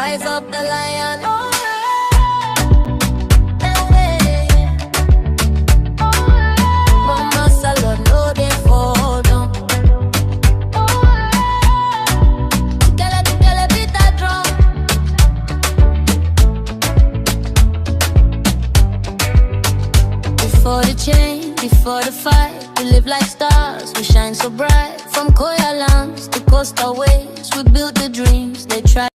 Rise up the lion. Mama salon, no they fall down. Tikele beat that drum. Before the change, before the fight, we live like stars, we shine so bright. From Koya lands to coastal waves, we built the dreams they tried.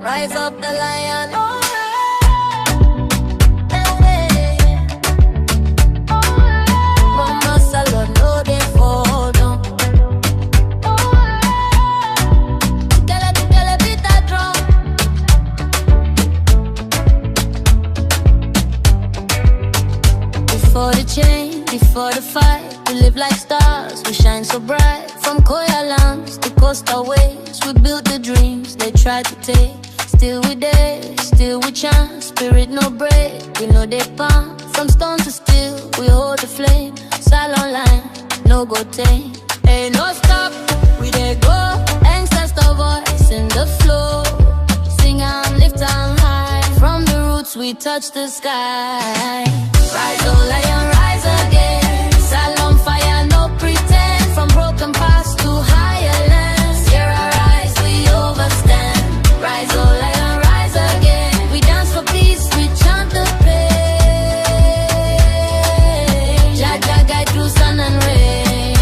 Rise up the lion. Mama salon, no they fall down. Tikele beat that drum. Before the change, before the fight, we live like stars, we shine so bright. From Koya lands to coastal waves, we built the dreams they tried to take. Still we there, still we chant. Spirit no break, we know they palm. From stone to steel, we hold the flame. Salon line, no go tame. Ain't no stop, we there go. Ancestor voice in the flow. Sing and lift and high. From the roots we touch the sky. Rise, oh lion, rise again. Salon fire, no pretend. From broken past to higher lands. Sierra rise, we overstand. Rise, oh lion, rise again. We dance for peace, we chant the pain. Jah Jah guide through sun and rain.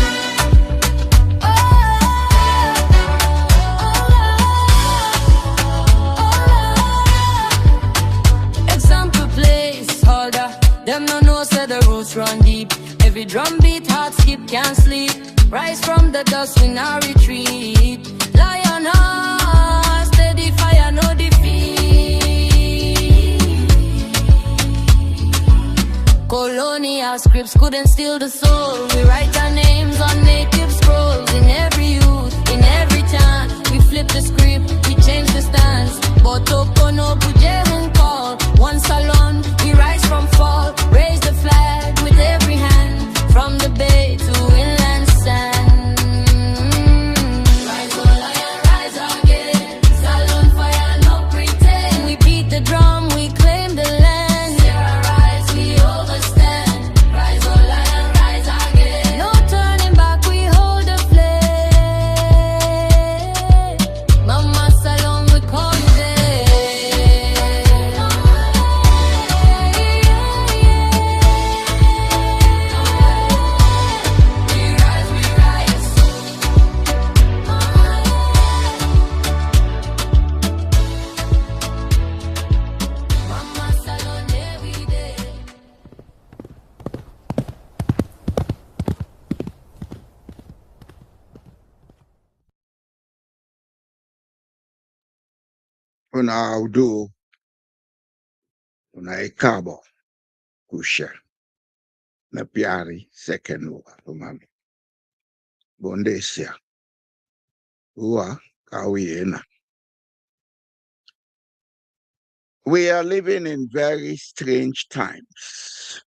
Example place holder. Them no know say the roots run deep. Every drum beat, heart skip, can't sleep. Rise from the dust, we now retreat. Lion heart, steady fire, no defeat. Colonial scripts couldn't steal the soul. We write our names on native scrolls. In every youth, in every town, we flip the script, we change the stance. Botoko no bujehun call. One salon, we rise from fall. Raise the flag with every hand. From the bay to inland sand. Rise, oh lion, rise again. Salon fire, no pretend. We beat the drum, we claim the land. Sierra rise, we overstand. Rise, oh lion, rise again. No turning back, we hold the flame. Mama salon, we call you there. We rise, we rise. Mama salon every day. Una udo, una ikabo, kusha, na piari, sekenu, umami. Bondesia, ua, kawiena. We are living in very strange times.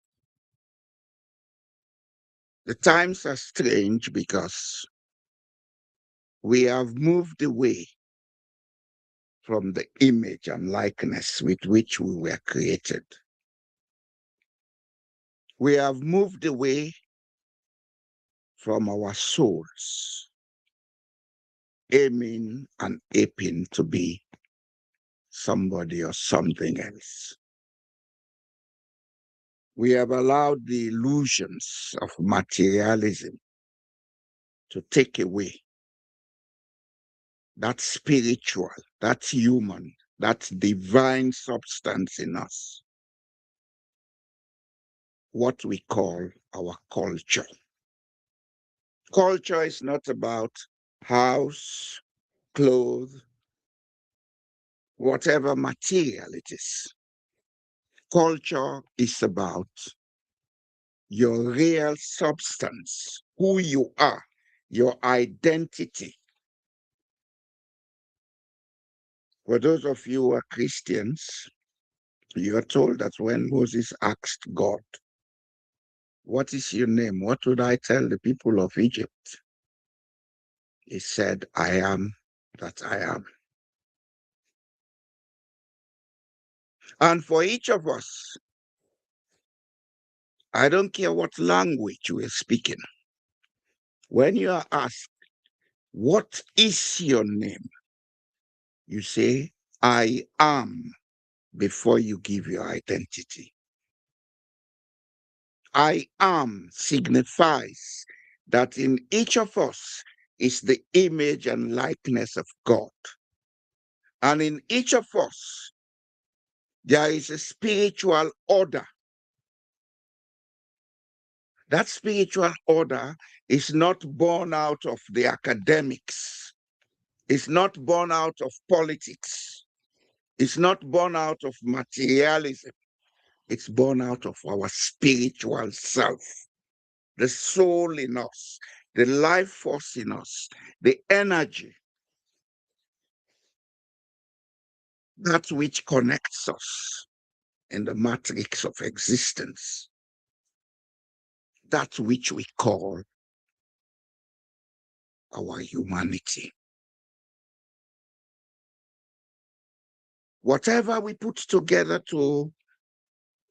The times are strange because we have moved away from the image and likeness with which we were created. We have moved away from our souls, aiming and aping to be somebody or something else. We have allowed the illusions of materialism to take away that spiritual, that human, that divine substance in us. what we call our culture. Culture is not about house, clothes, whatever material it is. Culture is about your real substance, who you are, your identity. For those of you who are Christians, you are told that when Moses asked God, "What is your name? What would I tell the people of Egypt?" He said, "I am that I am." And for each of us, I don't care what language we're speaking, when you are asked, "What is your name?" you say, "I am," before you give your identity. I am signifies that in each of us is the image and likeness of God. And in each of us, there is a spiritual order. That spiritual order is not born out of the academics. It's not born out of politics. It's not born out of materialism. It's born out of our spiritual self, the soul in us, the life force in us, the energy, that which connects us in the matrix of existence, that which we call our humanity. Whatever we put together to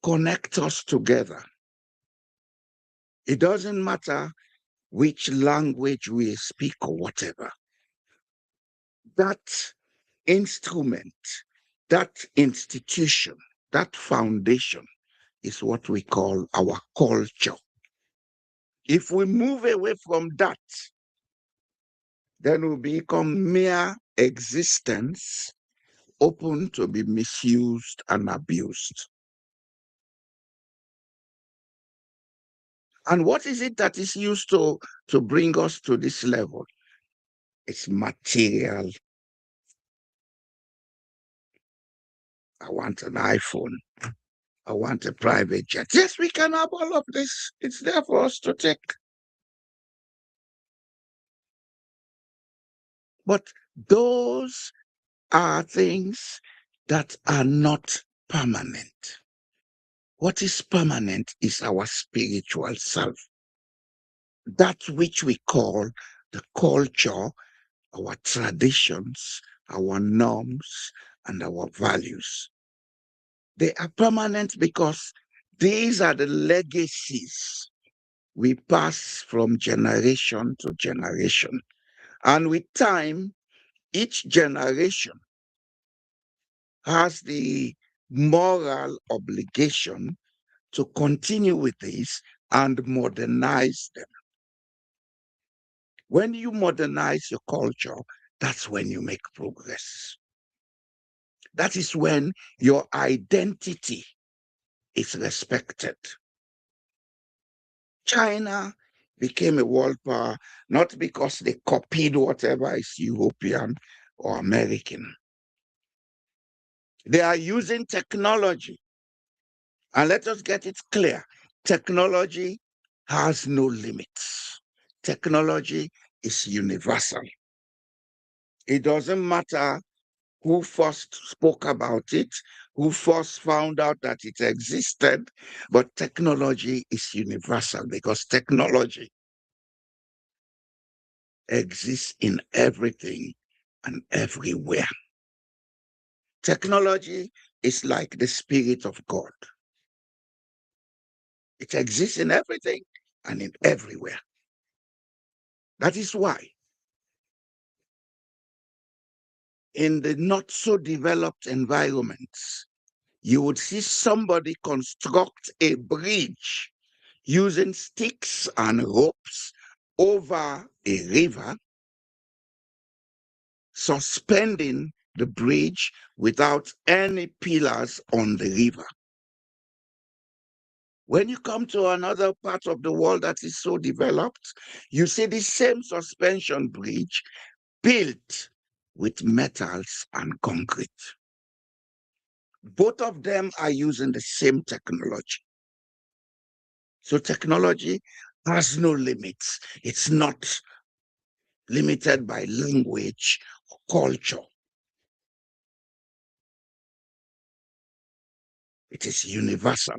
connect us together, it doesn't matter which language we speak or whatever. That instrument, that institution, that foundation is what we call our culture. If we move away from that, then we become mere existence open to be misused and abused. And what is it that is used to bring us to this level? It's material. I want an iPhone. I want a private jet. Yes, we can have all of this. It's there for us to take. But those are things that are not permanent. What is permanent is our spiritual self, that which we call the culture, our traditions, our norms, and our values. They are permanent because these are the legacies we pass from generation to generation. And with time, each generation has the moral obligation to continue with this and modernize them. When you modernize your culture, that's when you make progress. That is when your identity is respected. China became a world power not because they copied whatever is European or American. They are using technology. And let us get it clear, technology has no limits. Technology is universal. It doesn't matter who first spoke about it, who first found out that it existed, but technology is universal because technology exists in everything and everywhere. Technology is like the Spirit of God. It exists in everything and in everywhere. That is why in the not so developed environments, you would see somebody construct a bridge using sticks and ropes over a river, suspending the bridge without any pillars on the river. When you come to another part of the world that is so developed, you see the same suspension bridge built with metals and concrete. Both of them are using the same technology. So technology has no limits. It's not limited by language or culture. It is universal.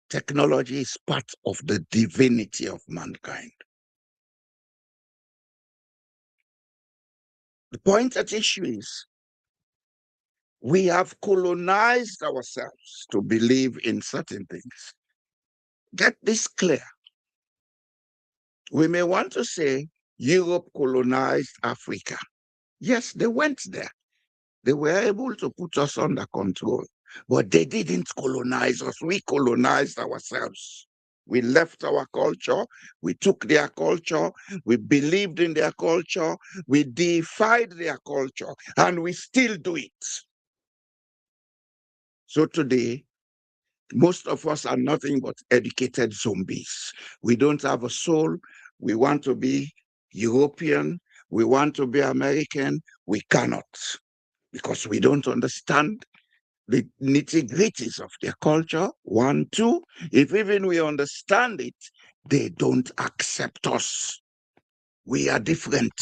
Technology is part of the divinity of mankind. The point at issue is we have colonized ourselves to believe in certain things. Get this clear. We may want to say Europe colonized Africa. Yes, they went there. They were able to put us under control, but they didn't colonize us. We colonized ourselves. We left our culture. We took their culture. We believed in their culture. We deified their culture, and we still do it. So today, most of us are nothing but educated zombies. We don't have a soul. We want to be European. We want to be American. We cannot, because we don't understand the nitty-gritties of their culture. One, two, if even we understand it, they don't accept us. We are different.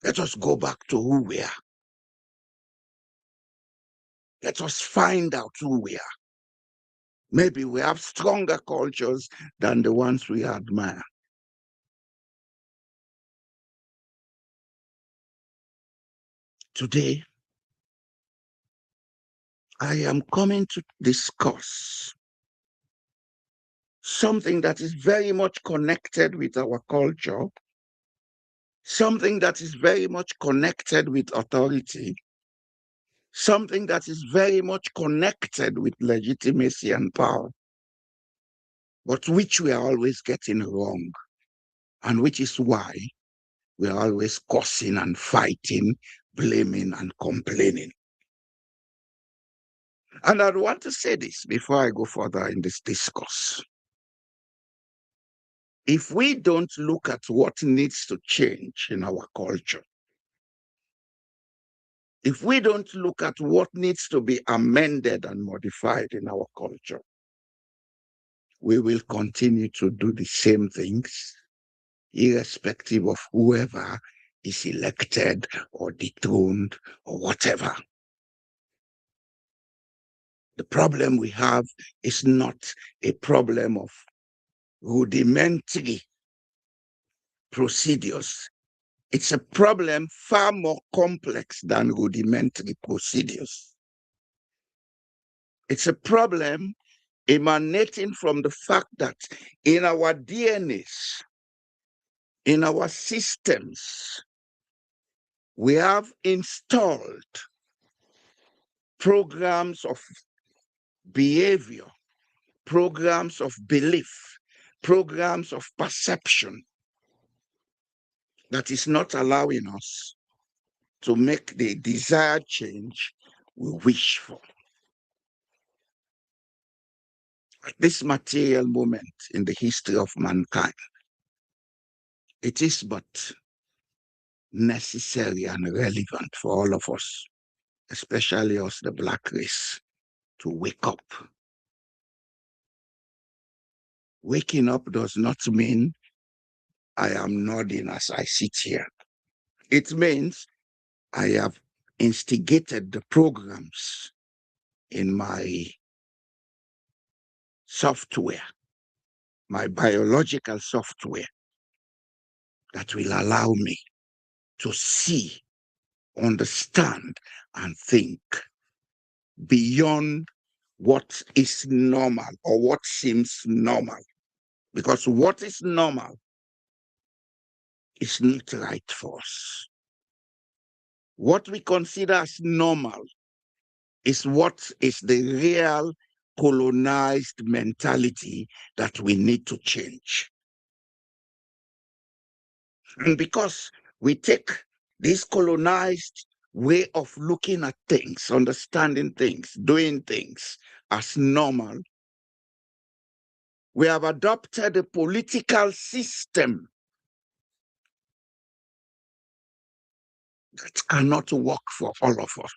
Let us go back to who we are. Let us find out who we are. Maybe we have stronger cultures than the ones we admire. Today, I am coming to discuss something that is very much connected with our culture, something that is very much connected with authority, something that is very much connected with legitimacy and power, but which we are always getting wrong, and which is why we are always cursing and fighting, blaming and complaining. And I want to say this before I go further in this discourse. If we don't look at what needs to change in our culture, if we don't look at what needs to be amended and modified in our culture, we will continue to do the same things, irrespective of whoever is elected or dethroned or whatever. The problem we have is not a problem of rudimentary procedures. It's a problem far more complex than rudimentary procedures. It's a problem emanating from the fact that in our DNAs, in our systems, we have installed programs of behavior, programs of belief, programs of perception that is not allowing us to make the desired change we wish for. At this material moment in the history of mankind, it is but necessary and relevant for all of us, especially us, the Black race, to wake up. Waking up does not mean I am nodding as I sit here. It means I have instigated the programs in my software, my biological software, that will allow me to see, understand, and think beyond what is normal or what seems normal. Because what is normal is not right for us. What we consider as normal is what is the real colonized mentality that we need to change. And because we take this colonized way of looking at things, understanding things, doing things, as normal. We have adopted a political system that cannot work for all of us.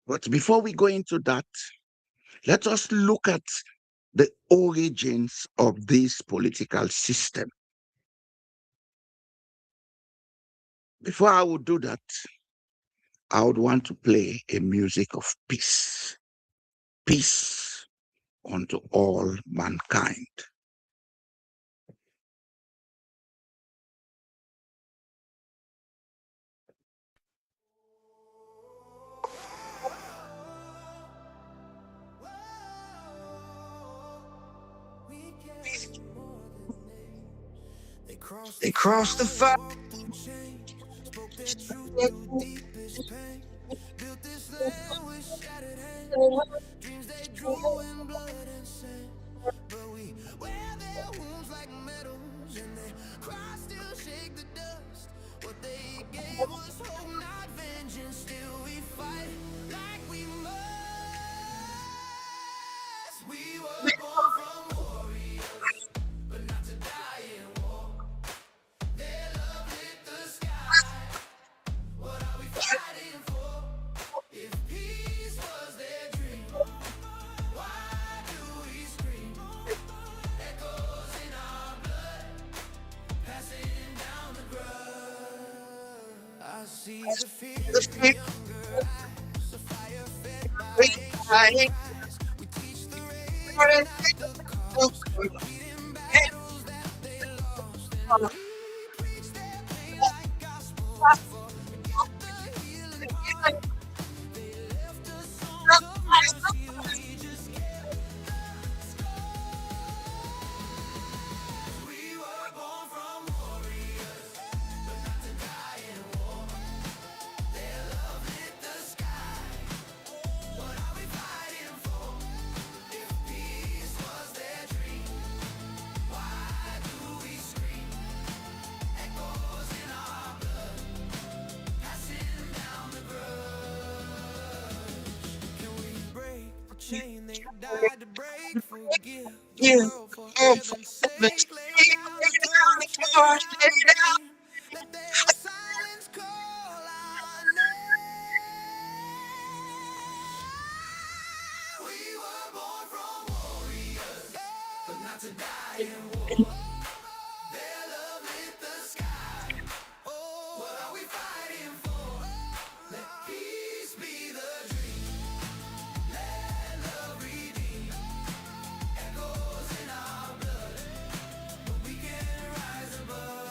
But before we go into that, let us look at the origins of this political system. Before I would do that, I would want to play a music of peace. Peace unto all mankind. They crossed the fire, spoke their truth through deepest pain. Built this land with shattered hands, dreams they drew in blood and sand. But we wear their wounds like medals, and their cries still shake the dust. What they gave was hope, not vengeance. Still we fight like we must. We were born from warriors, but not to die in war. Their love lit the sky. What are we fighting for? If peace was their dream, why do we scream? Echoes in our blood, passing down the grudge. I see the fear in the younger eyes, the fire fed by ancient lies. We teach the race, but not the cause. Repeating battles that they lost, and we preach their pain like gospel. Forget the healing part. They left us songs of mercy, and we just kept the score. We were born from warriors, but not to die in war. Their love lit the sky. What are we fighting for? If peace was their dream, why do we scream? Echoes in our blood, passing down the grudge. Can we break the chain they died to break? Forgive the world for heaven's sake. Lay down the torch, lay down the blame. Let their silence call our name. We were born from warriors, but not to die in war. Their love lit the sky. Oh, what are we fighting for? Let peace be the dream. Let love redeem. Echoes in our blood, but we can rise above.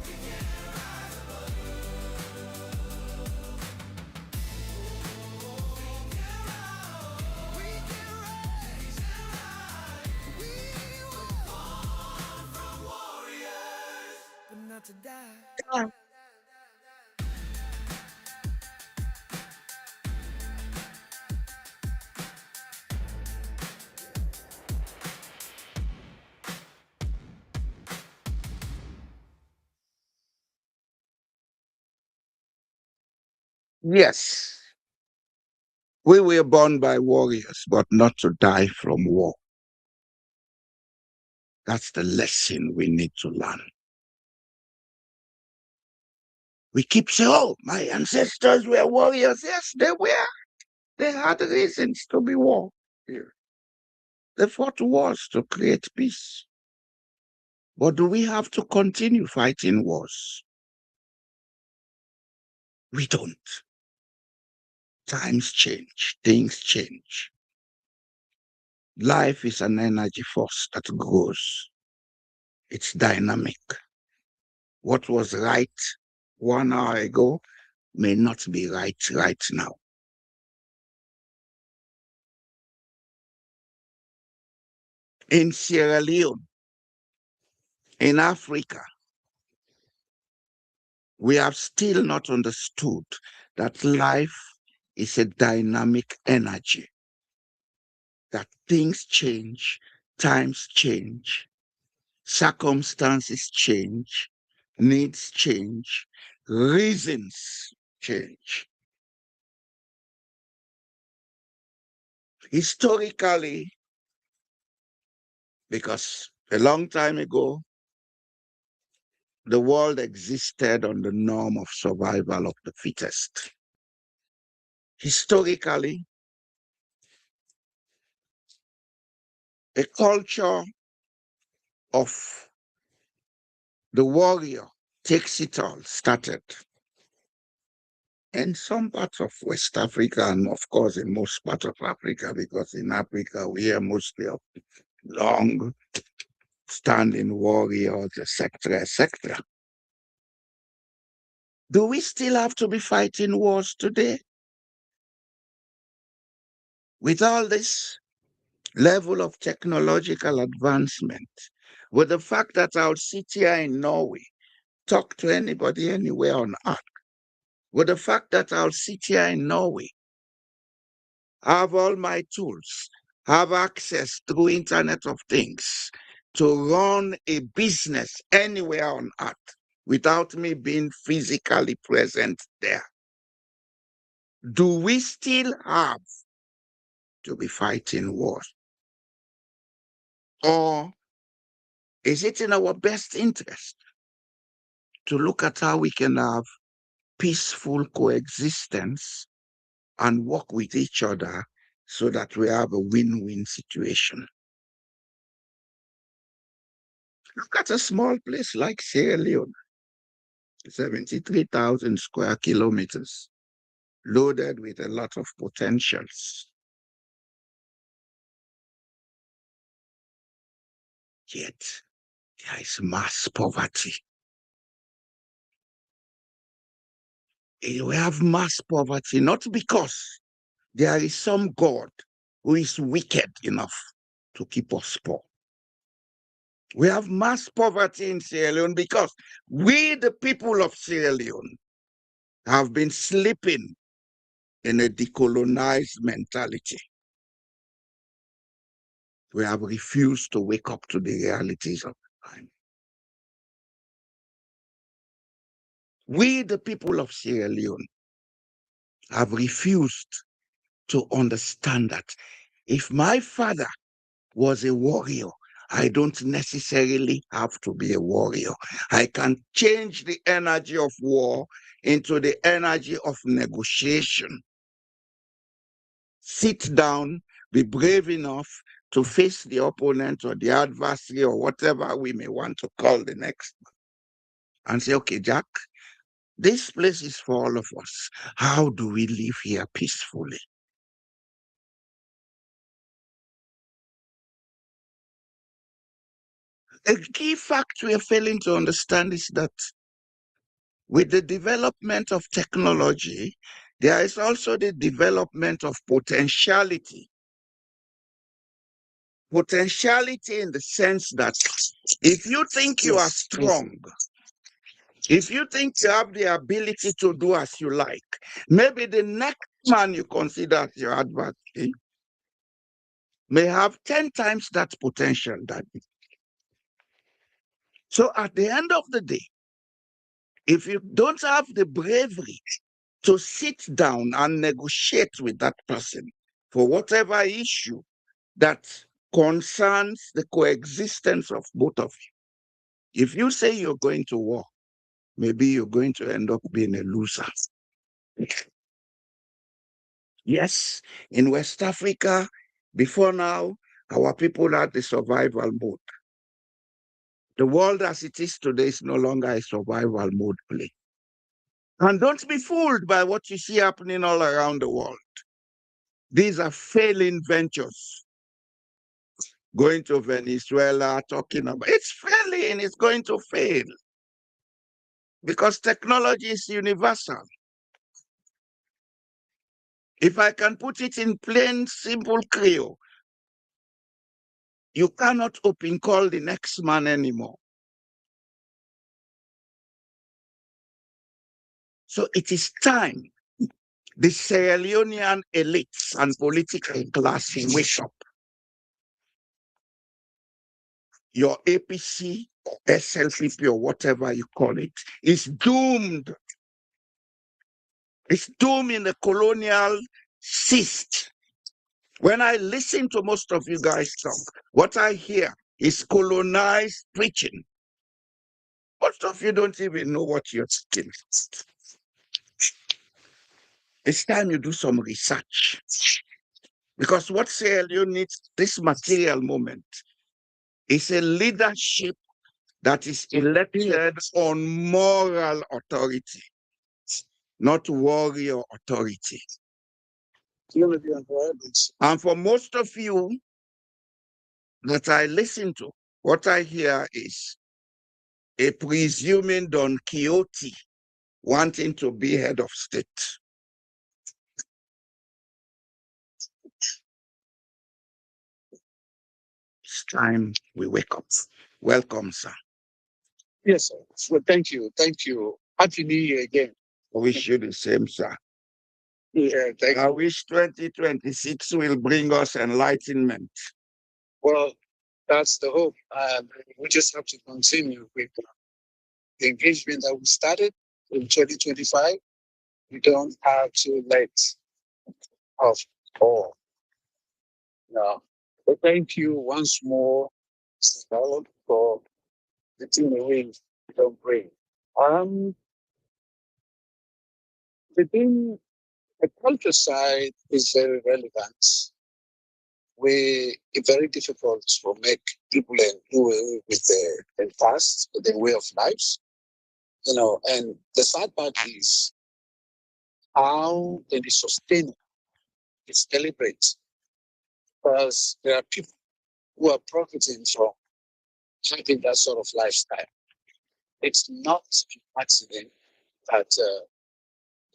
We can rise and rise. We were born from warriors, but not to die. Yes, we were born by warriors, but not to die from war. That's the lesson we need to learn. We keep saying, oh, my ancestors were warriors. Yes, they were. They had reasons to be war. They fought wars to create peace. But do we have to continue fighting wars? We don't. Times change, things change. Life is an energy force that grows. It's dynamic. What was right 1 hour ago may not be right now. In Sierra Leone, in Africa, we have still not understood that life is a dynamic energy. that things change, times change, circumstances change, needs change, reasons change. Historically, because a long time ago, the world existed on the norm of survival of the fittest. Historically, a culture of the warrior takes it all started in some parts of West Africa, and of course in most parts of Africa, because in Africa we are mostly of long standing warriors, etc., etc. Do we still have to be fighting wars today? With all this level of technological advancement, with the fact that I'll sit here in Norway, talk to anybody anywhere on earth, with the fact that I'll sit here in Norway, have all my tools, have access through Internet of Things to run a business anywhere on earth without me being physically present there. Do we still have to be fighting wars? Or is it in our best interest to look at how we can have peaceful coexistence and work with each other so that we have a win-win situation? Look at a small place like Sierra Leone, 73,000 square kilometers, loaded with a lot of potentials. Yet, there is mass poverty. We have mass poverty not because there is some God who is wicked enough to keep us poor. We have mass poverty in Sierra Leone because we, the people of Sierra Leone, have been sleeping in a decolonized mentality. We have refused to wake up to the realities of the time. We, the people of Sierra Leone, have refused to understand that if my father was a warrior, I don't necessarily have to be a warrior. I can change the energy of war into the energy of negotiation. Sit down, be brave enough to face the opponent or the adversary or whatever we may want to call the next one, and say, okay, Jack, this place is for all of us. How do we live here peacefully? A key fact we are failing to understand is that with the development of technology, there is also the development of potentiality. Potentiality in the sense that if you think you are strong, if you think you have the ability to do as you like, maybe the next man you consider as your adversary may have 10 times that potential that you. So at the end of the day, if you don't have the bravery to sit down and negotiate with that person for whatever issue that concerns the coexistence of both of you, if you say you're going to war, maybe you're going to end up being a loser. Yes, in West Africa, before now, our people had the survival mode. The world as it is today is no longer a survival mode play. And don't be fooled by what you see happening all around the world. These are failing ventures. Going to Venezuela, talking about it's failing, it's going to fail. Because technology is universal. If I can put it in plain, simple Creole, you cannot open call the next man anymore. So it is time the Sierra Leonean elites and political class wake up. your APC, SLPP, or whatever you call it, is doomed. It's doomed in the colonial cyst. When I listen to most of you guys talk, what I hear is colonized preaching. Most of you don't even know what you're saying. It's time you do some research. Because what Sierra Leone needs this material moment is a leadership that is elected on moral authority, not warrior authority. And for most of you that I listen to, what I hear is a presuming Don Quixote wanting to be head of state. It's time we wake up. Welcome, sir. Yes, sir. Well, thank you. Thank you. Happy New Year again. I wish you the same, sir. Yeah, thank I you. wish 2026 will bring us enlightenment. Well, that's the hope. We just have to continue with the engagement that we started in 2025. We don't have to let off all. No. But thank you once more, Mr. Donald, for the team away don't bring. The thing, the culture side is very relevant. It's very difficult to make people do away with the past, the way of lives, and the sad part is how it is sustainable. It's deliberate because there are people who are profiting from having that sort of lifestyle. It's not an accident that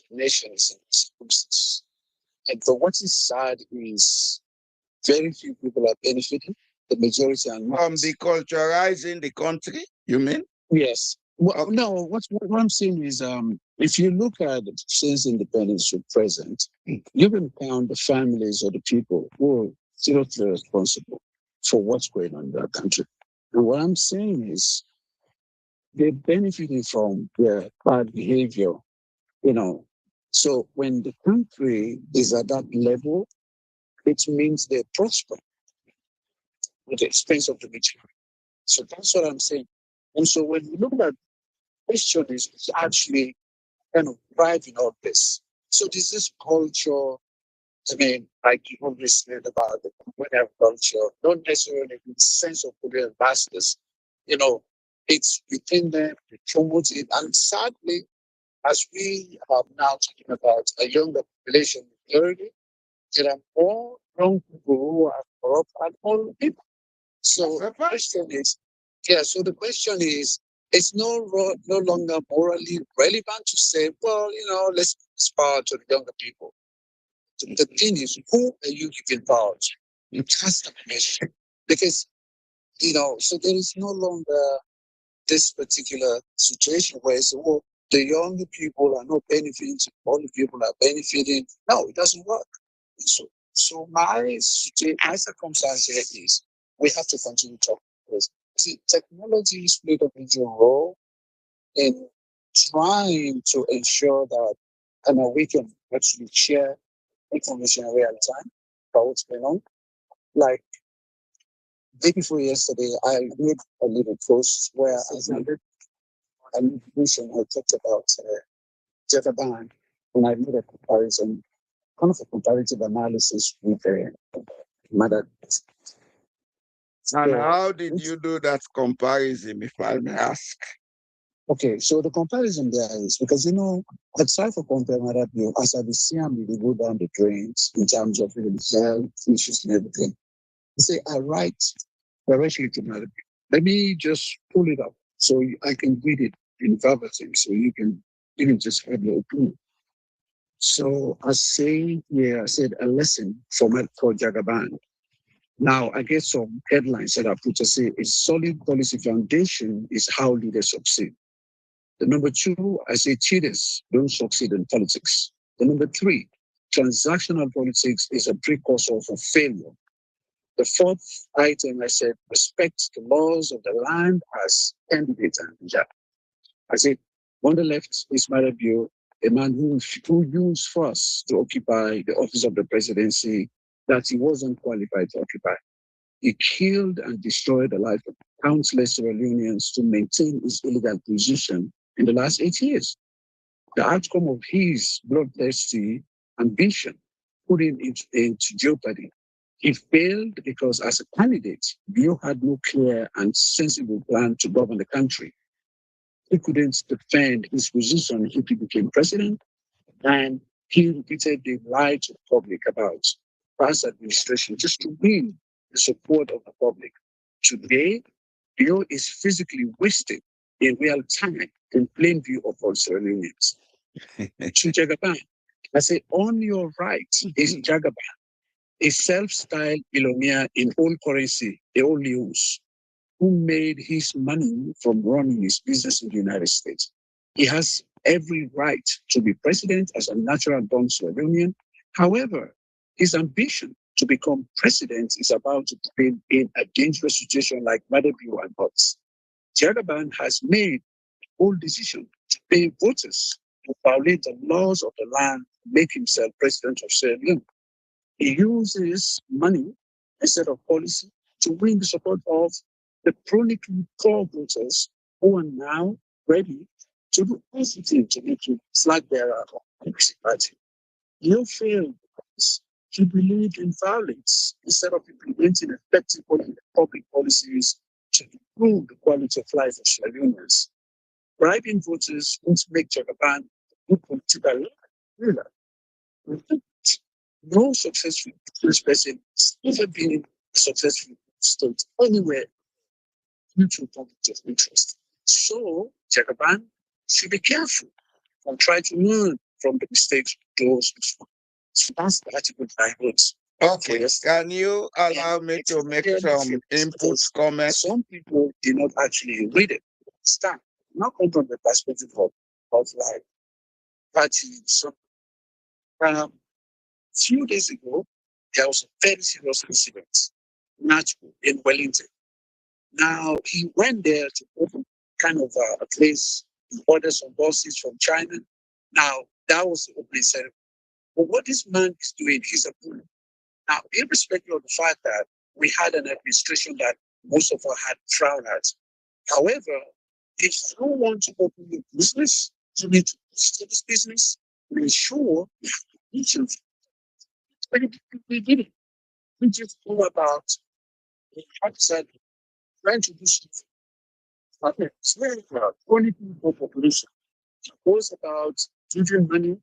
nation is in this circumstance. And but what is sad is very few people are benefiting. The majority are not. From deculturizing the country, you mean? Yes. Well, Okay. no, what I'm saying is, if you look at it since independence to present, you can count the families or the people who are seriously responsible for what's going on in that country. And what I'm saying is, they're benefiting from their bad behavior, So when the country is at that level, it means they prosper at the expense of the majority. So that's what I'm saying. And so when you look at question is actually kind of driving all this. So there's this culture, like you always said about the communal culture, not necessarily in the sense of putting ambassadors, it's within them, they promote it. And sadly, as we are now talking about a younger population, majority, there are more young people who are corrupt and old people. So the question is, so the question is, it's no longer morally relevant to say, well, let's give this power to the younger people. The thing is, who are you giving power to? That's the question. Because, so there is no longer this particular situation where it's, well, the younger people are not benefiting, all the people are benefiting. No, it doesn't work. So my circumstance here is we have to continue talking. Because see, technology has played a major role in trying to ensure that we can actually share information in real time about what's going on. Like day before yesterday, I made a little post where I made a vision. I talked about Jagaban, and I made a comparison, kind of a comparative analysis with mother. And how did you do that comparison, if I may ask? Okay, so the comparison there is because I try to compare my view as I see them they go down the drains in terms of health issues and everything. I say I write directly to my view. Let me just pull it up so I can read it in verbatim so you can even just have your opinion. So I say here, I said a lesson for Jagaban. Now I get some headlines that I put to say a solid policy foundation is how leaders succeed. The number two, I say cheaters don't succeed in politics. The number three, transactional politics is a precursor for failure. The fourth item, I said, respect the laws of the land as candidate and leader. I said, on the left is Marabio, a man who used first to occupy the office of the presidency that he wasn't qualified to occupy. He killed and destroyed the life of countless Sierra Leoneans to maintain his illegal position in the last 8 years. The outcome of his bloodthirsty ambition put him into jeopardy. He failed because, as a candidate, Bio had no clear and sensible plan to govern the country. He couldn't defend his position if he became president, and he repeatedly lied to the public about past administration just to win the support of the public. Today, Bio is physically wasted in real time in plain view of all Sierra Leoneans. To Jagaban, I say, on your right is Jagaban, a self-styled billionaire in old currency, the old news, who made his money from running his business in the United States. He has every right to be president as a natural-born Sierra Leonean. However, his ambition to become president is about to put him in a dangerous situation like Madabio and others. Jagaban has made a bold decision to pay voters to violate the laws of the land, make himself president of Sierra Leone. He uses money instead of policy to win the support of the chronically poor voters who are now ready to do anything to make him flag bearer of the APC party. You failed because he believed in violence instead of implementing effective public policies to improve the quality of life of Sierra Leoneans. Bribing voters won't make Jagaban a good political leader. No successful business person has ever been in a successful state anywhere due to conflict of interest. So, Jagaban should be careful and try to learn from the mistakes of those before. So that's the article I wrote. Okay, can you allow me to make some input comments? Some people did not actually read it. Start not come from the perspective of like party. So, few days ago, there was a very serious incident, Nacho in Wellington. Now, he went there to open kind of a place, he ordered some buses from China. Now, that was the opening ceremony. But what this man is doing, he's a fool. Now, irrespective of the fact that we had an administration that most of us had frowned at, however, if you want to open your business, you need to register this business, to ensure you have to we did it. We just know about the outside trying to do something. Okay, it's very proud. Only people population. It goes about giving money,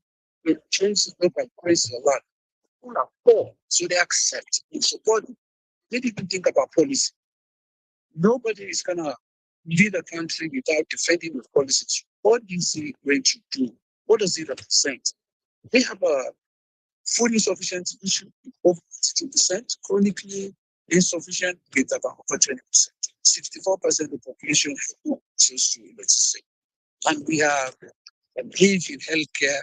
it changes the by crazy a lot. People are poor, so they accept and support it. They didn't even think about policy. Nobody is gonna lead a country without defending the policies. What is he going to do? What does it represent? They have a food insufficiency issue over 50%, chronically insufficient with about over 20%. 64% of the population have no access to electricity. And we have a need in healthcare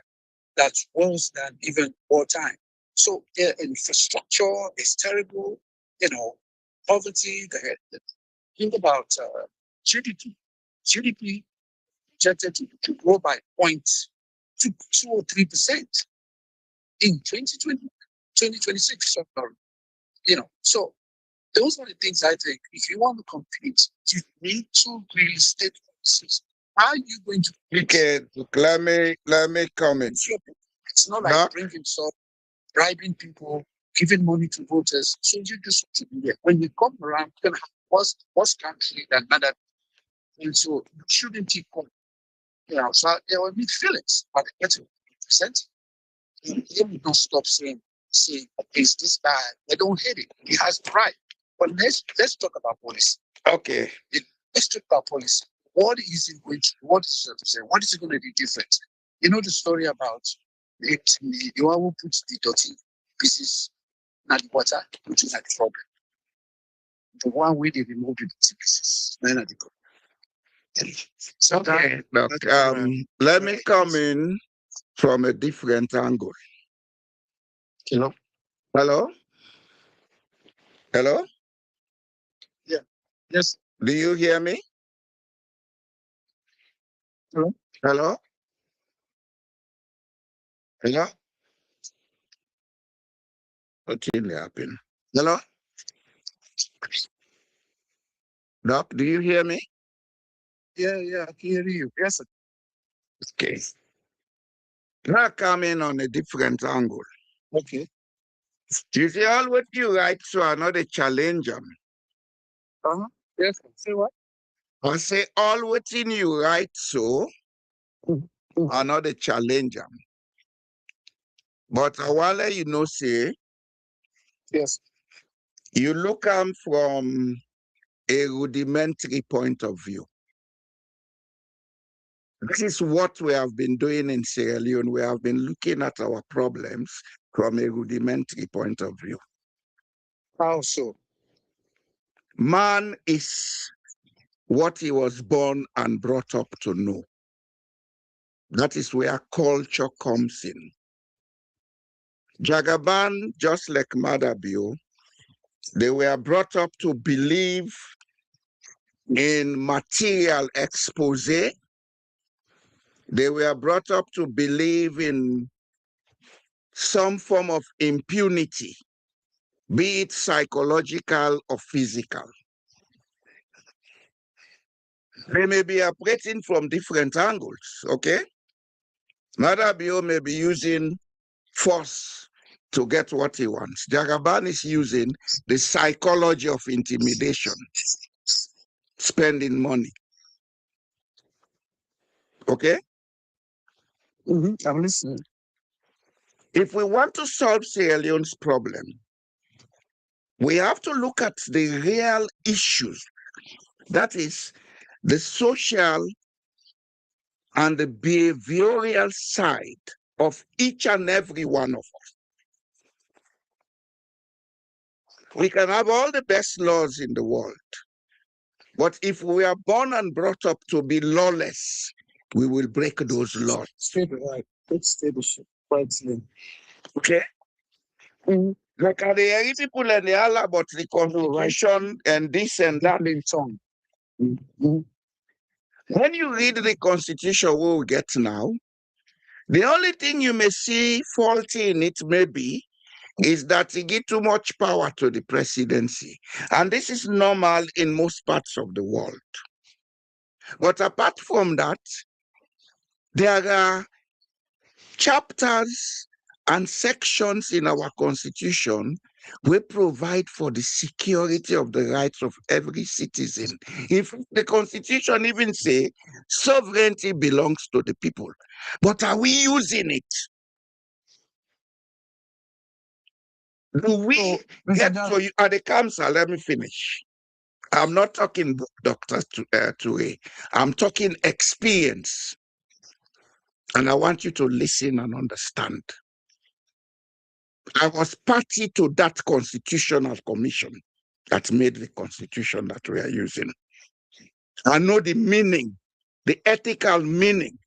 that's worse than even wartime. So their infrastructure is terrible, poverty. Think about GDP. GDP projected to grow by 0.2 or 3% in 2020, 2026. So those are the things I think. If you want to compete, you need to really state policies. How are you going to? Okay, let me comment. It's not like bringing salt, bribing people, giving money to voters. So you just want to be there. When you come around, you're gonna have worse country than another. And so you shouldn't keep on. So there will be feelings, but get to percent. They will not stop saying, it's this guy. They don't hate it. He has the right. But let's talk about policy. Okay. Let's talk about policy. What is it going to? What is it going to be different? You know the story about the one who puts the dirty pieces in the water, which is like the problem. The one where they remove the dirty pieces, then at the problem. So okay, look, let me come in from a different angle. Hello? Hello? Yeah. Yes. Do you hear me? Hello? Hello? Hello? What really happened? Hello? Doc, do you hear me? Yeah, I can hear you. Yes, sir. Okay. Now come in on a different angle. Okay. You see, all what you write so are not a challenge 'em. Uh-huh. Yes, sir. Say what? I say all what's in you write so are not a challenge 'em. But I want to let you know, say, Yes. you look from a rudimentary point of view. This is what we have been doing in Sierra Leone. We have been looking at our problems from a rudimentary point of view. How so? Man is what he was born and brought up to know. That is where culture comes in. Jagaban, just like Madabio, they were brought up to believe in material expose. They were brought up to believe in some form of impunity, be it psychological or physical. They may be operating from different angles, okay? Madabio may be using force to get what he wants. Jagaban is using the psychology of intimidation, spending money, okay? I'm listening. If we want to solve Sierra Leone's problem, we have to look at the real issues. That is the social and the behavioral side of each and every one of us. We can have all the best laws in the world, but if we are born and brought up to be lawless, we will break those laws. Stable, right. It's stable. Quite slim. Okay? Like the Eri people and the Allah about the constitution and this and that. Tongue. When you read the constitution we will get now, the only thing you may see faulty in it maybe is that it gives too much power to the presidency. And this is normal in most parts of the world. But apart from that, there are chapters and sections in our constitution we provide for the security of the rights of every citizen. If the constitution even say sovereignty belongs to the people, but are we using it? Do we get to you at the council? Let me finish. I'm not talking Dr. Toure. I'm talking experience. And I want you to listen and understand. I was party to that constitutional commission that made the constitution that we are using. I know the meaning, the ethical meaning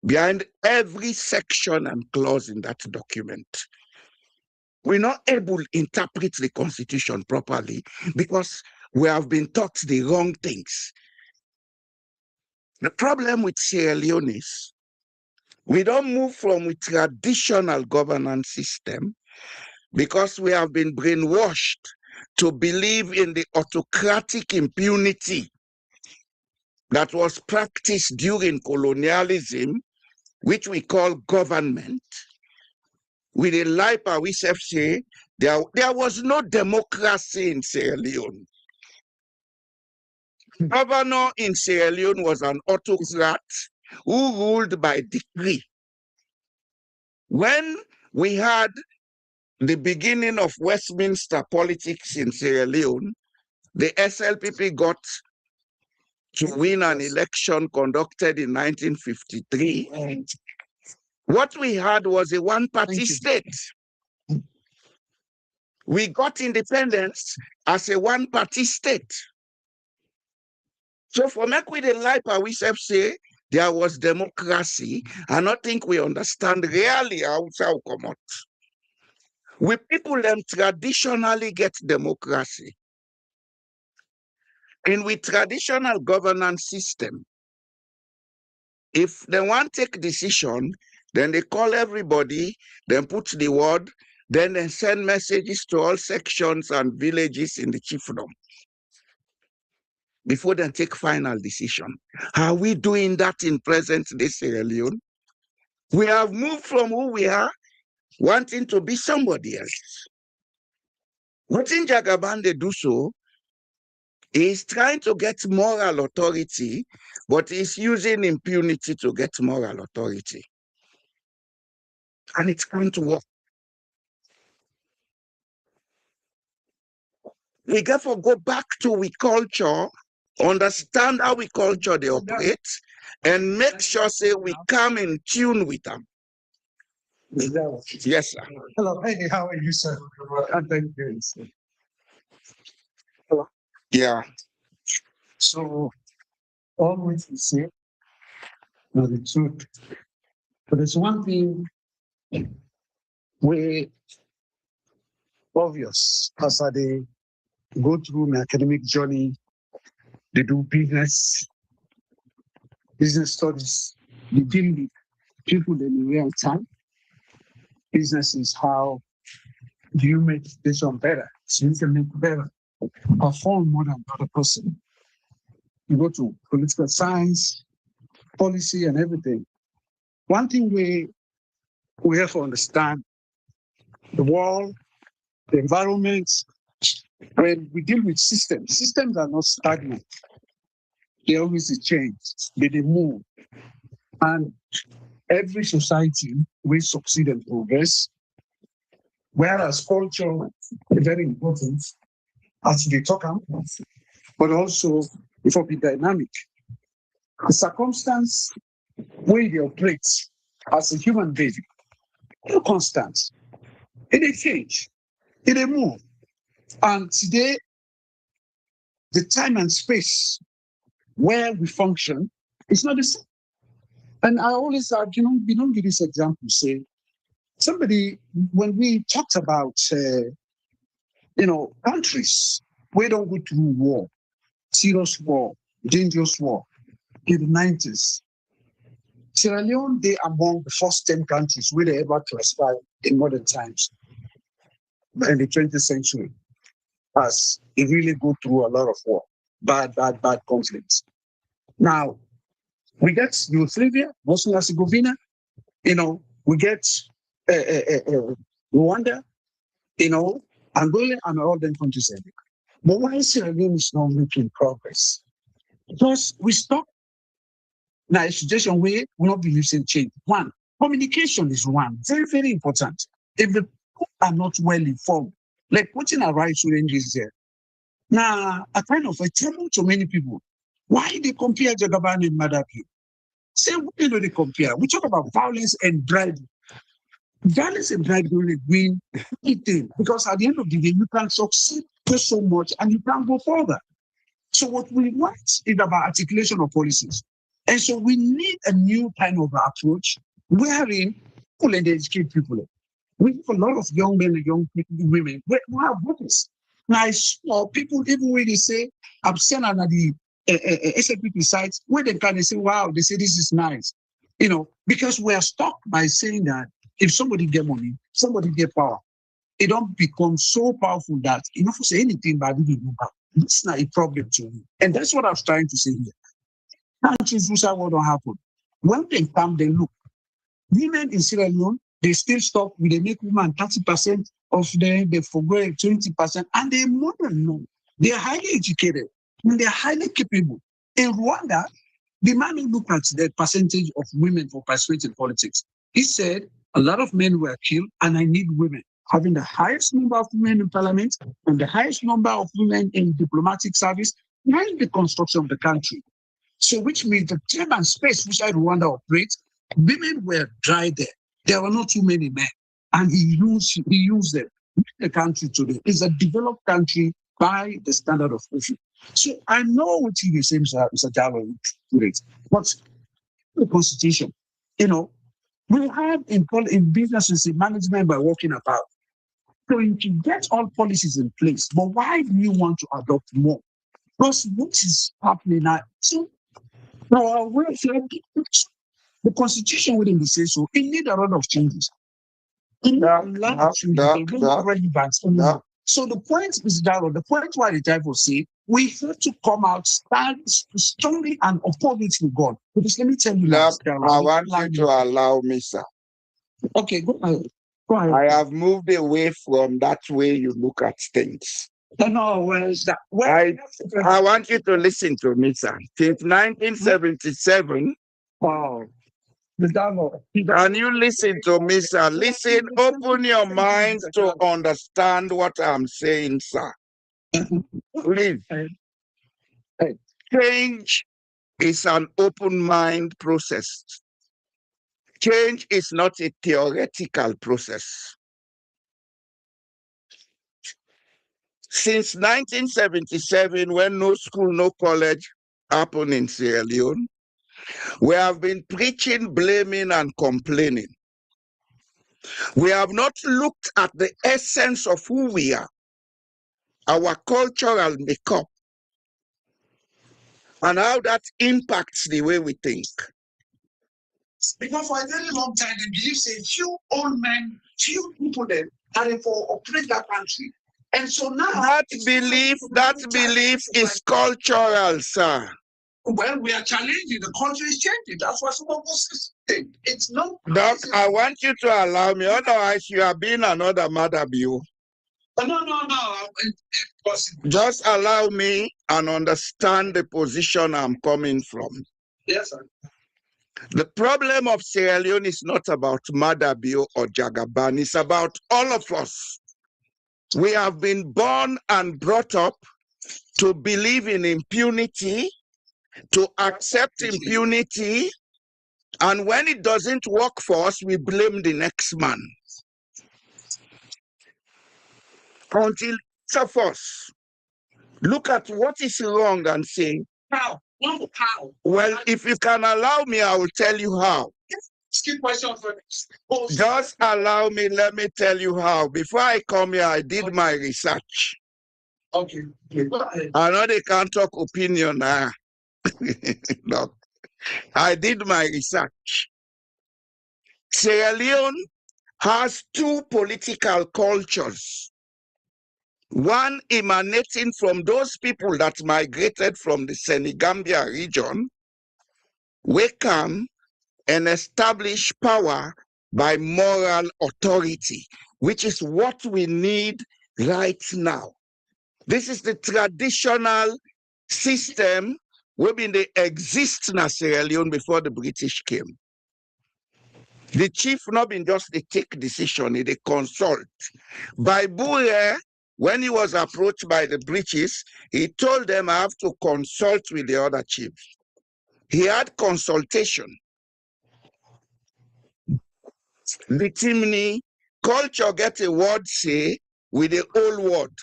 behind every section and clause in that document. We're not able to interpret the constitution properly because we have been taught the wrong things. The problem with Sierra Leone is we don't move from a traditional governance system because we have been brainwashed to believe in the autocratic impunity that was practiced during colonialism, which we call government. With a lipa, we say there was no democracy in Sierra Leone. Governor in Sierra Leone was an autocrat who ruled by decree. When we had the beginning of Westminster politics in Sierra Leone, the SLPP got to win an election conducted in 1953. What we had was a one-party state. We got independence as a one-party state. So for make with the life we say there was democracy, I don't think we understand really how come out. We people them traditionally get democracy. And with traditional governance system, if they want to take decision, then they call everybody, then put the word, then they send messages to all sections and villages in the chiefdom before they take final decision. Are we doing that in present day Sierra Leone? We have moved from who we are, wanting to be somebody else. What in Jagaban they do so is trying to get moral authority, but is using impunity to get moral authority. And it can't work. We therefore go back to we culture, understand how we culture they operate, and make sure say we come in tune with them. Yes, sir. Hello, hey, how are you, sir? I'm very good. Yeah. So, always you say, no, the truth. But there's one thing we obvious as they go through my academic journey, they do business studies, they deal with people in real time. Business is how do you make this one better? So you can make better, perform more than the other person. You go to political science, policy, and everything. One thing we have to understand the world, the environment, when we deal with systems are not stagnant. They always change, they move. And every society will succeed and progress. Whereas culture is very important as they talk about, but also it will be dynamic. The circumstance where they operate as a human being, they're constant. It change, it move. And today, the time and space where we function is not the same. And I always argue, we don't give this example, say, somebody, when we talked about, countries, we don't go through war, serious war, dangerous war in the 90s. Sierra Leone, they among the first 10 countries where they ever classified in modern times in the 20th century as it really go through a lot of war, bad conflicts. Now, we get Yugoslavia, Bosnia and Herzegovina, we get Rwanda, Angola, and all them countries. But why Sierra Leone is not making progress? Because we stop. Now, a situation where we not believe in change. One, communication is one, very, very important. If the people are not well informed, like putting a right ranges there. Now, I kind of tell to many people, why they compare Jagaban and Madapi? Say, what do they compare? We talk about violence and bribery. Violence and bribery will win anything because at the end of the day, you can succeed so much and you can go further. So what we want is about articulation of policies. And so we need a new kind of approach wherein people and educate people. We have a lot of young men and young women who have voice. Now, I saw people, even when they say, I'm sent on the SLPP sites, where they can say, wow, they say this is nice. Because we are stuck by saying that if somebody get money, somebody get power, it don't become so powerful that enough to say anything by the people. It's not a problem to me. And that's what I was trying to say here. Countries which are what don't happen. When they come, they look. Women in Sierra Leone, they still stop with they make women 30% of them, they forget 20%, and they're more than known. They're highly educated and they're highly capable. In Rwanda, the man who looked at the percentage of women for participating in politics, he said a lot of men were killed, and I need women. Having the highest number of women in parliament and the highest number of women in diplomatic service, behind the construction of the country. So, which means the time and space which Rwanda operates, women were dry there. There were not too many men, and he used them. The country today is a developed country by the standard of Kofi. So I know what you say, Mr. Jalo, but the constitution, we have in businesses in management by working about. So you can get all policies in place, but why do you want to adopt more? Because what is happening now? So, the constitution wouldn't say so. It need a lot of changes. It need a lot of changes. They don't really back anymore. So the point is that the point why the type will say we have to come out, stand strongly and oppose it to God. Because let me tell you now, I want you to allow me, sir. Okay, go ahead. Go ahead. I have moved away from that way you look at things. No, where is that? I want you to listen to me, sir. Since 1977, wow. Can you listen to me, sir? Listen, open your mind to understand what I'm saying, sir. Please. Change is an open mind process. Change is not a theoretical process. Since 1977, when no school, no college happened in Sierra Leone, we have been preaching, blaming, and complaining. We have not looked at the essence of who we are, our cultural makeup, and how that impacts the way we think. Because for a very long time, they believe say few old men, few people there are for operate that country. And so now that belief is cultural, sir. Well, we are challenging. The culture is changing. That's what some of us think. It's not. Doc, I want you to allow me, otherwise you are being another mother view. No. Just allow me and understand the position I'm coming from. Yes, sir. The problem of Sierra Leone is not about Madabio or Jagaban. It's about all of us. We have been born and brought up to believe in impunity, to accept impunity, and when it doesn't work for us, we blame the next man. Until each of us look at what is wrong and say, how? Well, if you can allow me, I will tell you how. Skip question first. Just allow me, let me tell you how. Before I come here, I did my research. Okay. I know they can't talk opinion now. No. I did my research. Sierra Leone has two political cultures. One emanating from those people that migrated from the Senegambia region, we come and establish power by moral authority, which is what we need right now. This is the traditional system where they exist in Sierra Leone before the British came. The chief not been just they take decision, they consult. By Bure, when he was approached by the British, he told them I have to consult with the other chiefs. He had consultation. The Timni culture get a word say with the old word.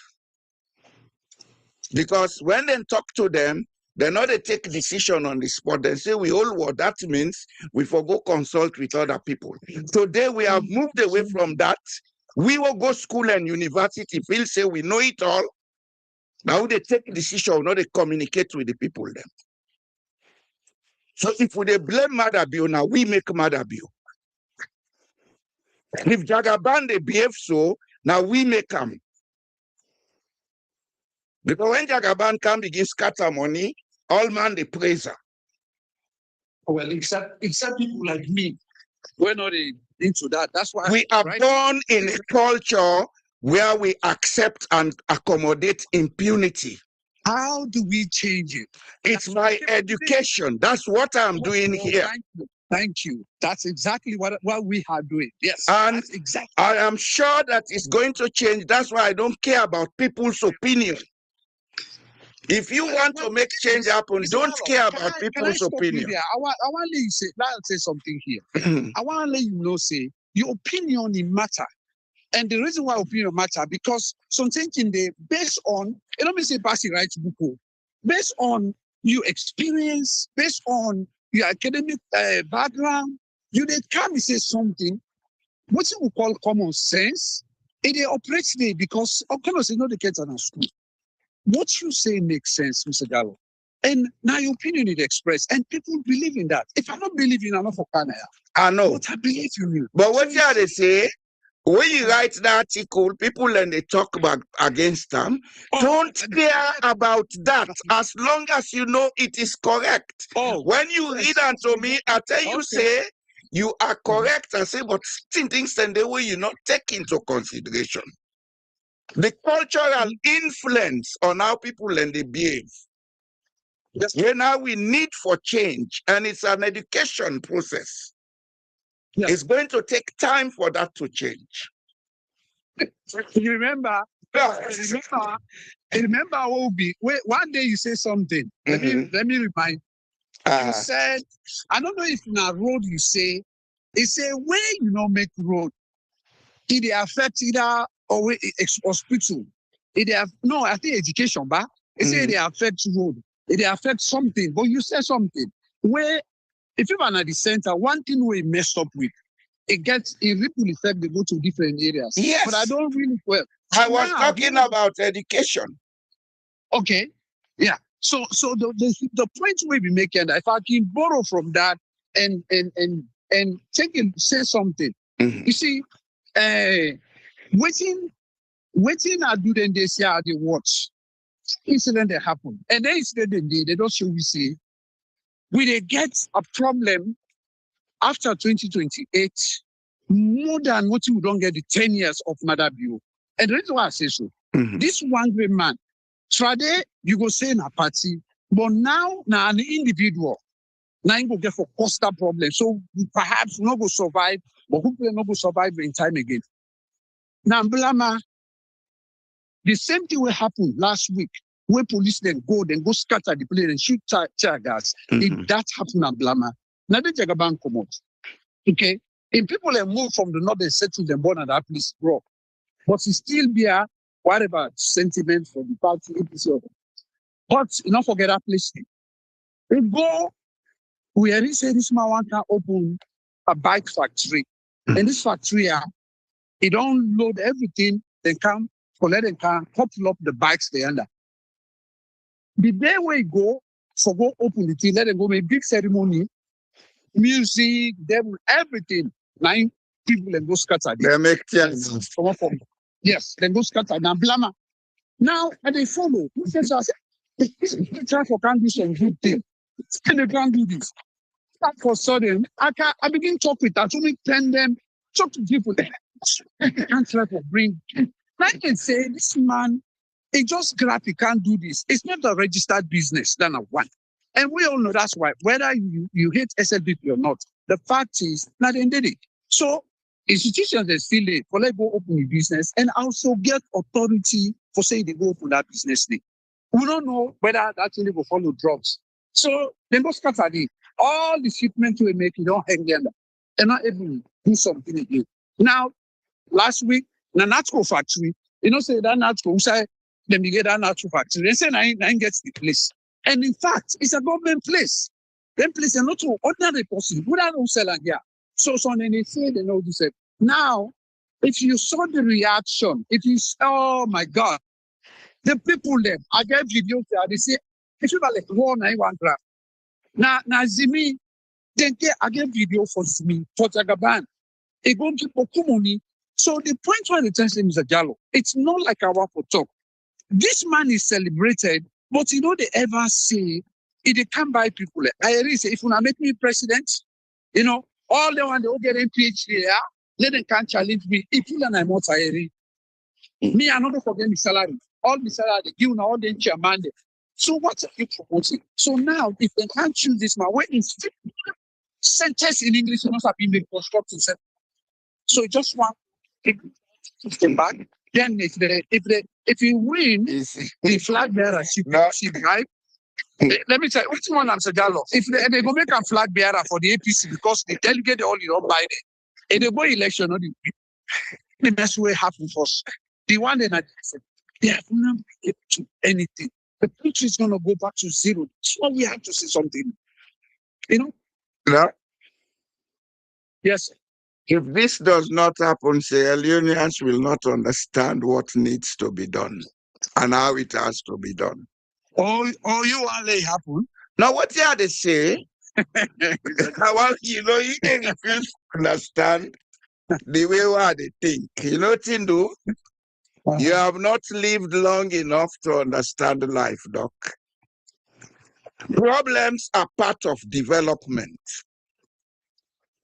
Because when they talk to them, they know they take decision on the spot. They say we old word. That means we forgo consult with other people. Today we have moved away from that. We will go school and university. People say we know it all. Now they take decision, now they communicate with the people then. So if they blame Madabio, now we make Madabio. If Jagaban they behave so, now we make them. Because when Jagaban can begin scatter money, all man they praise her. Well, except people like me, we're not into that. That's why we are born in a culture where we accept and accommodate impunity. How do we change it? It's my education. That's what I'm doing here. Thank you. That's exactly what we are doing. Yes. And exactly. I am sure that it's going to change. That's why I don't care about people's opinion. If you want to make change happen, don't care about people's opinion. I want to say something here. I want to let you know, say, your opinion in matter. And the reason why opinion matter, because some thinking they based on, you know, me say passing right book, based on your experience, based on your academic background, you they come and say something, what you would call common sense, It operates there because, of course, the kids are in school. What you say makes sense, Mr. Gallo. And now your opinion is expressed, and people believe in that. If I don't believe in enough for Canada, I know. but I believe in you. But what they say, when you write the article, people and they talk about against them, don't care about that as long as you know it is correct. When you read unto me, I tell you, say you are correct. I say, but things and the way you not take into consideration the cultural influence on how people and they behave. Yes. Here now we need for change, and it's an education process. Yes. It's going to take time for that to change. You remember, Obi, one day you say something. Let me remind. You said, I don't know if in a road you say, it's a way you don't make road. It affects either or hospital. No, I think education, but it say it affects road. It affects something, but you said something where if you are at the center, one thing we messed up with, it gets a ripple effect. They go to different areas. Yes, but I don't really well. I was talking about education. Okay, yeah. So the point we be making, if I can borrow from that and say something, you see, waiting I do then they see how they watch incident that happen, and then incident they don't show we see we they get a problem after 2028 more than what you don't get the 10 years of Madabio. And the reason why I say so, this one great man, Friday, you go say in a party, but now an individual, now you go get for coastal problem. So perhaps not go survive, but hopefully not go survive in time again. Now, Blama, the same thing will happen last week, where police then go scatter the place and shoot tear gas. If that happened at Blama, now they take a bank come out. Okay? If people have moved from the north and settle them born at that place, bro. But it still be a whatever sentiment for the party, APC. But you don't forget that place. We go, we already say this man can open a bike factory. And this factory, it don't load everything, they come, collect and can couple up the bikes they under. The day we go, for go open the thing, let them go make big ceremony, music, them, everything. 9 people and go scatter. They make sense. Yes, then go scatter. Now, Blama. Now, and they follow. Who says, I say, try for can't do some good thing. And they can't do this. That for sudden, I begin to talk with them. So we tell them, talk to people. I can't try to bring. I can say, this man, he just grab, he can't do this. It's not a registered business, than a one. And we all know that's why, whether you hate SLPP or not, the fact is, not they did it. So, institutions are still there for let go open a business and also get authority for saying they go open that business thing. We don't know whether that thing will follow drugs. So, they go scatter it. All the shipments we make, you don't hang there. They're not able to do something again. Now, last week, in a natural factory, say that natural, who say, let me get that natural factory. They say, I get the place. And in fact, it's a government place. Them place are not to ordinary person. We don't sell here. So then they say, they know this. Now, if you saw the reaction, oh my God, the people there, I get videos there, they say, if you like 191 graph. Now, Zimi, then I get video for Zimi, for Jagaban. It go to Pokumuni. So the point where the tension is a Jallo, it's not like our for talk. This man is celebrated, but they ever say, if they can't buy people. I really say, if you want to make me president, all they want to get a PhD, let them can't challenge me. If you and I'm not me, I not forget the salary. All the salary they give all the chairman. So what are you promoting? So now, if they can't choose this man, where is sentence in English must have been constructed. So just one take back. Then if you win, the flag bearer she right. Let me tell you, which one I'm saying, if they go make a flag bearer for the APC because the delegate all you don't buy it, and they go election, the best way happen first. The one that I said, they have not been able to anything. The country is going to go back to zero. So we have to say something. Yeah. Yes. If this does not happen, Sierra Leoneans will not understand what needs to be done and how it has to be done. Or you want let it happen? Now, what they say, well, you refuse to understand the way why they think. You know, Tindu, you have not lived long enough to understand life, Doc. Problems are part of development.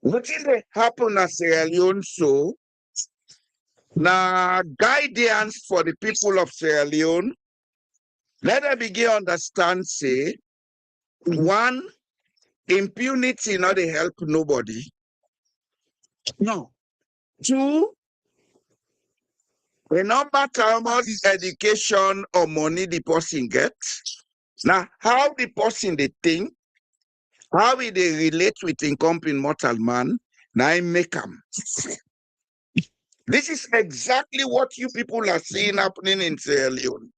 What did happen at Sierra Leone? So, now guidance for the people of Sierra Leone, let them begin understand, say, one, impunity not they help nobody. No. Two, no matter how much education or money the person gets, now how the person they think, how will they relate with incompetent mortal man, now I make them. This is exactly what you people are seeing happening in Sierra Leone.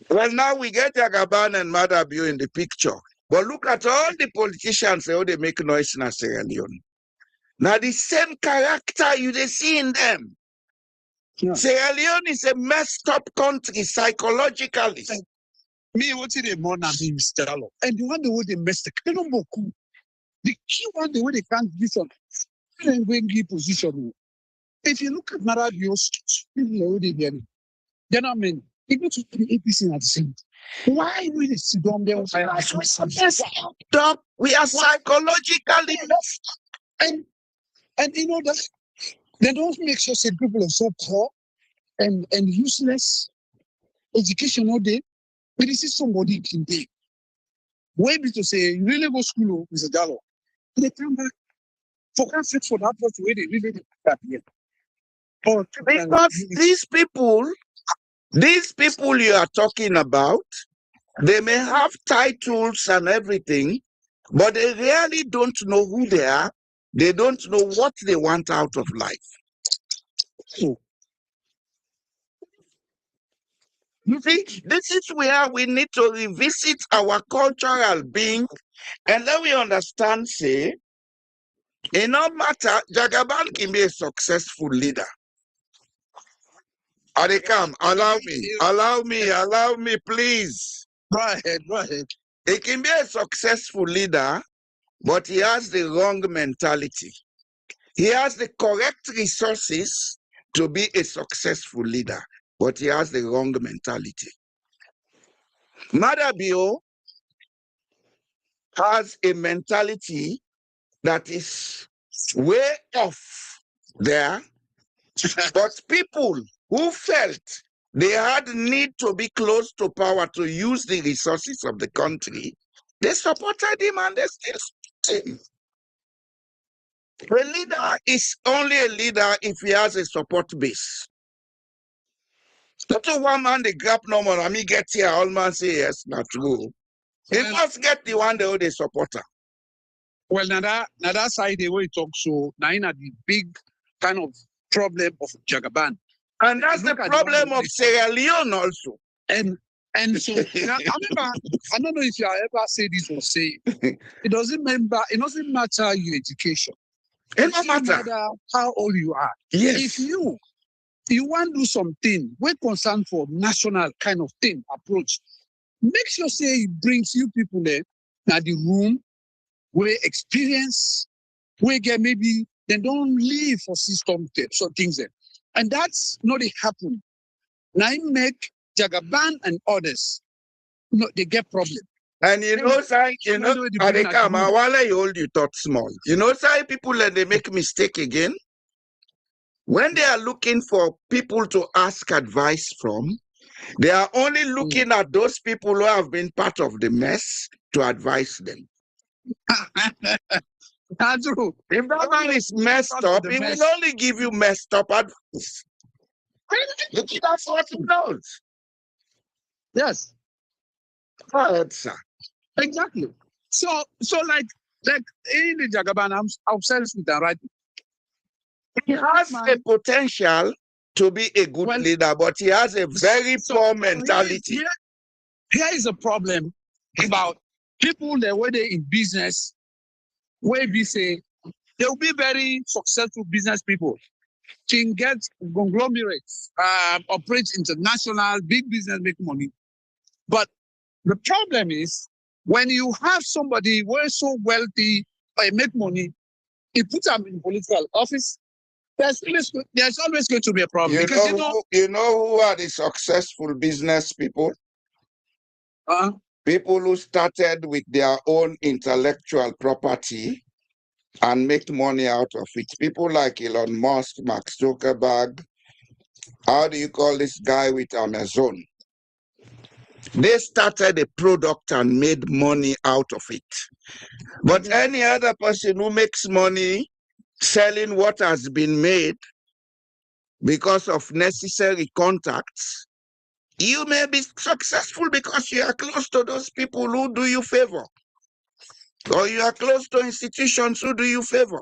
Well, now we get Jagaban and Madabio in the picture. But look at all the politicians, how they make noise in Sierra Leone. Now the same character you they see in them. Yeah. Sierra Leone is a messed up country psychologically. Me, what's it more than me, Mr. Allo? And the one the way they mess the the key one, the way they can't vision, and when give position. If you look at Marabio's people already there, then I mean, even to the APC at the same. Why will they sit down there? We are psychologically and you know that they don't make sure that people are so poor and useless. Education all day, but this is somebody can be. Why be to say you really go school, Mr. Gallo? They come back for conflict for that was the way they really that here. Because these people you are talking about, they may have titles and everything, but they really don't know who they are. They don't know what they want out of life. So, you see, this is where we need to revisit our cultural being and let we understand, say, in no matter, Jagaban can be a successful leader. Adekam, allow me, please. go ahead. He can be a successful leader, but he has the wrong mentality. He has the correct resources to be a successful leader, but he has the wrong mentality. Madabio has a mentality that is way off there, but people who felt they had need to be close to power to use the resources of the country, they supported him and they still support him. A leader is only a leader if he has a support base. Not one man they grab no more. I mean, get here, all man say yes, not true. He must get the one they supporter. Well, now that side the way you talk so now in the big kind of problem of Jagaban. And that's the problem of Sierra Leone also. And so now, I remember, I don't know if you ever say this or say it doesn't matter your education. It doesn't matter how old you are. Yes. If you want to do something, we're concerned for national kind of thing approach. Make sure say it brings you people there now the room where experience, where get maybe they don't live for system so things there. And that's not it happen. Now it make Jagaban and others they get problem. And Adekam, while I hold you thought small. People and they make mistake again. When they are looking for people to ask advice from, they are only looking at those people who have been part of the mess to advise them. That's true. If that man is messed up, he will only give you messed up advice. That's what he knows. Yes. Go ahead, sir. Exactly. So like in the Jagaban, I'm obsessed with that, right? He has a potential to be a good leader, but he has a very poor mentality. Here is a problem about people that were in business, where we say They will be very successful business people. Can get conglomerates, operate international, big business, make money. But the problem is when you have somebody who is so wealthy or make money, you put them in political office, there's always going to be a problem. Because you know who are the successful business people? People who started with their own intellectual property and make money out of it. People like Elon Musk, Mark Zuckerberg. How do you call this guy with Amazon? They started a product and made money out of it. But any other person who makes money selling what has been made because of necessary contacts, you may be successful because you are close to those people who do you favor. Or you are close to institutions who do you favor.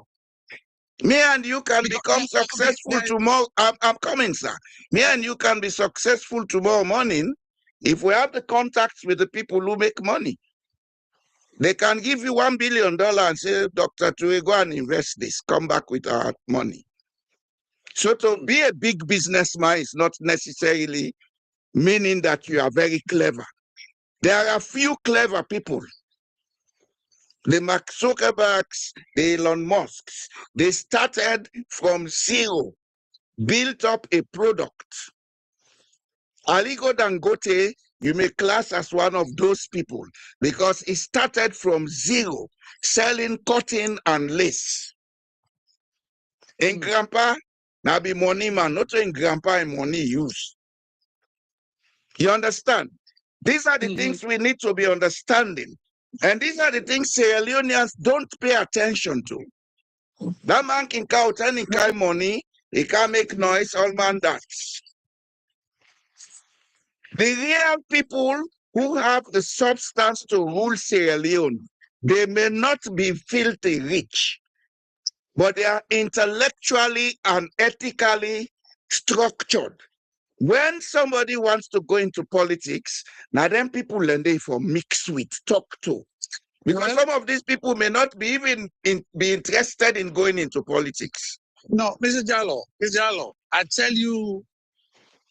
Me and you can become successful tomorrow. I'm coming, sir. Me and you can be successful tomorrow morning if we have the contacts with the people who make money. They can give you $1 billion and say, Dr. Tue, go and invest this. Come back with our money. So to be a big businessman is not necessarily meaning that you are very clever. There are few clever people. The Mark Zuckerbergs, the Elon Musks, they started from zero, built up a product. Aliko Dangote, you may class as one of those people because he started from zero, selling cotton and lace. In grandpa, now be money man, not in grandpa and money use. You understand? These are the things we need to be understanding. And these are the things Sierra Leoneans don't pay attention to. That man can count any kind of money, he can make noise, all man that. The real people who have the substance to rule Sierra Leone, they may not be filthy rich, but they are intellectually and ethically structured. When somebody wants to go into politics, now then people learn they for mix with, talk to. Because some of these people may not be even be interested in going into politics. No, Mr. Jallo, I tell you,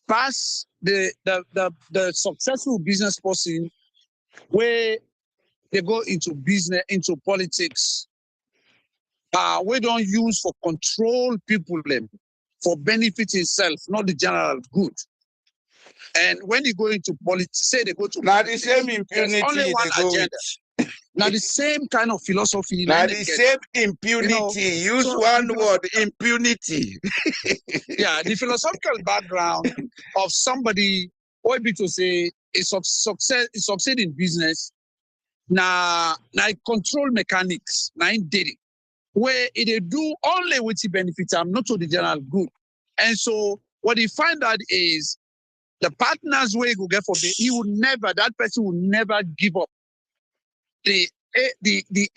past the successful business person where they go into business, into politics, we don't use for control people for benefit itself, not the general good. And when you go into politics, say they go to now the same impunity there's only one agenda. Now the same kind of philosophy. Now the same impunity. Use so one word, impunity. Yeah, the philosophical background of somebody who be to say is succeed in business. Now control mechanics. Now in dating, where it do only with the benefits, not to the general good. And so what he find out is the partners where he go get for that person will never give up the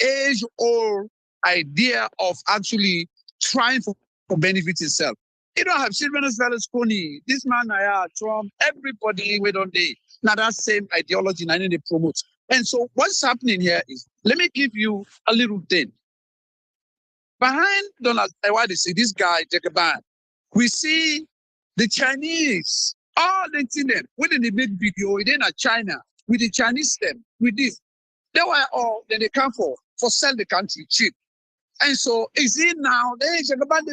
age-old idea of actually trying for benefit itself. You don't have Sylvanus Berlusconi, this man, Trump, everybody wait on day. Now that same ideology, now they promote. And so what's happening here is, let me give you a little thing. Behind Donald, why they say this guy, Jacoban, we see the Chinese, all the them, when they make video, then at China, with the Chinese them, with this. They were all, then they come for sell the country cheap. And so is it now, they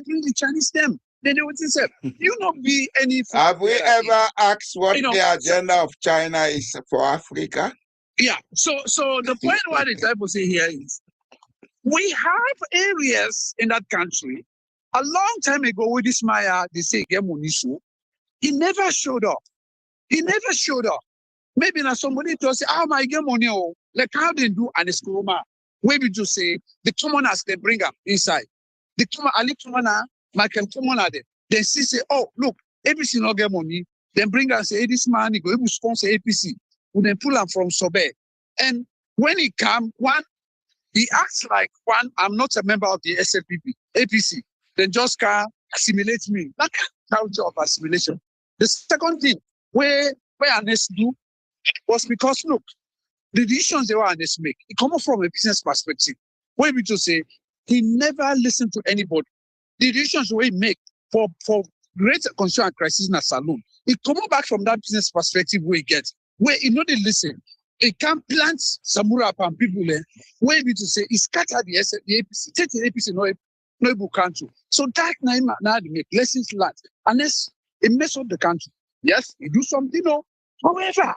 bring the Chinese them. Then they would say, you not be any. Have we ever asked what the agenda of China is for Africa? Yeah. So the point what the type of say here is, we have areas in that country. A long time ago with this Maya, they say Gemunisu, he never showed up. Maybe now somebody to say, my game money, like how they do an escroma. Maybe to say the commoners they bring up inside. The Ali commoner, Michael commoner there. Then she say, oh, look, APC no get money. Then bring us say, hey, this man, he go able sponsor APC. We then pull him from Sobe. And when he come, he acts like one, I'm not a member of the SLPP, APC. Then just can assimilate me. That culture of assimilation. The second thing, where Ernest do was because, look, the decisions they were Ernest make, it comes from a business perspective. Where we just say, He never listened to anybody. The decisions we make for great concern and crisis in a saloon, he come back from that business perspective where he gets, where he know they listen. He can't plant Samura and people there, where he need to say, he scatter the APC, take the APC, no able country. So that now they make lessons learned. Unless it mess up the country. Yes, he do something, no. However,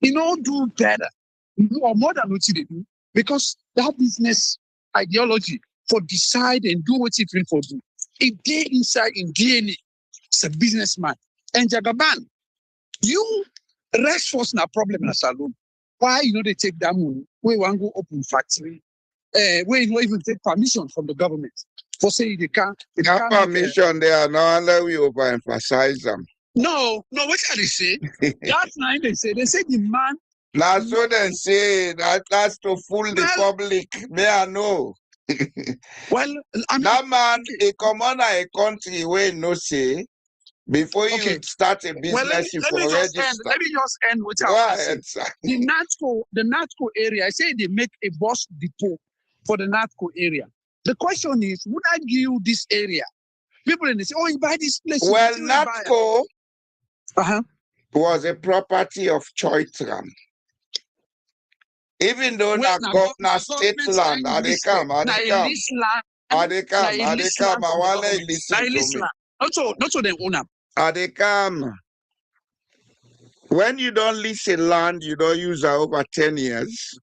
he don't do better. He do more than what he do. Because that business ideology for decide and do what it will for do. If they inside in DNA, it's a businessman. And Jagaban, you rest force na problem in a saloon. Why you know they take that money? Where you want to go open factory? Where you not even take permission from the government for saying they can't. That permission they are not let we overemphasize them. No, what can they say? That's night they say the man. That's what they say. That's to fool the public. May I know. Well, I mean, that man, a commoner, a country where no say before you start a business, well, let me just end with the NATCO area. I say they make a bus depot for the NATCO area. The question is, would I give you this area? People in say, oh, you buy this place. Well, NATCO was a property of Choitram. Even though na state land, they come, I want to listen to me. Not so they own them. They come. When you don't lease a land, you don't use it over 10 years,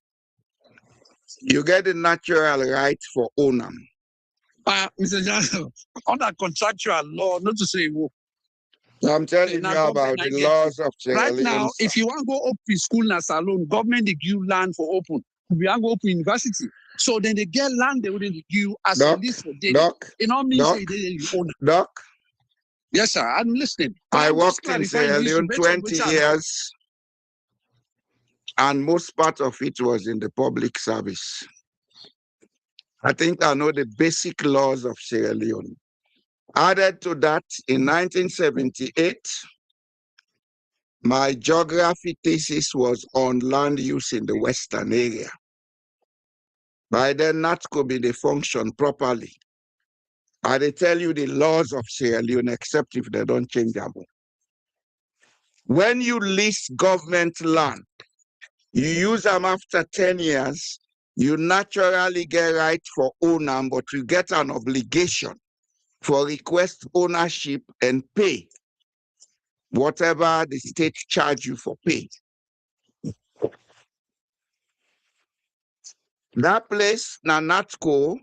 you get the natural right for owner. Mr. Johnson, under contractual law, not to say who. I'm telling you about the laws of Sierra Leone. Right now, if you want to go open school in a salon, government they give you land for open. If you want to go open university, so then they get land they wouldn't give you as a lease for daily. It all means they own. Doc. Yes, sir. I'm listening. I worked in Sierra Leone 20 years, and most part of it was in the public service. I think I know the basic laws of Sierra Leone. Added to that, in 1978, my geography thesis was on land use in the Western area. By then, NATCO be the function properly. They tell you the laws of Sierra Leone, except if they don't change them. When you lease government land, you use them after 10 years, you naturally get right for owner, but you get an obligation for request ownership and pay whatever the state charge you for pay. That place, na NATCO,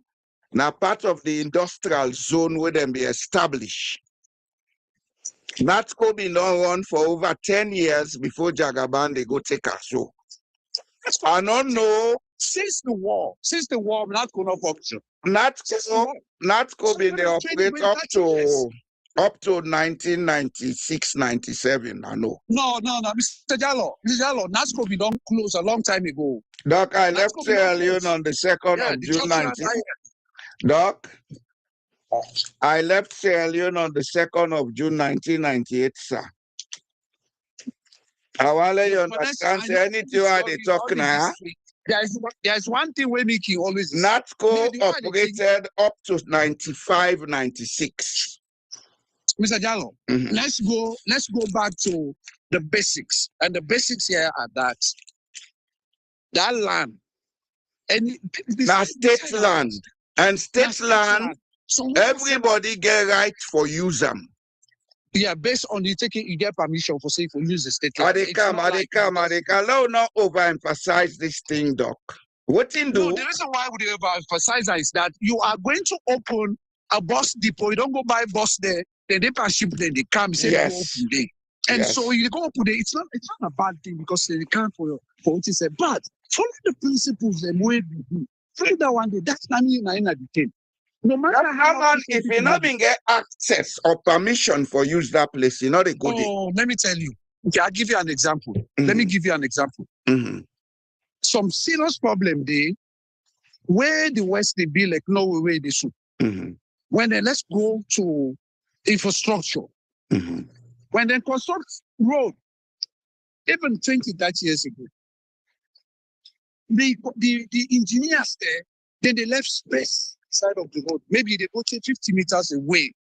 na part of the industrial zone where them be established. NATCO been on run for over 10 years before Jagaban they go take a show. I don't know. Since the war, NATCO no function. NATCO been the operator up to 1996, 97, I know. No, Mr. Jallo, NATCO be don't close a long time ago. Doc, I left Sierra Leone on the 2nd of June 19. Doc, I left Sierra Leone on the 2nd of June 1998, sir. I want to let you understand, say anything why they talk now. There's one thing we make you always. NATCO operated up to 95, 96. Mr. Jallo, let's go back to the basics. And the basics here are that land. And now state land. And state land, so everybody get right for use them. Yeah, based on you get permission for say for use the state land. They come. Let not overemphasize this thing, Doc. What in do? No, the reason why we overemphasize that is that you are going to open a bus depot. You don't go buy bus there, then they pass ship, then they come, say go open there. And so you go open there. It's not a bad thing because they can't for what you said. But follow the principles and way we do. Follow that one day. That's not me in the thing. No matter how much, if you not even get access or permission for use that place, you know they go there. Oh, let me tell you. Okay, I'll give you an example. Let me give you an example. Some serious problem there, where the West they be like no way they should. When then let's go to infrastructure. When they construct road, even 20, 30 years ago, the engineers there, then they left space side of the road. Maybe they go to 50 meters away.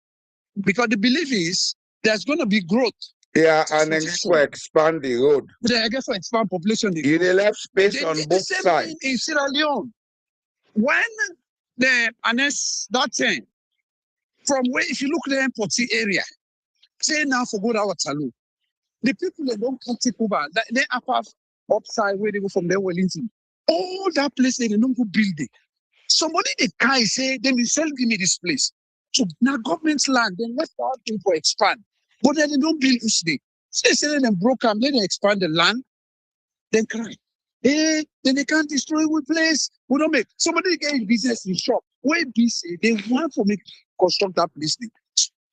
Because the belief is there's going to be growth. Yeah, and then expand the road. They get for expand population. You left space They on did both the same sides. thing in Sierra Leone. When they annexed that thing, from where, if you look at the Poti area, say now for good our Talu, the people that don't come take over, they are upside where they go from there, Wellington. All that place, they don't go build it. Somebody they can say, then you sell give me this place. So now government's land, then let our people expand. But then they don't build this day. So they say them broke them, then they expand the land, then cry. Hey, then they can't destroy we place. We don't make somebody get in business in shop. Where busy, they want for me construct that place.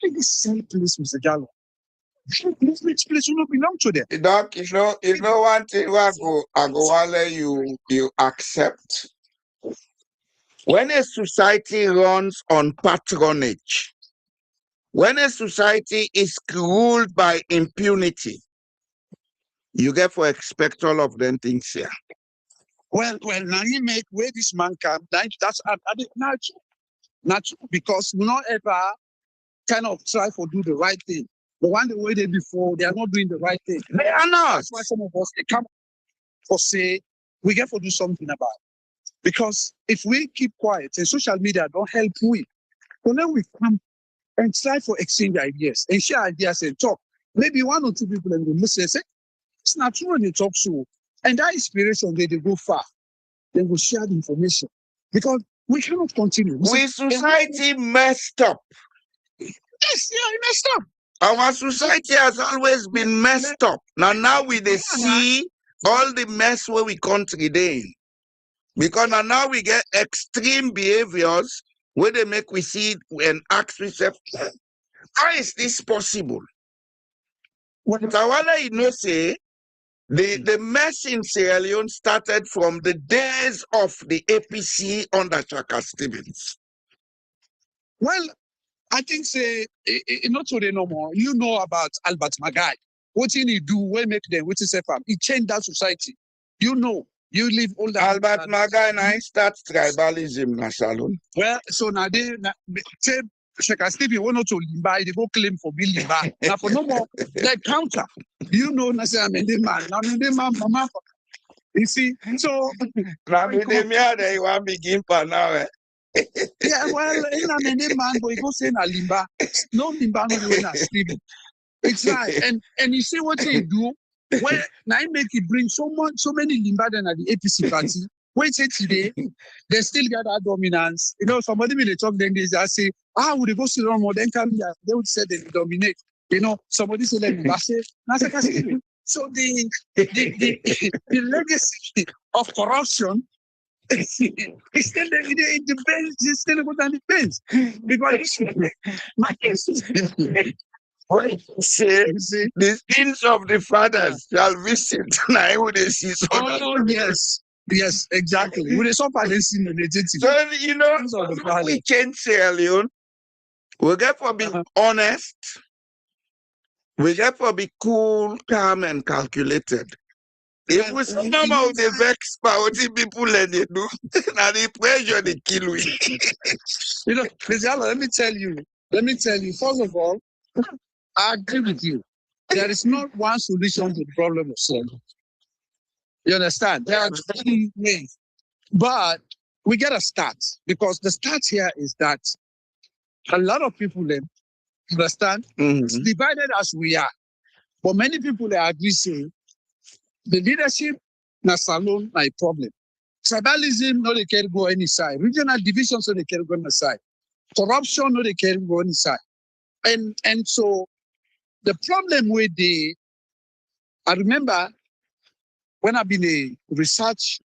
They sell place, Mr. Jallo. This place will not belong to them. Doc, you know one thing I go let you accept. When a society runs on patronage, when a society is ruled by impunity, you get for expect all of them things here. Well, now you make where this man come, that's not true, because we not ever kind of try to do the right thing. The one the way they before, they are not doing the right thing. They are not. That's why some of us they come for say we get to do something about it. Because if we keep quiet and social media don't help we, well then we come and try for exchange ideas and share ideas and talk. Maybe one or two people and we listen and say, it's not true when they talk so. And that inspiration, they go far. Then we share the information. Because we cannot continue. We society messed up. Yes, yeah, messed up. Our society has always been messed up. Now we they see all the mess where we country they in. Because now we get extreme behaviors where they make we see and ask ourselves, how is this possible? Tawala, you know, say the mess in Sierra Leone started from the days of the APC under Chaka Stevens. Well, I think say not today no more. You know about Albert Magai. What did he do? What make them? What is FM? He changed that society. You know, you live all that. Albert Magai now he starts tribalism na salon. Well, so now they say Shaka Stevie want to limba, they go claim for being limba. Now for no more, they counter. You know, na say I'm a man. Now I'm a man, mama. You see, so now they want begin for now. Yeah, well, in a man, but you go say na limba. No limba, no way na Stevie. It's right, and you see what they do. When now make it bring so many limba than at the APC party. Wait say today, they still got that dominance. You know, somebody will talk then they just say, would they go sit on more? Then come here, they would say they dominate. You know, somebody say let me say, so the legacy of corruption it's still it depends. It's still good and depends because my case. The sins of the fathers shall visit. Now would they see so? Oh yes, exactly. Would they suffer this in the So you know, we change Sierra Leone. We get for be honest. We get for be cool, calm, and calculated. If we see some of the vex power people let they do, now the pressure they kill we. You know, let me tell you. First of all, I agree with you. There is not one solution to the problem of sin. You understand? There are three ways, but we got to start because the start here is that a lot of people understand. It's divided as we are, but many people they agree saying the leadership na salon na a problem. Tribalism no they can go any side. Regional divisions no they can go any side. Corruption no they can go any side. And so the problem with I remember when I've been a research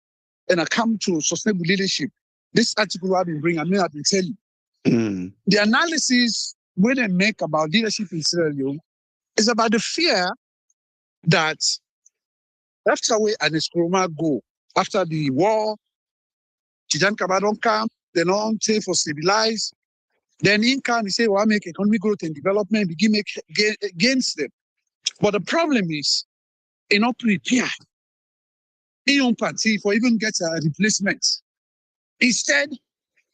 and I come to sustainable leadership, this article I've been bringing, I've been telling you. The analysis when they make about leadership in Sierra Leone is about the fear that after we and Nkrumah go, after the war, Tijan Kaba don't come, they don't say for stabilize. Then in can say, well, make economic growth and development, begin make against them. But the problem is, not prepare in party for even get a replacement. Instead,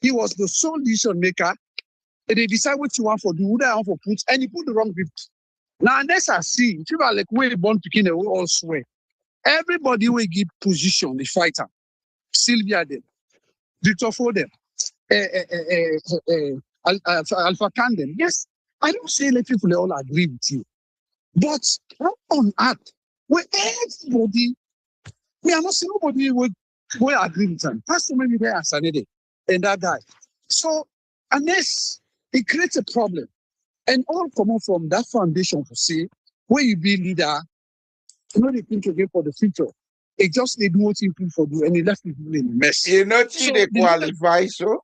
He was the sole decision maker. And they decide what you want for do, who they want for put, and he put the wrong people. Now, unless I see, people like way born picking, they will all swear. Everybody will give position, the fighter. Sylvia them, Victor Fordham, Alpha Kandem. Yes, I don't say let people all agree with you. But how on earth, where everybody, me, I'm not saying nobody will agree with them. Pastor maybe there as Sanede and that guy. So unless it creates a problem, and all come out from that foundation to see where you be leader, you know, they think again for the future. It just they do what you people do, and it left people in a mess. You know, see they qualify, so.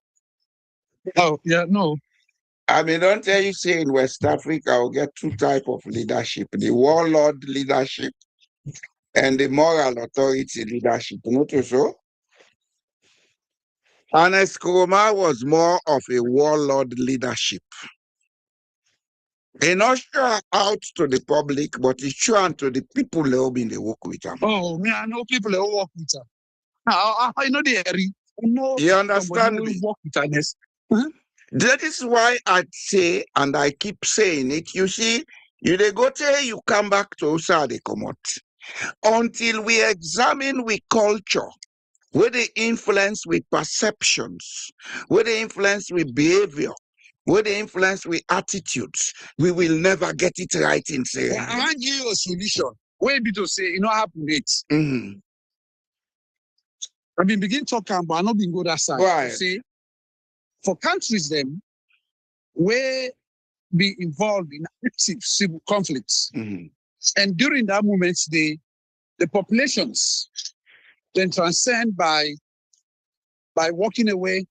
Oh, yeah, no. I mean, don't tell you say in West Africa we'll get two types of leadership, the warlord leadership and the moral authority leadership. Notice so? Ernest Koroma was more of a warlord leadership. He not sure out to the public, but he's sure to the people who been they work with him. Oh, me, I know people who work with him. I know they are. You understand me? Work with Ernest. That is why I say, and I keep saying it, you see, they go tell you come back to us, they come out. Until we examine with culture, where they influence with perceptions, where they influence with behavior, where they influence with attitudes, we will never get it right in Sierra Leone. I want to give you a solution. Where be to say, you know, happen it. Mm-hmm. I've been beginning talking, but I'm not being good that side. Right. To say, for countries them, where be involved in active civil conflicts, and during that moment, the populations then transcend by walking away,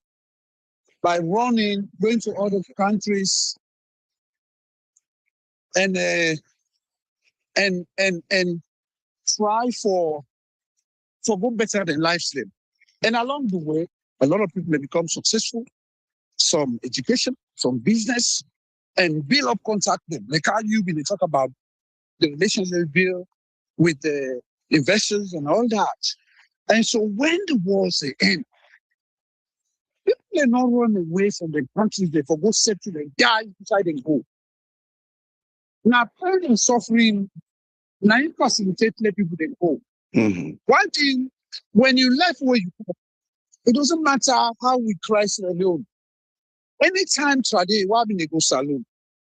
by running, going to other countries, and try for go better than lives them. And along the way, a lot of people may become successful, some education, some business, and build up contact them. Like how you been talk about the relations they build with the investors and all that. And so when the wars end, people are not run away from the countries they for go settle and die inside and go. Now, pain and suffering, now you facilitate let people then go. One thing, when you left where you go, it doesn't matter how we cry Sierra Leone. Anytime today, why they go saloon?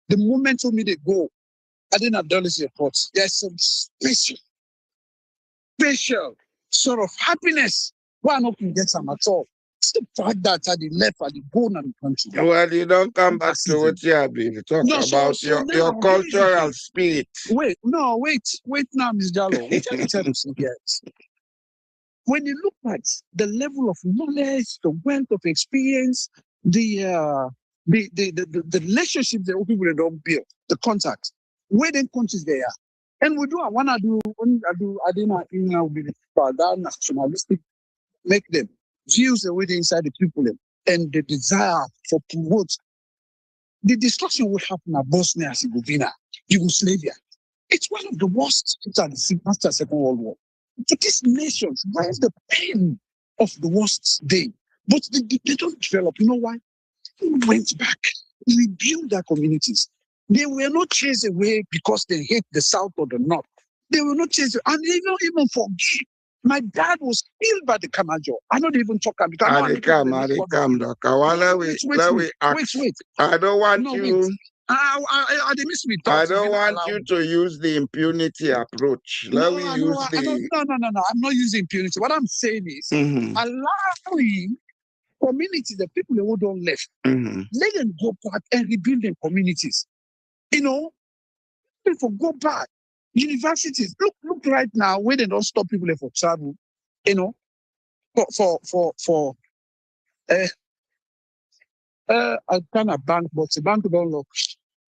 The moment to me they go, I didn't acknowledge the reports. There's some special sort of happiness. Why not can get some at all? It's the fact that they left and they go in the country. Well, you don't come back to what you have been talking about your cultural spirit. Wait, now, Ms. Jallo. Let me tell you something else. When you look at the level of knowledge, the wealth of experience, the relationships that people don't build, the contacts, where the countries they are. And we do, I didn't know that nationalistic, make them views the way they inside the people and the desire for promote. The destruction will happen at Bosnia and Herzegovina, Yugoslavia. It's one of the worst after the Second World War. For these nations, where is the pain of the worst day? But they don't develop. You know why? They went back, rebuilt their communities. They were not chased away because they hate the South or the North. They were not chased, and they don't even forget. My dad was killed by the Kamajo. I don't even talk about it. Wait. I don't want you. I miss me. I don't want you to use the impunity approach. No, I'm not using impunity. What I'm saying is allowing communities, the people who don't left, let them go back and rebuild their communities. You know, people go back. Universities, look right now where they don't stop people for travel. You know, I kind of bank, but the bank don't look.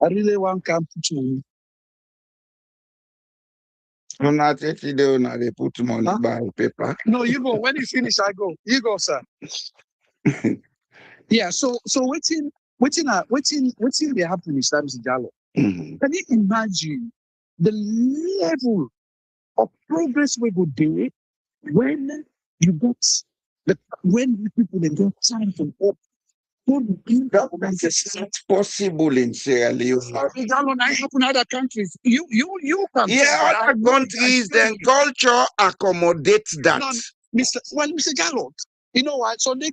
I really want to put money. I'm not taking they put money by paper. No, you go. When you finish, I go. You go, sir. Yeah, so waiting they happen in Islam Jallo. Can you imagine the level of progress we would do when you get when people they get time to hope It's not possible in Sierra Leone. It happen in other countries. You can. Yeah, other countries, then culture accommodates that. No, Mr. Gallo, you know what? So they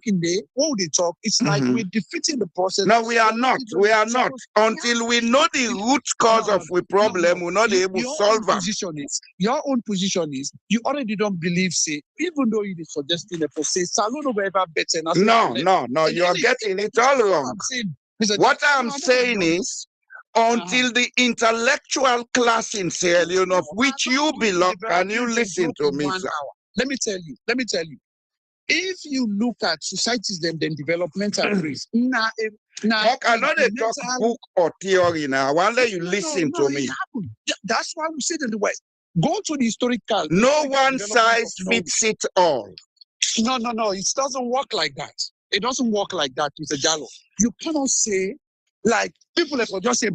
what would they talk? It's like we're defeating the process. No, we are not. We are not. Until we know the root cause of the problem, we're not able to solve it. Your own position is you already don't believe, say, even though you're suggesting the say, salon over ever better. No, you are getting it all wrong. What I'm saying is, until the intellectual class in Sierra Leone, of which you belong, can you listen to me, sir? Let me tell you. If you look at societies, then developmental risk. I cannot talk book or theory now. I want to let you listen to me. That's why we say that the West. Go to the historical. No one size fits it all. No. It doesn't work like that. It doesn't work like that, Mr. Jallo. You cannot say, like, people will just say,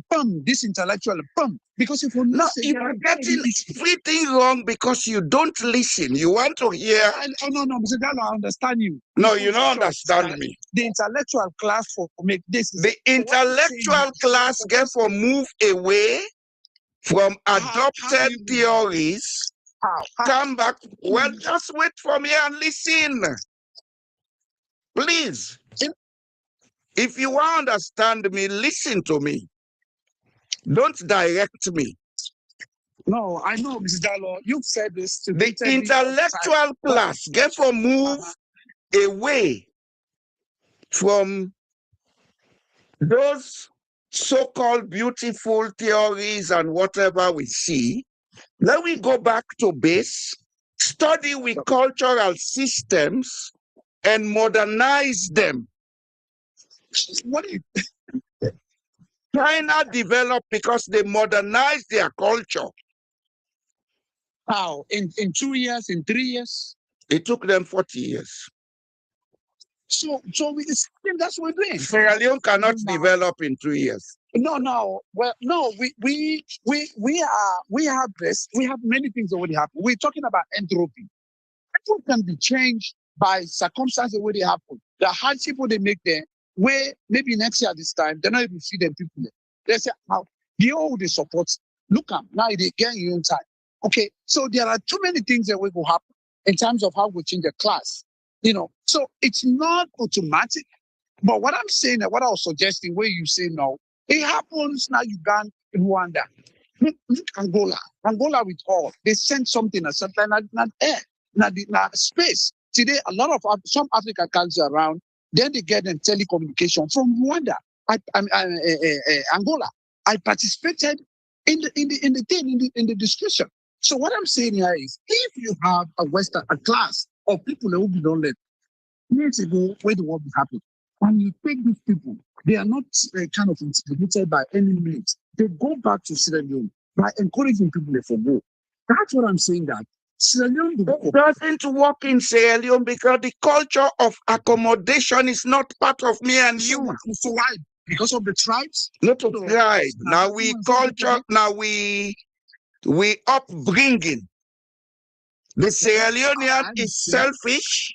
this intellectual, because if you are getting everything wrong because you don't listen. You want to hear. No, Mr. Gallo, I understand you. No, you don't understand me. The intellectual class for make this. The intellectual class therefore move away from adopted theories. Come back. Well, just wait for me and listen. Please. If you want to understand me, listen to me. Don't direct me. No, I know, Mr. Gallo. You've said this to the intellectual class, therefore move away from those so-called beautiful theories and whatever we see. Then we go back to base, study with cultural systems, and modernize them. What do you China developed because they modernized their culture. How? In 2 years, in 3 years? It took them 40 years. So that's what we're doing. Sierra Leone cannot develop in 2 years. No. Well, no, we have this. We have many things already happen. We're talking about entropy. Entropy can be changed by circumstances where they happen. The hardship they make there, where maybe next year this time, they're not able to feed them people there. They say, how? They support. Look at now they get your own time. Okay, so there are too many things that will happen in terms of how we change the class. So it's not automatic. But what I'm saying, what I was suggesting, where you say no, it happens now. Uganda, Rwanda, Angola with all. They send something at something not air, not space. Today, a lot of some African countries around, then they get them telecommunication from Rwanda, Angola. I participated in the discussion. So what I'm saying here is, if you have a class of people who don't let years ago where the world happened, and you take these people, they are not kind of intimidated by any means. They go back to Sierra Leone by encouraging people to go. That's what I'm saying. That Sierra Leone doesn't work in Sierra Leone because the culture of accommodation is not part of me and you. So why? Because of the tribes? Not of tribe. Now we culture. Now we upbringing. The Sierra Leonean is selfish.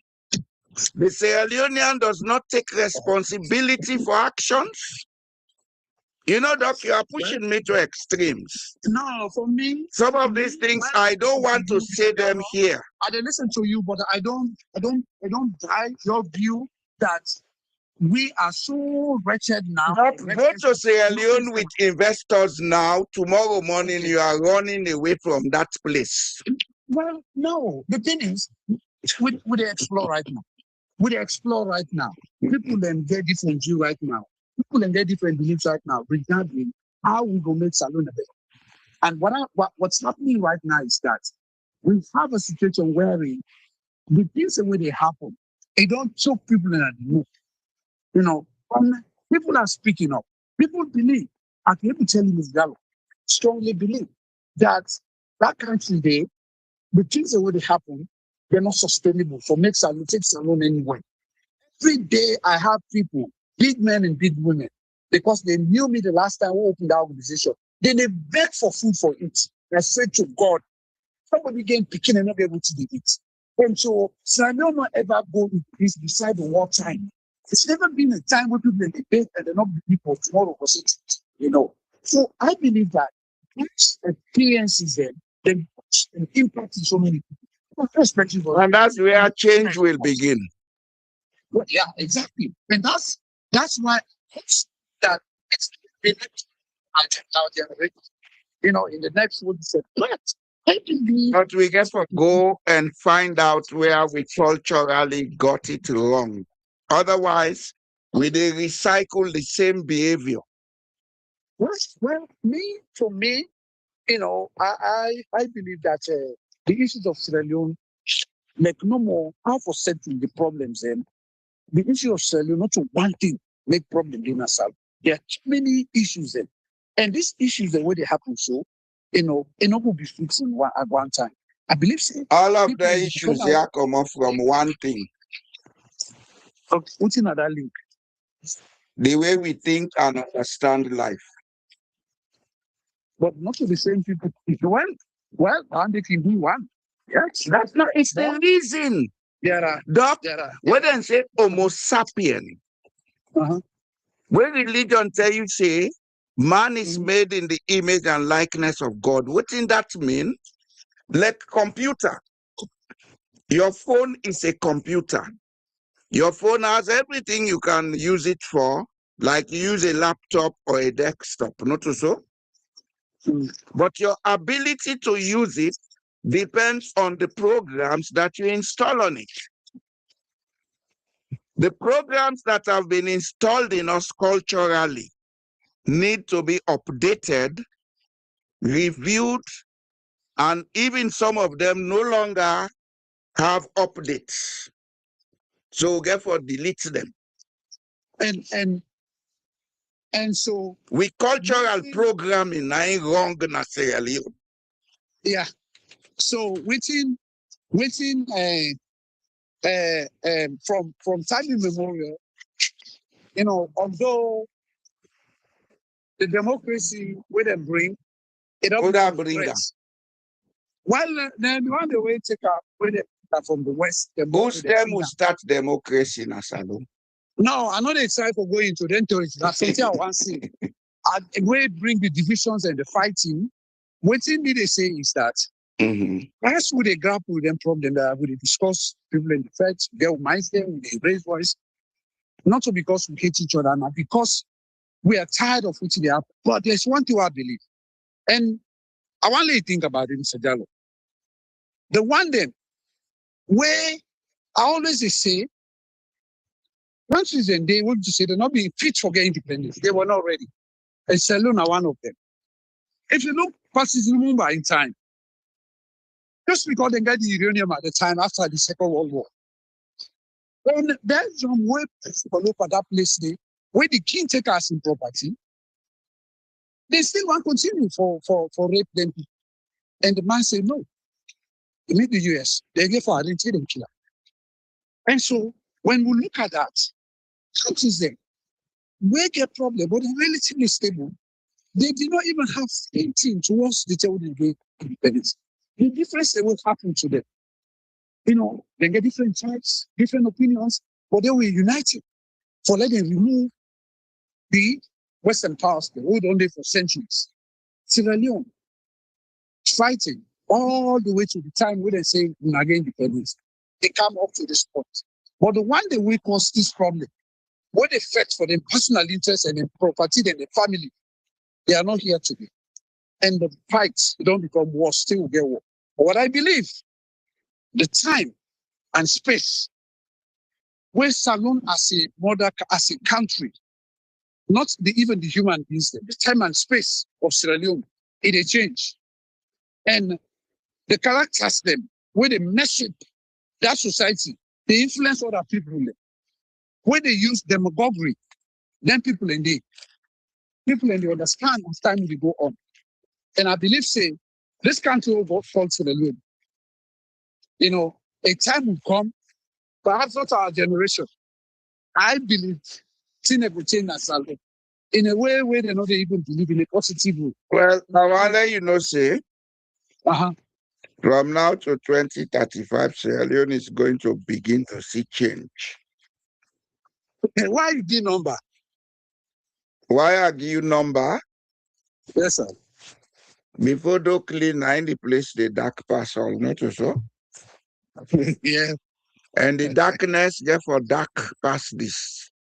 The Sierra Leonean does not take responsibility for actions. Doc, you are pushing me to extremes. No, for me, some of these things I don't want to say them here. I don't listen to you, but I don't buy your view that we are so wretched now. Go to Sierra Leone with investors now. Tomorrow morning, you are running away from that place. Well, no. The thing is, we explore right now. People then get different view right now. People then get different beliefs right now regarding how we go make Salone better. And what's happening right now is that we have a situation where the things the way they happen, it don't choke people in the move. People are speaking up. People believe, I can even tell you Ms. Gallo, strongly believe that country there, the things that would happen, they're not sustainable for take Salone anyway. Every day I have people, big men and big women, because they knew me the last time we opened that organization. Then they beg for food for it. They said to God, somebody getting picking and not be able to eat. And so Sierra Leone not ever go in peace beside the wartime. It's never been a time where people debate and they're not people tomorrow or six, So I believe that these experiences then impact in so many people. Irrespective of And that's where change will begin. well, yeah, exactly. And that's why it's that it's been out there, in the next one said, but I believe But we get to go and find out where we culturally got it wrong. Otherwise, we dey recycle the same behavior. well, for me, I believe that the issues of Sierra Leone, like no more how for settling the problems, and the issue of Sierra Leone, not to one thing make problem in ourselves. There are too many issues then. And these issues, the way they happen, so, it not will be fixed at one time. I believe All of people the will issues become here come up from one thing, putting another link. the way we think and understand life. But not to the same people. Well, and they can do one. Yes, That's not, it's the Doc, reason. there are, Doc, there are, when they say Homo sapien, uh-huh. when religion tell you say man is Mhm. made in the image and likeness of God, what in that mean? Like computer. Your phone is a computer. Your phone has everything you can use it for, like you use a laptop or a desktop, not so? Mm. But your ability to use it depends on the programs that you install on it. The programs that have been installed in us culturally need to be updated, reviewed, and even some of them no longer have updates. So therefore delete them. And so We cultural programming ain't wrong na Sierra Leone. yeah. So within from time immemorial, although the democracy we them bring it up Who to that the bring them? West. Well, then the one the way take up with them from the West, the more Who's they them see who them. start democracy in Asalo? No, I know they try for going into the territory. That's something I want to see. And we bring the divisions and the fighting. What thing they say is that as we they grapple with them problem that we discuss people in the fight, they will mind them, they raise voice, not so because we hate each other, not because we are tired of what they have. But there's one thing I believe, and I want you to think about it, Mr. Jallo. The one then where I always say, once they want to say they're not being fit for getting independence. They were not ready. And Saloon are one of them. If you look past Lumumba in time, just because they got the uranium at the time after the Second World War, then there's some way people look at that place there, where the king take us in property, they still want to continue for rape them. And the man said, no, you need the US. They get for identity and killer. And so when we look at that, countries them, we get problem, but they're relatively stable. They did not even have anything towards the territory independence. The difference that will happen to them. They get different types, different opinions, but they were united for letting remove the Western powers, the hold on there for centuries. Sierra Leone fighting all the way to the time when they say again independence. They come up to this point. But the one that will cause this problem, what they fight for their personal interests and their property and their family, they are not here today. And the fights don't become war, still will get war. But what I believe, the time and space where Salon as a mother, as a country, not even the human beings, the time and space of Sierra Leone, it a change. And the characters them, where they mess up that society, they influence other people. Where they use demagoguery, then people in the understand as time will go on. And I believe, say, this country will fall to the Leone. A time will come, perhaps not our generation. I believe things will change as well. In a way where they not even believe in a positive way. Well, now I'll let you know, say, Uh-huh. from now to 2035, Sierra Leone is going to begin to see change. Why you give number? Why I give you number? Yes, sir. Before do clean in the place the dark pass all not so. Yeah. And the darkness therefore dark pass this.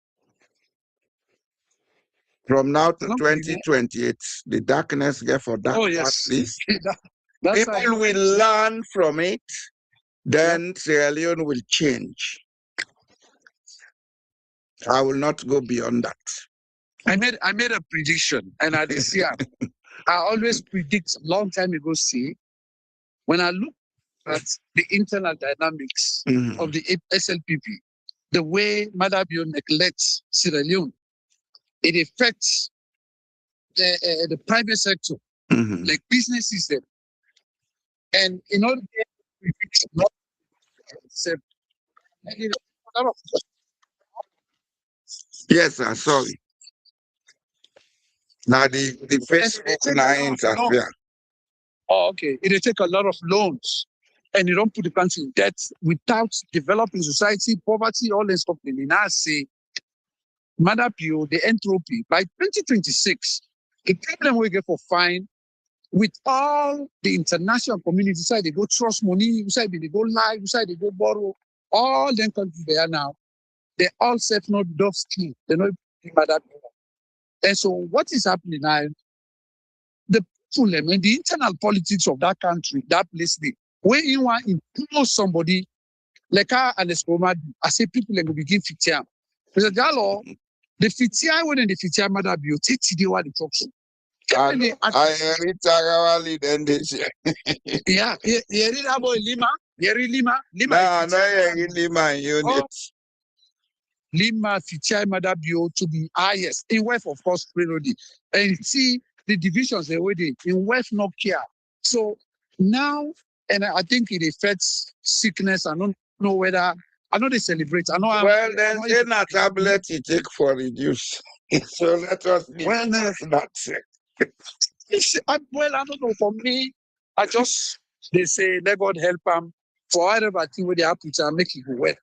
From now to 2028, the darkness therefore dark Oh, pass yes. this. That's right. People will learn from it, then Sierra Leone will change. I will not go beyond that. I made a prediction, and I this year I always predict long time ago. See, when I look at the internal dynamics Mhm. of the SLPP, the way Madabio neglects Sierra Leone, it affects the private sector, Mhm. like businesses there. And in order to predict not accept a lot of Yes, sir. Sorry. Now the Facebook take a lot now of interfere. loans. Oh, okay. It will take a lot of loans, and you don't put the country in debt without developing society, poverty, all this stuff. And I say, Madapio, the entropy by 2026, the problem we get for fine with all the international community side, they go trust money, side they go lie, side they go borrow, all them countries they are now, they all set not dove scheme. They know Madapio. And so what is happening now? The people, I mean, the internal politics of that country, that place, when you want to impose somebody like an Escoma, I say people like begin fitiam. Because Gallo, the fitiam when the fitiam mother be take to what the talk. I inherit Arawali then this year. Yeah, you read about Lima, you read Lima, No, Lima unit. Lima fitiam mother bio to be highest in West, of course, priority. And see the divisions they were in West not care. So now, and I think it affects sickness. I don't know whether I know they celebrate. I know. Well, then say a tablet you take for reduce. So let us leave that. Well, I don't know. For me, I just they say let God help them for whatever thing where they happen to make it go well.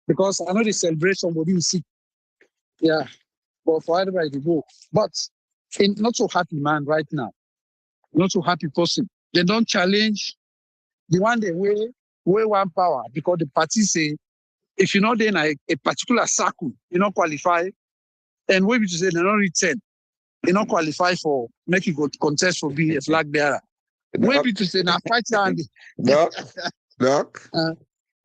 Because I know they celebrate somebody who sick. Yeah, but for whatever it go. But in not so happy man right now, not so happy person. They don't challenge the one they way one power because the party say if you're not in a particular circle, you not qualify. And we to say they don't return, you not qualify for make you go contest for being a flag bearer. We to say now fight and Doc,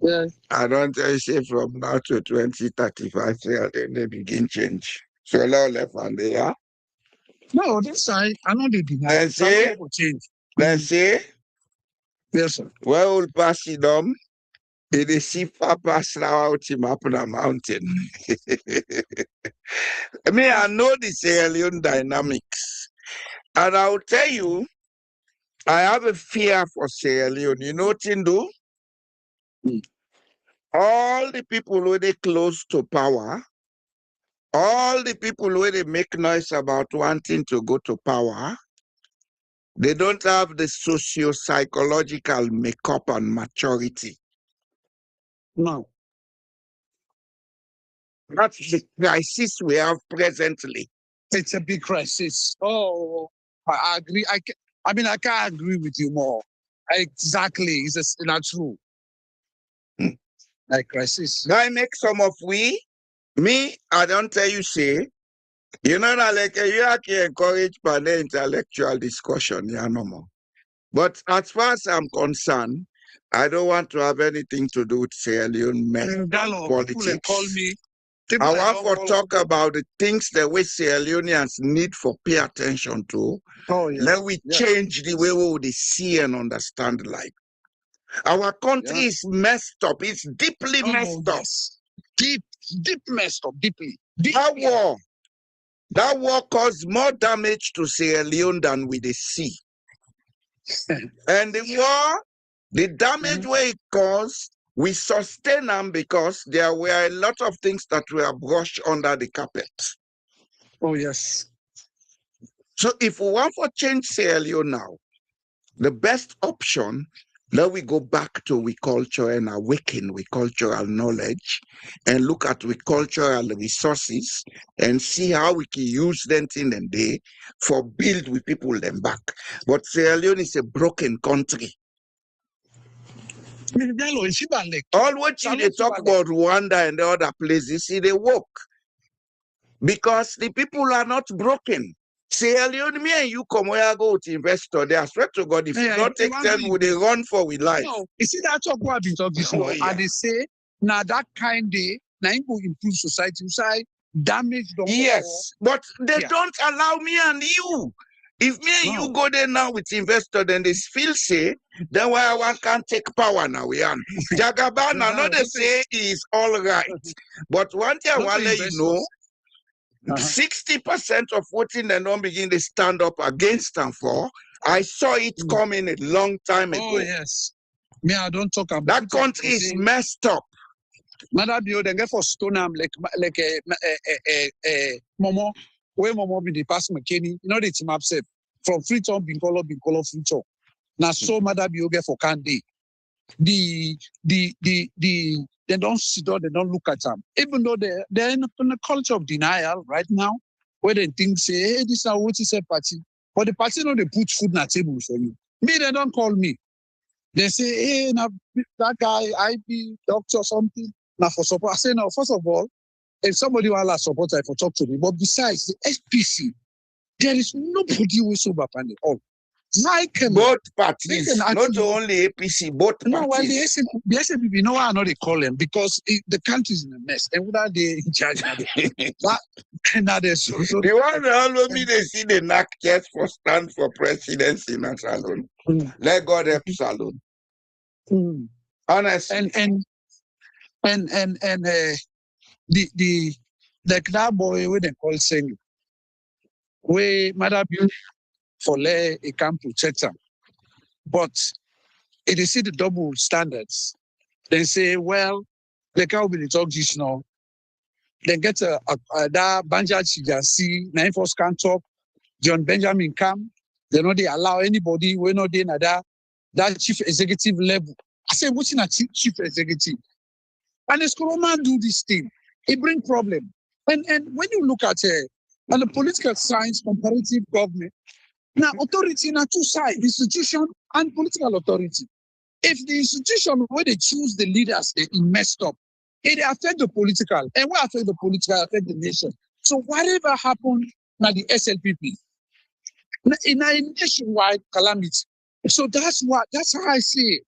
yeah. I don't tell you say from now to 2035, then they begin change. So now left and they are. No, this side I know they deny. Then say, Change. Yes, sir. Where will pass it on? It is see pass now out him up on a mountain. I know the Sierra Leone dynamics. And I'll tell you, I have a fear for Sierra Leone. You know what you do? All the people who they close to power, all the people who they make noise about wanting to go to power, they don't have the socio-psychological makeup and maturity. No. That's the crisis we have presently. It's a big crisis. Oh, I agree. I can't agree with you more. Exactly. It's not true. Like crisis. I make some of me, I don't tell you, say, you know, like you have to encourage the intellectual discussion, yeah, no more. But as far as I'm concerned, I don't want to have anything to do with Sierra Leone politics. Call me. I want to talk about the things that we Sierra Leoneans need for pay attention to. Oh, yes. Let we change the way we would see and understand life. Our country is messed up. It's deeply messed up. Deep messed up, deeply. That war caused more damage to Sierra Leone than with the sea. And the war, the damage where it caused, we sustain them because there were a lot of things that were brushed under the carpet. Oh, yes. So if we want to change Sierra Leone now, the best option Now we go back to we culture and awaken we cultural knowledge and look at we cultural resources and see how we can use them in the day for build with people them back. But Sierra Leone is a broken country. All what they talk about Rwanda and the other places, see they work. Because the people are not broken. Sierra Leone, me and you come where I go to investor. They, I swear to God, if you not take them, would they run for with life? No, you see that talk what I've been talking Oh, about. yeah. And they say, now that kind day, now it will improve society. Say damage don't Yes, but they Yeah. don't allow me and you. If me and No. you go there now with investor, then they feel say, then why one can't take power now. We are Jagaban, No, I know they don't say is all right. But one thing I Not want to to let you know, investors. 60% of voting they don't begin to stand up against them for. I saw it coming a long time ago. Oh, yes. Me, I don't talk about That country is messed up. Mother Bio, they get for stone am like a Momo, where Momo be the past McKinney, you know the team upset from Freetown, Binkolo, Freetown. Now so Mother Bio get for Candy. They don't sit down, they don't look at them. Even though they're in a culture of denial right now, where they think say, hey, this is what is a party. But the party know they put food on the table for you. Me, they don't call me. They say, hey, now that guy, I be doctor or something. Now for support. I say, no, first of all, if somebody want to support, I for talk to me. But besides the SPC, there is nobody who is sober panel all. Both parties, not actually, only APC, both no, well, parties. the SLPP, you know why I know they call them? Because the country is in a mess. And without they in charge, now they're so. The one that allow me they see the knack just for stand for presidency in a salon. Let God help salon. Honestly. And the like that boy where they call saying where mother built for lay a camp protect them. But if they see the double standards, they say, well, they can't be the talk this now. Then get that Banja Chigasi, Nine Force can talk, John Benjamin Cam, they know they allow anybody, we're not doing that chief executive level. I say, what's in a chief executive? And as Kuroma do this thing, it bring problem. And when you look at the political science comparative government, now authority in two sides, institution and political authority. If the institution where they choose the leaders, they messed up, it affect the political, and what affect the political affect the nation. So whatever happened now the SLPP, in a nationwide calamity. So that's how I see it.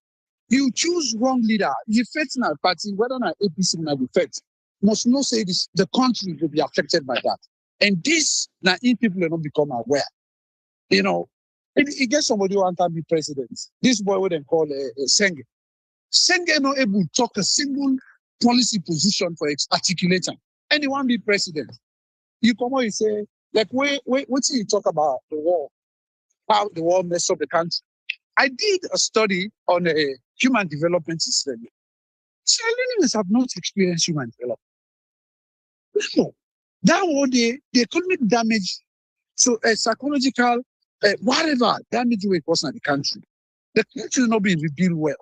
You choose wrong leader, you fit in a party, whether not APC will be affected. Must not say this, the country will be affected by that. And this, now, if people will not become aware. You know, if you get somebody who want to be president, this boy what they call Senge. Senge not able to talk a single policy position for articulating. Anyone be president. You come out and say, like, wait, what do you talk about the war? How the war messed up the country. I did a study on a human development system. Sierra Leoneans have not experienced human development. No. That one, the economic damage, so psychological, whatever damage will cause in the country. The country is not being rebuilt well.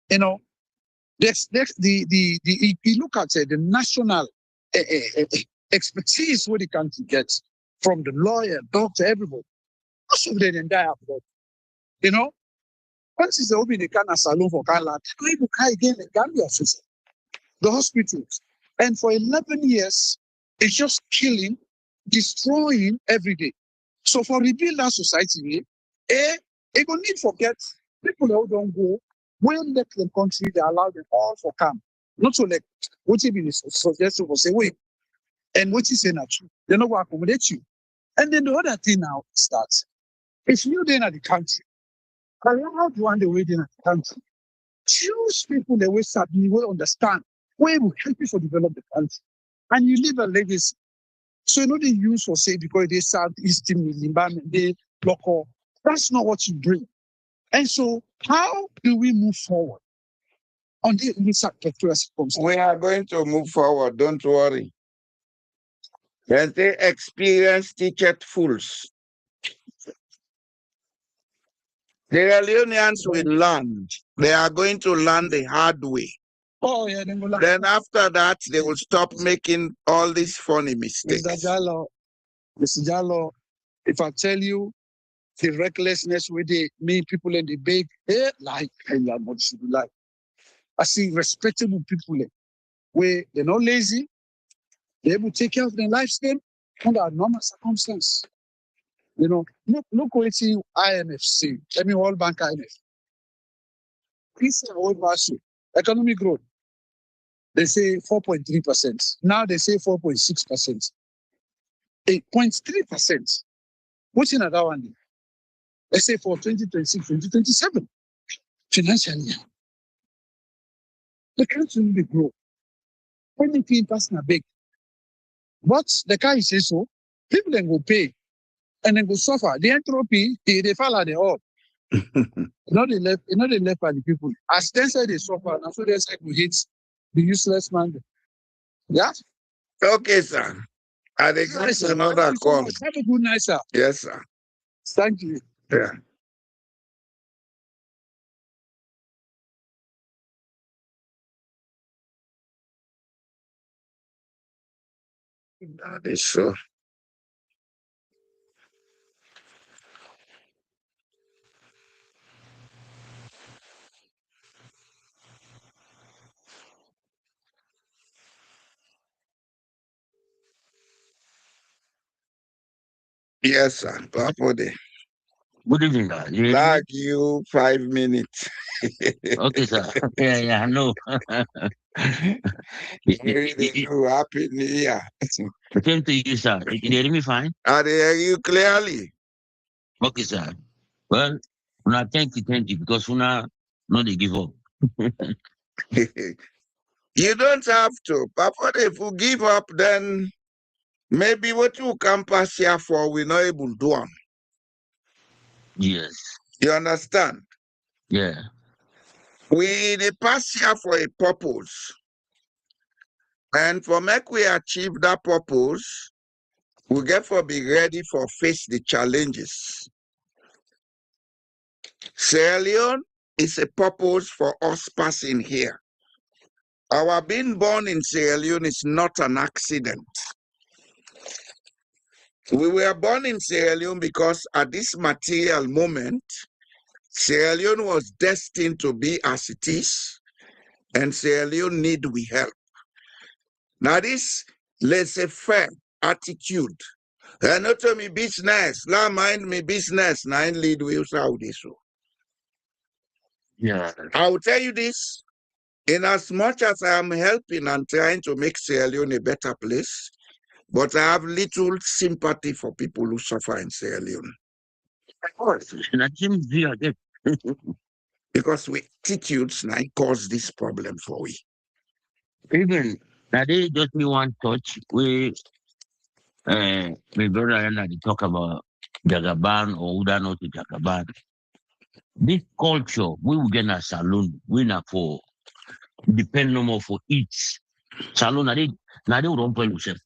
You know, if you look at the national expertise what the country gets from the lawyer, doctor, everybody, most of them die of that. You know, once is open the can salon for Kala, people can again the Gambia officer, the hospitals. And for 11 years, it's just killing, destroying every day. So for rebuild that society, it will need to forget people who don't go, when let the country, they allow them all for camp. Not so like what you be suggested for say, wait, and what you say not true. They're not going to accommodate you. And then the other thing now starts. If you're there at the country, allow one the way in the country. Choose people that will suddenly will understand where will help you for develop the country. And you leave a legacy. So you know they use for say because they Southeast environment, they local. That's not what you bring. And so how do we move forward on this particular circumstance? We are going to move forward, don't worry. As they experience teached fools. Sierra Leoneans will learn. They are going to learn the hard way. Oh, yeah, then we'll Then after that, they will stop making all these funny mistakes. Mr. Jallo, if I tell you the recklessness with the me people in the big, like, I see respectable people where they're not lazy, they're able to take care of their lifestyle under normal circumstances. You know, look what the IMF say. Let me World Bank IMF. This World Bank economic growth. They say 4.3%. Now they say 4.6%. 8.3%. What's in that one? They say for 2026, 2027, financially, the country will be grow. Anything personal big. But the guy says so, people then go pay and then go suffer. The entropy, they fall at the all. Not the left by the people. As they say they suffer, and so they say we hit the useless man. Yeah? Okay, sir. I think that's another call. Have a good night, sir. Yes, sir. Thank you. Yeah. That is so. Yes, sir. Papode. Good evening, sir. You hear me? Like you 5 minutes. Okay, sir. Yeah, I know. Very good. Happy New Year. Same to you, sir. You hear me fine? I hear you clearly. Okay, sir. Well, una thank you, because una no they give up. You don't have to. Papa, if you give up, then maybe what you come pass here for, we're not able to do them. Yes. You understand? Yeah. We they pass here for a purpose. And for make we achieve that purpose, we get to be ready for face the challenges. Sierra Leone is a purpose for us passing here. Our being born in Sierra Leone is not an accident. We were born in Sierra Leone because at this material moment, Sierra Leone was destined to be as it is, and Sierra Leone need we help. Now this laissez-faire attitude, not to me business, la mind me business, na lead we Saudi so. Yeah. I will tell you this, in as much as I am helping and trying to make Sierra Leone a better place, but I have little sympathy for people who suffer in Sierra Leone. Of course. And I same view again. Because we attitudes now cause this problem for we. Even now they just me one touch we my brother and I they talk about Jagaban or Uda not to Jagaban. This culture, we will get a salon, we not for depend no more for eat. Salon now they don't play with them.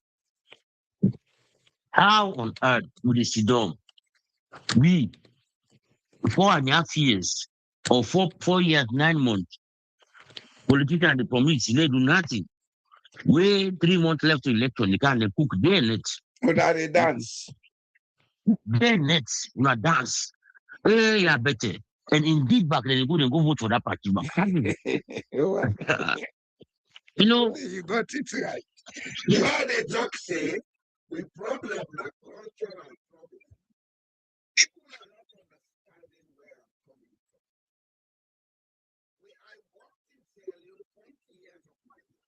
How on earth would they sit down? We 4.5 years or 4 years, 9 months, politicians they promise they do nothing. We 3 months left to election, they can't they cook their nets. But that they dance. Their nets, not dance. Hey, yeah, better. And indeed back then they go and go vote for that party back. You know, You got it right. Now they talk say, the problem, the cultural problem. People are not understanding where I'm coming from. I worked in Sierra Leone 20 years of my life.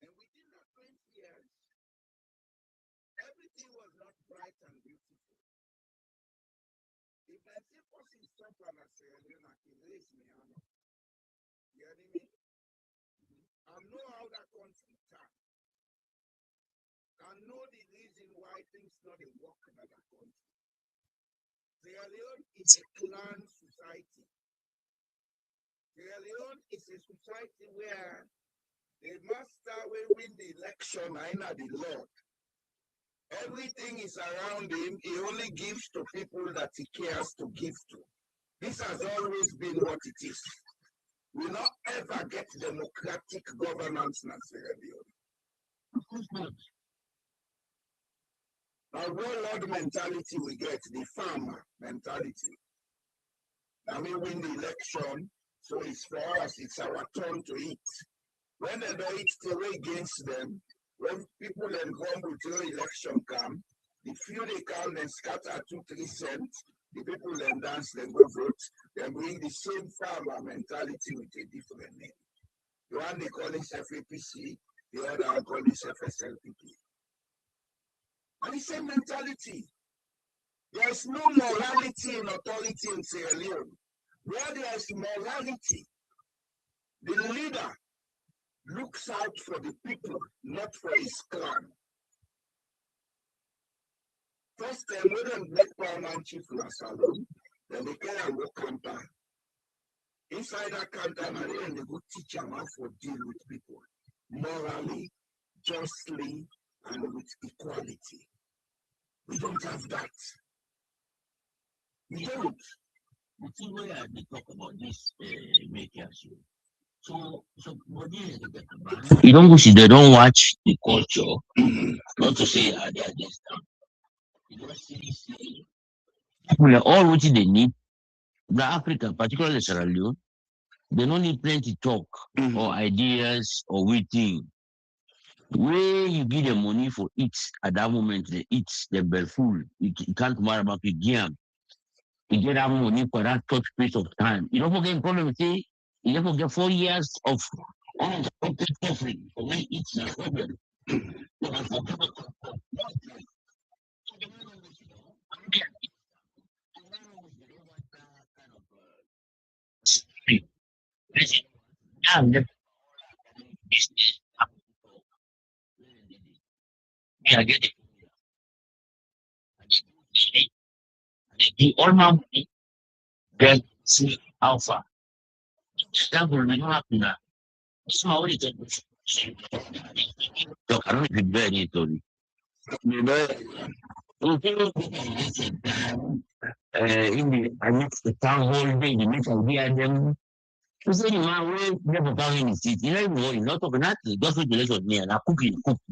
And within that 20 years, everything was not bright and beautiful. If I say person stop on a Sierra Leone, I can raise me hand up. You hear me? I know how that country turns. I know the reason why things not work in that country. Sierra Leone is a clan society. Sierra Leone is a society where the master will win the election, I know the Lord. Everything is around him. He only gives to people that he cares to give to. This has always been what it is. We will not ever get democratic governance in Sierra Leone. Now, warlord mentality we get, the Faama mentality. Now we win the election, so it's for us, it's our turn to eat. When they don't eat till we against them, when people then grumble till election come, the few they come and scatter 2-3 cents, the people then dance, then go vote, then bring the same Faama mentality with a different name. The one they call it APC, the other one call it SLPP. And the same mentality. There is no morality in authority in Sierra Leone. Where there is morality, the leader looks out for the people, not for his clan. First time, when they make paramount chief alone, then they carry and go counter. Inside that counter, and then they go teach them how to deal with people morally, justly, and with equality. We don't have that. We don't. You see where they talk about this makers. So what is it? You don't go see, they don't watch the culture, not to say they are against them. You don't see people are all what they need. The Africa, particularly Sierra Leone, they don't need plenty talk or ideas or waiting. Where you give them money for it at that moment, they eat, they're bell full. You can't matter about the game. You get that money for that short space of time. You don't forget problem, see, you don't forget 4 years of uninterrupted suffering. The way it's a problem. I get it. All my money, then see alpha. That will not happen. It's my only thing. So I don't think very sorry. You know, in the I mix the town hall day, the next idea them. So say man, we never found any seat. You know, you not talking nothing. Just with the rest of me and I cook,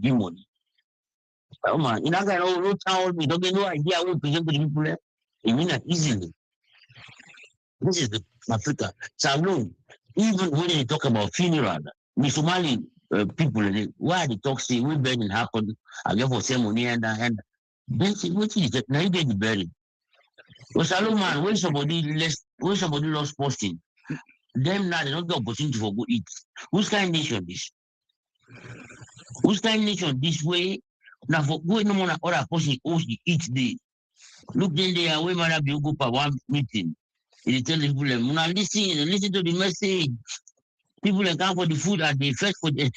give money. Oh man, you know, I don't town me, don't get no idea what present to the people there. You mean that easily. This is the Africa. Salon, even when they talk about funeral, the Somali people, why they talk say we burning happen, I get for ceremony and then say, what is that? Now you get the buried. Well, Salon man, when somebody lost posting, them now they don't get opportunity for good eat. Whose kind of nation this? Whose kind of nation this way? Now for going no more other person owes the eat day. Look then they are way man be go for one meeting. They tell the people, now listen to the message. People that come for the food and they fetch for the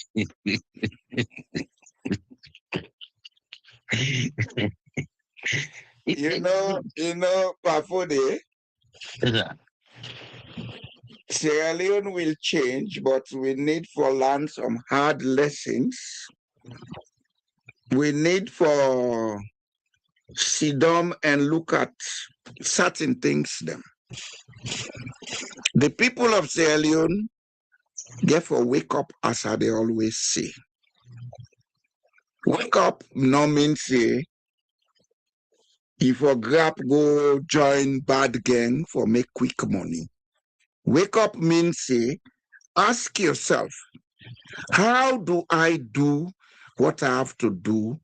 Pafode, Sierra Leone will change, but we need for learn some hard lessons. We need for sit down and look at certain things them. The people of Sierra Leone therefore wake up as they always say. Wake up no means say if a grab go join bad gang for make quick money. Wake up means say ask yourself, how do I do what I have to do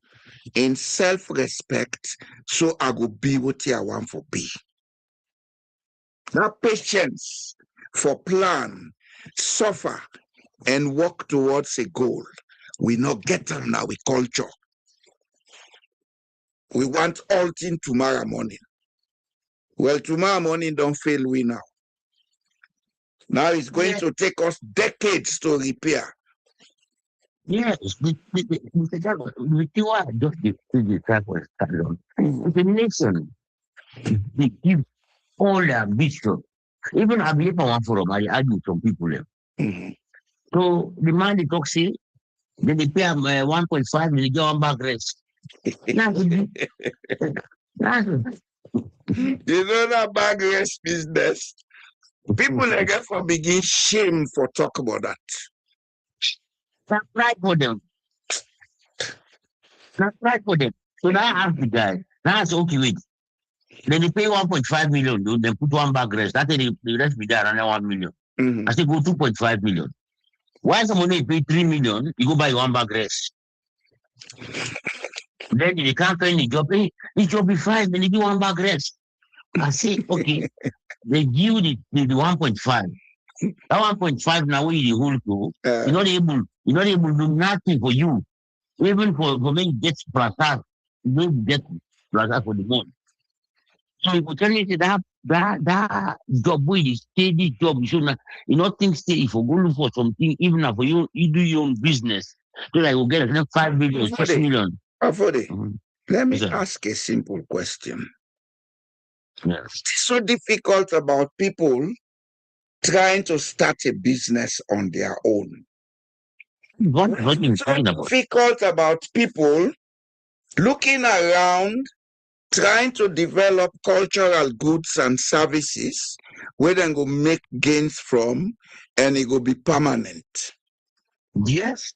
in self-respect so I go be what I want for be? That patience for plan, suffer, and work towards a goal. We not get them now with culture. We want all thing tomorrow morning. Well, tomorrow morning don't fail we now. Now it's going to take us decades to repair. yes, Mr. Jaguar, with you are just the track was on. The nation, they give all their ambition. Even I believe one forum, I argue with some people there. So the man they talk say, then they pay 1.5 million back rest. Now, You know that bag race business. People again for begin shame for talk about that. That's right for them. That's right for them. So now I ask the guy. Now I say, okay, wait. Then they pay 1.5 million, though, then put one bag rest. That's the rest be there around 1 million. Mhm. I say go 2.5 million. Why somebody pay 3 million, you go buy one bag rest. Then they can't find the job. Hey, this job be fine, then they give one bag rest. I say, okay, they give the 1.5. That 1.5 now we the whole to. You're not able to do nothing for you. Even for me get plaza, you don't get plaza for the month. So you tell me say that job where you steady job, you should not think stay if you go look for something, even if you do your own business. So like you get 5 million, 6 million. Afode, let me Yes, sir. ask a simple question. Yes. It's so difficult about people trying to start a business on their own. What are you It's so talking about? difficult about people looking around, trying to develop cultural goods and services where they go make gains from, and it will be permanent. Yes.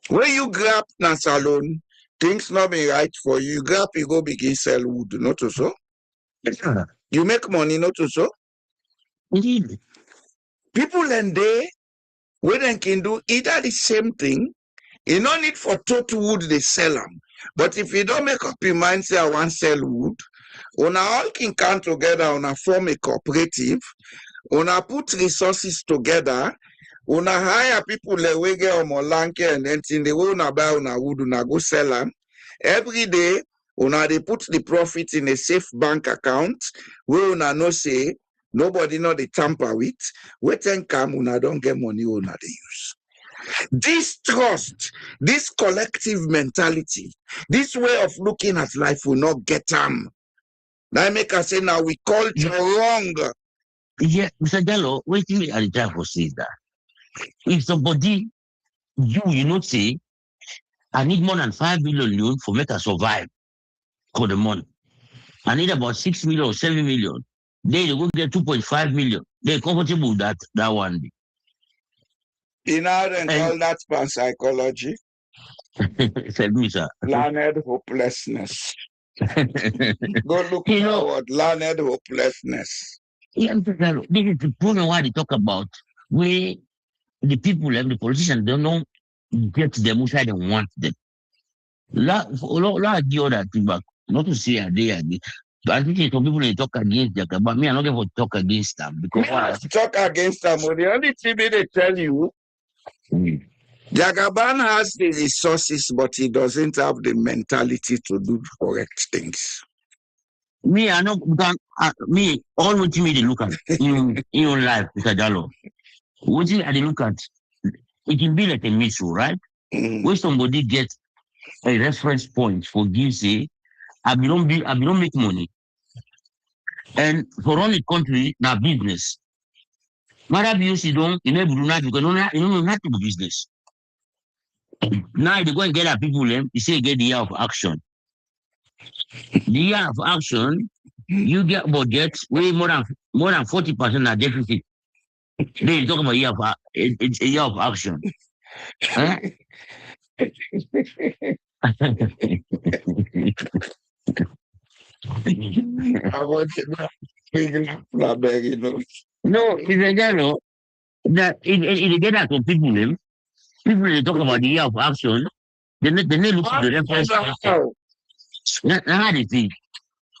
When you grab na salon, things not be right for you. You grab, you go begin sell wood, not so. Yes, sir. You make money, not so. Indeed. People and they, where they can do either the same thing. You no need for total wood they sell them. But if you don't make up your mind, say I want sell wood, una all can come together, una form a cooperative, una put resources together, una hire people like wege or molanke and anything, they will una buy una wood, una go sell them. Every day, una they put the profit in a safe bank account, where una no say, nobody know they tamper with, wait and come, una don't get money, una they use. This trust, this collective mentality, this way of looking at life will not get them. Now make us say now we culture wrong. Yeah, Mr. Gallo, wait till I try to say that. If somebody, you know, say, I need more than 5 million loan for make a survive for the month. I need about 6 million or 7 million. Then they go get 2.5 million. They're comfortable with that one. You know, then And call that psychology. tell me, sir. Learned hopelessness. Go look You know, forward, learned hopelessness. yeah, Mr. Gallo, this is the problem why they talk about where the people and the politicians don't know get them which they want them. Lot the other thing back. Not to say a day. But I think some people they talk against them, but me, I'm not going to talk against them because Talk against them. The only thing they tell you, Jagaban has the resources, but he doesn't have the mentality to do correct things. me, I know me, all what me they look at in your life, Mr. Jallo. What I they look at, it can be like a missile, right? Where somebody gets a reference point for give say, I don't make money. And for run the country, now business. Mara you don't enable not because you know not to business. Now they go and get our people them, you say get the year of action. The year of action, you get budget way more than 40% are deficit. They talk about year of it's a year of action. Huh? I want to No, it's a general that it get out of people them. People they talk about the year of action, they look at the reference. Now how they think.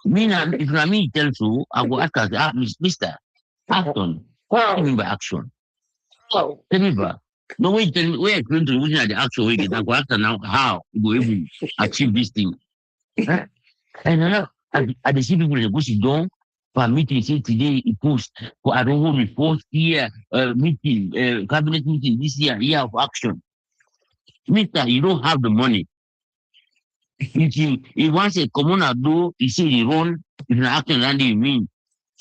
Me now, if I me tell you, I go ask us, Mister, action. What do you mean by action? Tell me back. No way tell me where going to looking at the action we get. I go ask now how you go able achieve this thing. Huh? And now I see people in the sit down for meeting say today it post for I don't know report here meeting cabinet meeting this year of action. Mister, you don't have the money. If once a commoner do, you see the run, if an action and you mean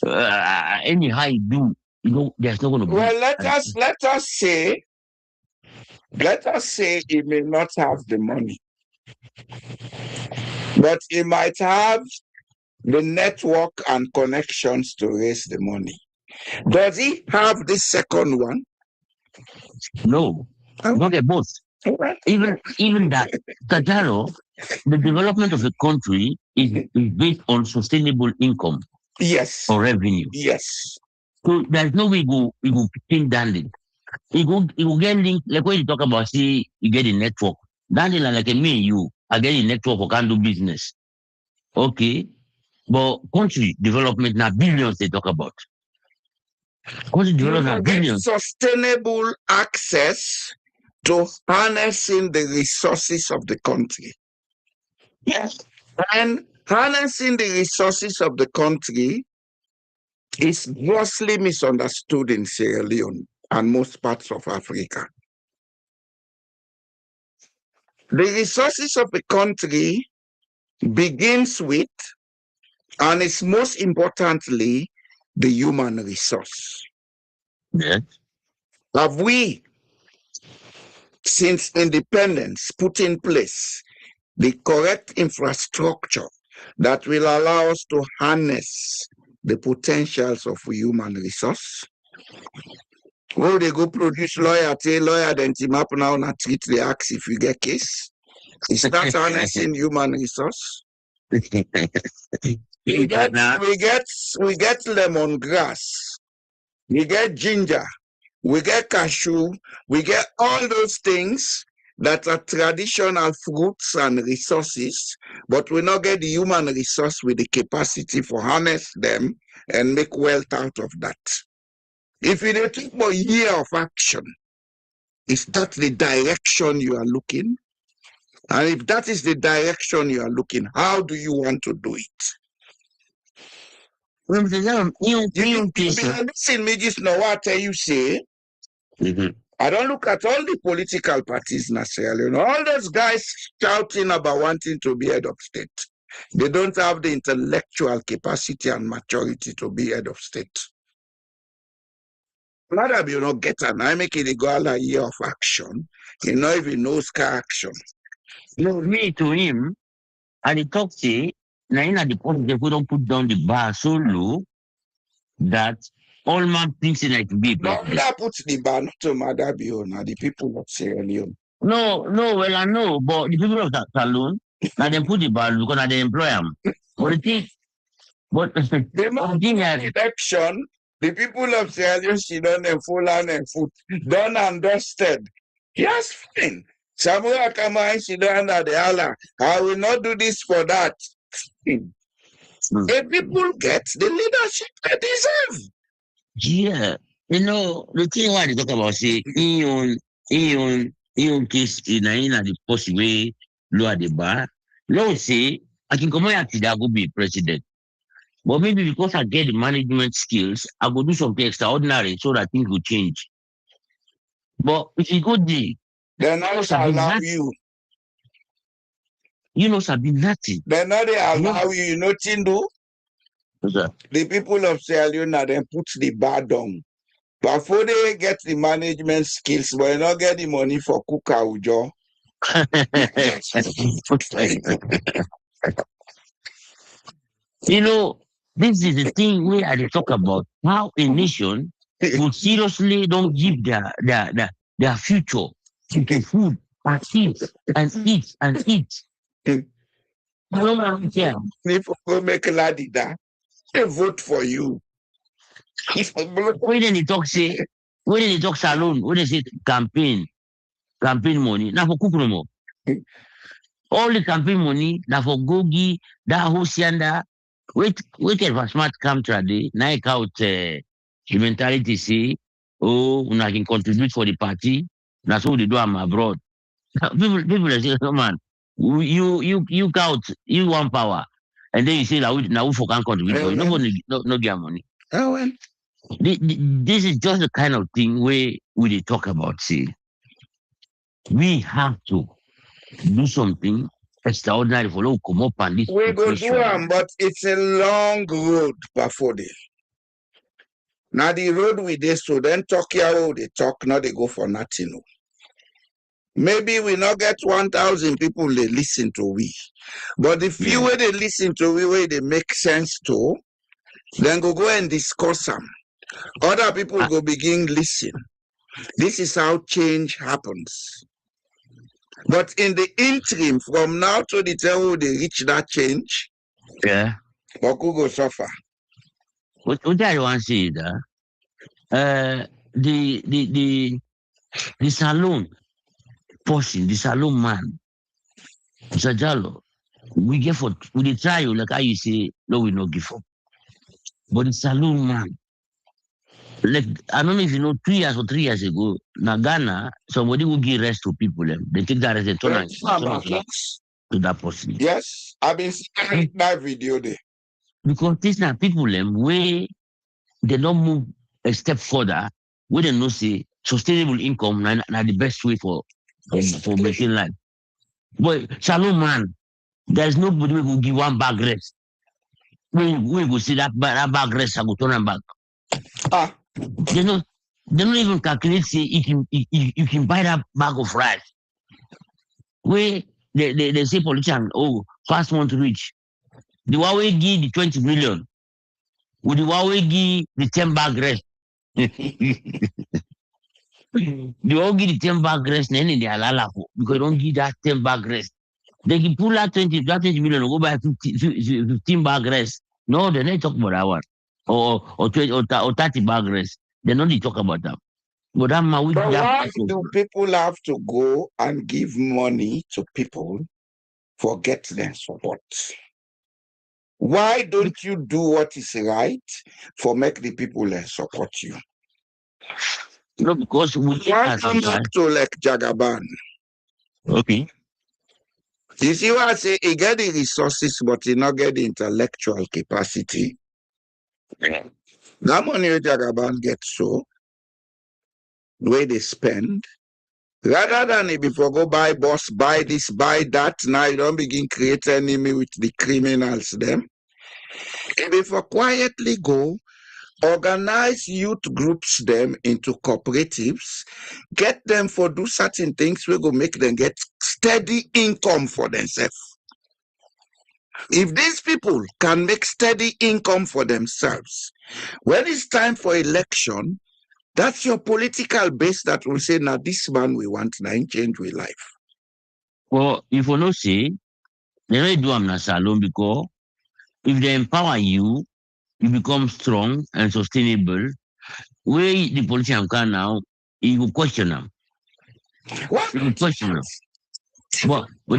anyhow you do, you know, there's not gonna be. Well, let us say he may not have the money, but he might have the network and connections to raise the money. Does he have the second one? No, not get both. Even that, Kajaro, the development of a country is based on sustainable income Yes. or revenue. Yes. So there's no way we go pin Dandy. It will get linked, like when you talk about, see, you get a network. Dandy, like me and you, I get a network or can do business. Okay. But country development, now billions they talk about. Country development, now billions. Sustainable access to harnessing the resources of the country. Yes. And harnessing the resources of the country is grossly misunderstood in Sierra Leone and most parts of Africa. The resources of the country begins with, and is most importantly, the human resource. Yes. Have we, since independence, put in place the correct infrastructure that will allow us to harness the potentials of human resource? Will they go produce lawyer, then team up now and treat the axe if you get case? Is that harnessing human resource? We get lemongrass, we get ginger, we get cashew, we get all those things that are traditional fruits and resources, but we not get the human resource with the capacity for harness them and make wealth out of that. If you take for a year of action, is that the direction you are looking? And if that is the direction you are looking, how do you want to do it? Listen, me just know what I tell you say. I don't look at all the political parties in Sierra Leone. All those guys shouting about wanting to be head of state. They don't have the intellectual capacity and maturity to be head of state. Not that you not get an I make it a go a year of action. You know if he knows car action. No, me to him, and he talk say, now in the point they don't put down the bar so low that all man thinks like to be president. That puts the bar not to Madabio, now the people of Sierra Leone. No, well I know, but the people of that salon, now they put the bar because they employ them. But the thing, but the thing election, the people of Sierra Leone, she done and full and foot, done and dusted. Yes, fine. Samuel Kama, she done at the Allah. I will not do this for that. The people get the leadership they deserve. Yeah. You know, the thing why they talk about say in case in the possible lower the bar. Lord say I can come here today, I go be president. But maybe because I get the management skills, I go do something extraordinary so that things will change. But if you go there, then I will allow you. You know, something nothing. Then now they allow you nothing do. The people of Sierra Leone then put the bar down. Before they get the management skills, but they not get the money for cook aujo. You know, this is the thing where I talk about how a nation would seriously don't give their future to food and eat and eat and eat. No man care. If you go make ladida, they vote for you. When they talk say, when they talk salon, when they say campaign money, now for cook no more. All the campaign money, now for gogi, that hosianda. Wait for smart come today. Now I count the mentality say, oh, I can contribute for the party. That's what they do. I'm abroad. People say, oh, man, you count, you want power, and then you say now who for can contribute for you. Nobody no get money. Oh well. This is just the kind of thing where we talk about. See, we have to do something extraordinary for local come up and this. We go do them, but it's a long road before they. Now the road we did, so then talk here, they talk, now they go for nothing. Maybe we not get 1,000 people they listen to we. But the few way they listen to we, way they make sense to, then go and discuss them. Other people go begin listen. This is how change happens. But in the interim, from now to the time they reach that change, Yeah. Oku go suffer. What I want to say is that the saloon person, the saloon man, Mr. Jallo, we dey try you like how you say no, we no give up. But the saloon man, like I don't know if you know, 2 years or 3 years ago, na Ghana, somebody will give rest to people. They take that rest and turn it to that person. Yes, I've been seeing that video there. Because these are people where they don't move a step further, where they know say sustainable income na the best way for making life. But shalom man, there's nobody who will give one bag rest. When we go see that bag rest, I go turn them back. Ah, They don't even calculate say you can buy that bag of rice. Where they say politician, oh, fast one to reach. The one will give the 20 million. With the one will give the 10 bag rest. They all give the 10 bag rest and then they allow because they don't give that 10 bag rest. They can pull out 20 million and go buy 15 bag rest. No, they don't talk about that one. Or 20 or 30 bag rest. They don't talk about that. But that man but why do people have to go and give money to people for get their support? Why don't you do what is right for make the people support you? No, because we Why come back to like Jagaban? Okay. You see what I say? He get the resources, but he not get the intellectual capacity. That money Jagaban gets so, where they spend, rather than if you go buy boss, buy this, buy that, now you don't begin create enemy with the criminals them. If you quietly go, organize youth groups them into cooperatives, get them for do certain things, we go make them get steady income for themselves. If these people can make steady income for themselves, when it's time for election, that's your political base that will say, now this man we want now change with life. Well, if you not say, they don't do am na salon because if they empower you, you become strong and sustainable. Where the politician can now, he will question them. What? He will question them. But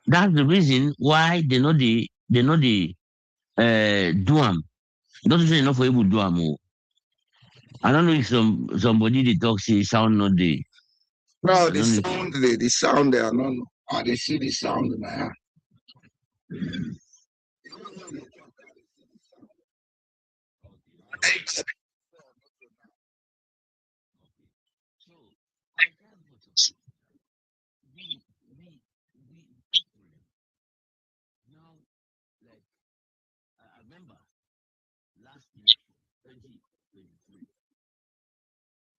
that's the reason why they know the do am. Not say enough for able to do am. I don't know if somebody they talk say sound not the. No, the sound they are not. They see the sound now. Now, like I remember last year, 2023,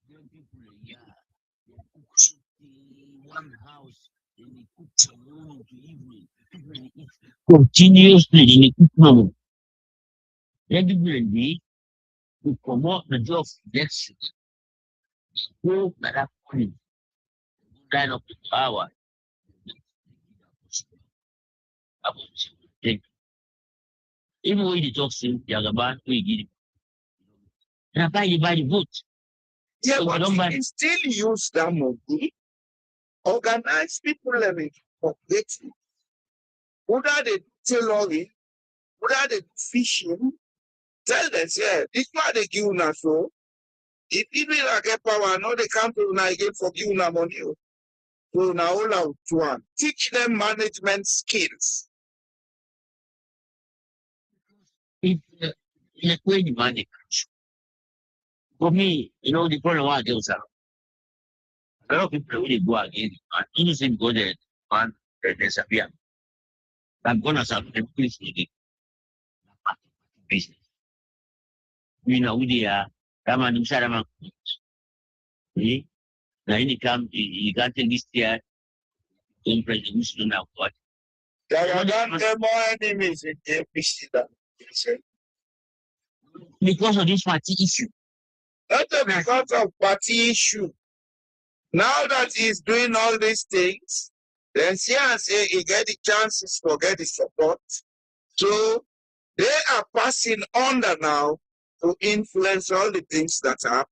young people they cook one house, then they cook from morning to evening. People they eat continuously, then they cook from every to promote the job next go at that point, line up the power. Even when they talk to Yagaban, we give it. And I buy the vote. Yeah, So but don't you buy. can still use that money, organize people living cooperative. Whether they tailoring, whether they fishing, tell them, yeah, this one they give you so. If people get power, no, they come to now again for giving them money. So now all out one. Teach them management skills. It's like when you manage. For me, the problem I get was a lot of people really go against it. And innocent go there, man, they disappear. I'm gonna start the police with the business. We know we are that man inside a man. Now, he can't take this year, president Muslim now, what? There are not more enemies in the APC than himself. Because of this party issue. Not because of party issue. Now that he's doing all these things, then see and say he get the chances to get the support. So they are passing under now to influence all the things that happen.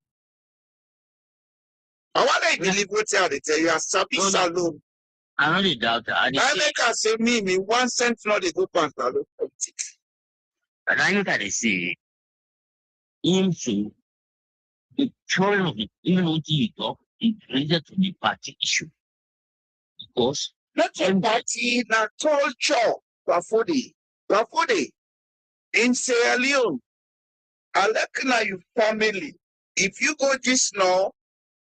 I want to believe what they tell you, Sabi Salome. I don't doubt that. I make us say me 1 cent not the go pantalo politics. And I look at it, say, into the problem of it, even what you talk, is related to the party issue. Because not a party, not culture, Bafode. In Sierra Leone, I like now your family. If you go just now,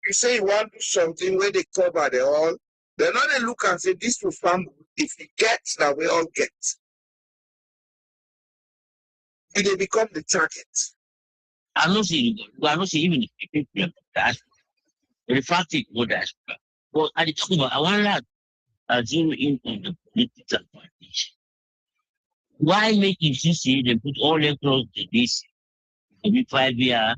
you say you want to do something where they cover the all, they're not they look and say this will family. If you get that we all get, they become the target. I'm not saying even if people have that, the fact is what that's but at the time I want to zoom in on the political parties. Why make it see they put all across the base for me 5 years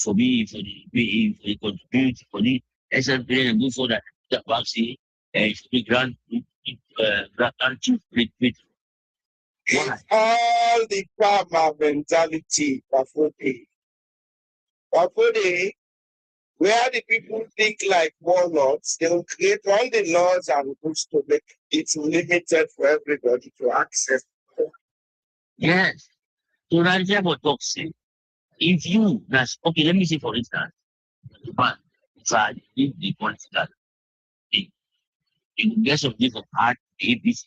for me for the contribute for the SLPP and go for the vaccine and the grant It's all the Faama mentality, Bafode. Where the people think like warlords, they will create all the laws and rules to make it limited for everybody to access. Yes. So that's what toxic. If you, that's okay, let me say for instance, but the political thing, you get some different part, APC,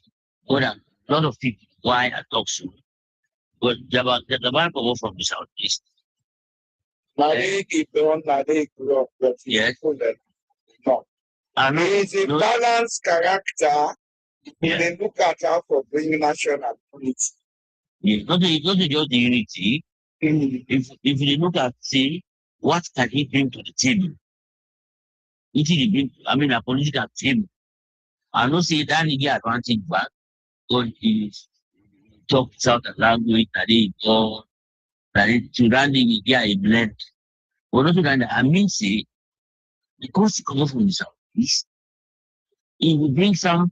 but a lot of people, why I talk so. But the man come from the southeast. Yes. No. I know. He is a balanced character. They look at how for bringing national unity. Yes, not just the unity. If you look at say what can he bring to the table, a political table. I know say that he get advantage back because he talk South language that they go that to run the get a blend. But not to run I mean say because he come from the southeast, he will bring some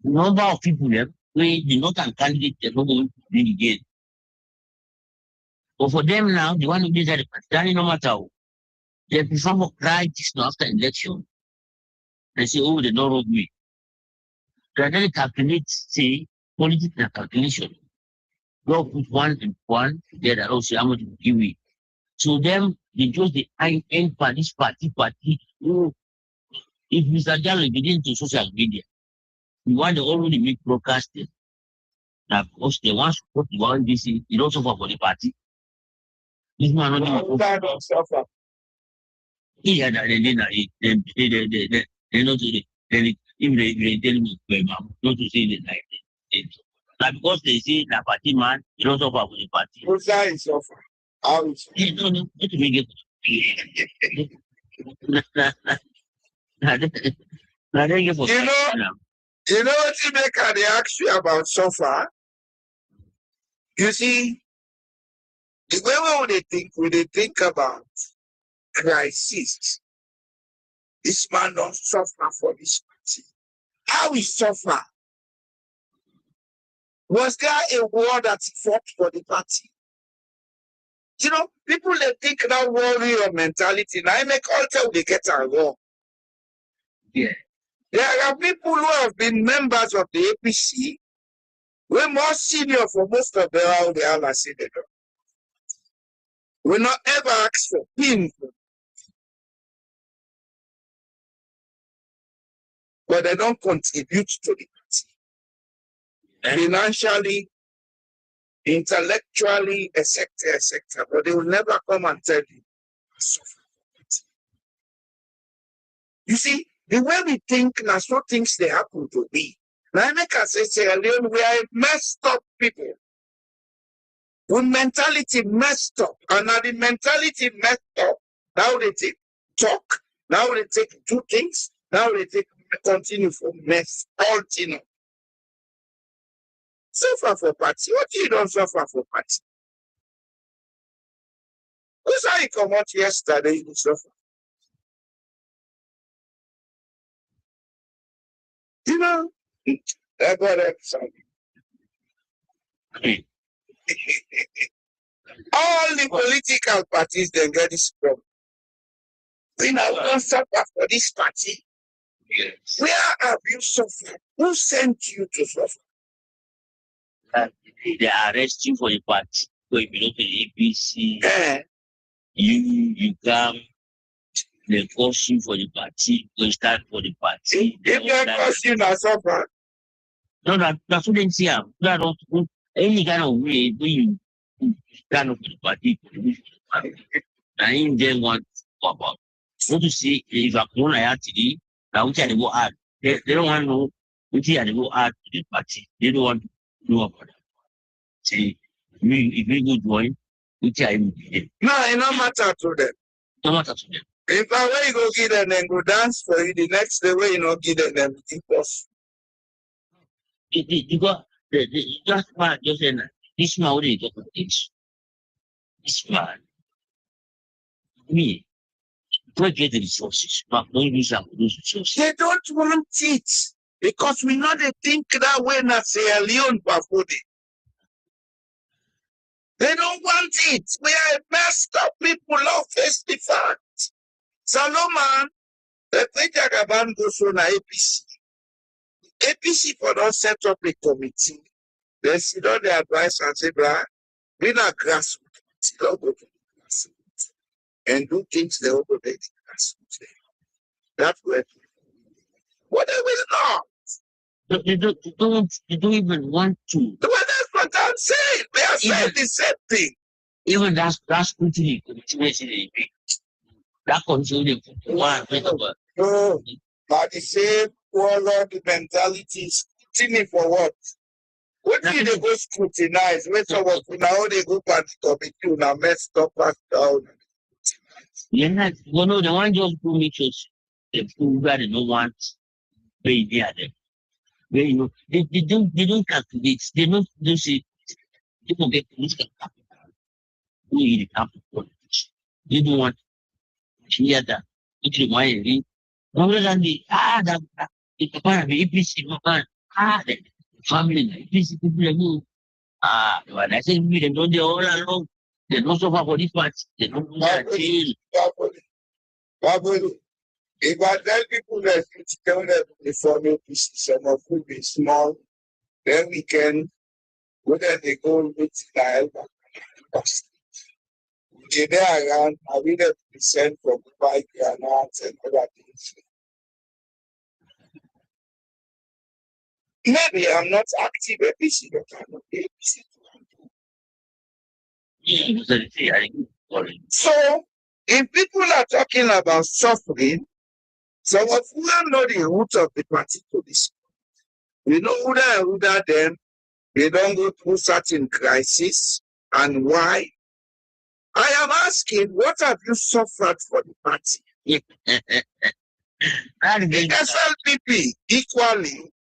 number of people there where the not can candidate they're not going to win again. But for them now, the one who decided no matter how, they prefer to cry this now after election. They say, oh, they don't rob me. They then calculate, say, political calculation. Go put 1 and 1 together, also how much to give me. So them, they just the end party, party. Oh, if Mr. Jallo get into social media, you want to already make broadcasting. Now, of course, they want to support the one this, you don't suffer for the party. This man not suffer. Yeah, they know to if they tell me not to say it like that. Now because they say the party man, you don't suffer for the party. Who is suffer? How is You don't know what to make it. You know what you make they ask you about suffer? You see, the way when they think about crisis, this man don't suffer for this party. How he suffer? Was there a war that he fought for the party? You know, people they think that warrior mentality. Now I make all tell they get a war. Yeah. There are people who have been members of the APC. We're more senior for most of them how they are senior. We not ever ask for pin. But they don't contribute to the party. Financially, intellectually, etc. But they will never come and tell you. You see, the way we think, now so things they happen to be. Now I make us say, Sierra Leone, we are messed up people. With mentality messed up. And now the mentality messed up, how they talk, Now they take two things. Now they take continue for next. Continue. Suffer for party. What you don't suffer for party? Who's how you come out yesterday? You suffer. You know, that got that something. All the political parties then get this problem. We now don't suffer for this party. Yes. Where have you suffered? Who sent you to suffer? They arrest you for the party. So if you belong to the APC, Eh, you come, they force you for the party, you stand for the party. if they cause you not suffer, No, that's what they say. That don't any kind of way when you stand up for the party, and in them want to talk about. What to say if a corona actually now which are they go out. They don't want to know which are they go out to the party. They don't want to know about that. Say if we go join, which are you no, it no matter to them. no matter to them. If I way you go give them, then go dance for you. The next day, way you not give them, it was. You got the just man just saying this man what they talk about this. This man, me, don't get the resources, but don't use them those resources. They don't want it because we know they think that way. Not Sierra Leone, Bafodi. They don't want it. We are messed up people. Love face the fact. Solomon, the Jagaban goes on APC. APC for don't set up a committee. They sit on the advice and say, "Blah, we not grassroots. Don't go to the grassroots and do things they over the grassroots." That's where. What they will not. They don't even want to. Well, that's what I'm saying. They are saying the same thing. Even that's quickly continuously that control the one No, but the same warlord mentality is scrutiny for what? What did they go scrutinize? When someone now they go back to committee now messed up back down. Yeah, well, no, the one just do me just the food that they don't want very near them. Where you know they don't calculate, they don't say people get political capital. Who is the capital politics? They don't want to hear that. Which is why they read. Rather than that the APC man, the family, the APC people they move. When I say we they know they all along, they don't suffer for this part, they don't do that jail. Baboli. If I tell people that you tell them the formula piece, some of who be small, then we can whether they go with the they there around, I will have to send for buy granates and other things. Maybe I'm not active APC, but I'm not APC. Yeah, because they say I think sorry. So, if people are talking about suffering, some of who know the root of the party to this. We know who that then they don't go through certain crises and why. I am asking, what have you suffered for the party? The SLPP equally.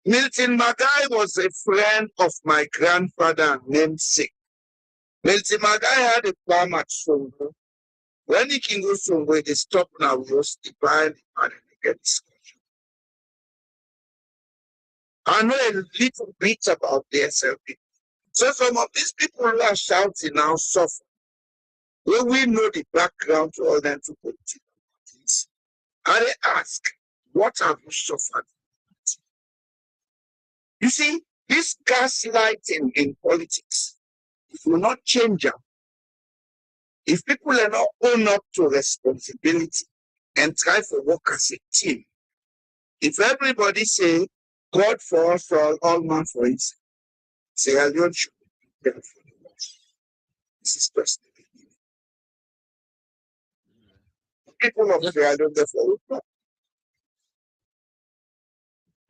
Milton Magai was a friend of my grandfather namesake. Milton Magai had a farm at Songo. When he can go somewhere, they stop now, we just divide and get discussion. I know a little bit about the SLP. So some of these people who are shouting now suffer. When we know the background to all them to political parties, and they ask, what have you suffered? You see, this gaslighting in politics, if you not change them, if people are not own up to responsibility and try to work as a team, if everybody say, God for us, all man for himself, Sierra Leone should be prepared for the worst. This is personal. People of Sierra Leone, therefore, will not.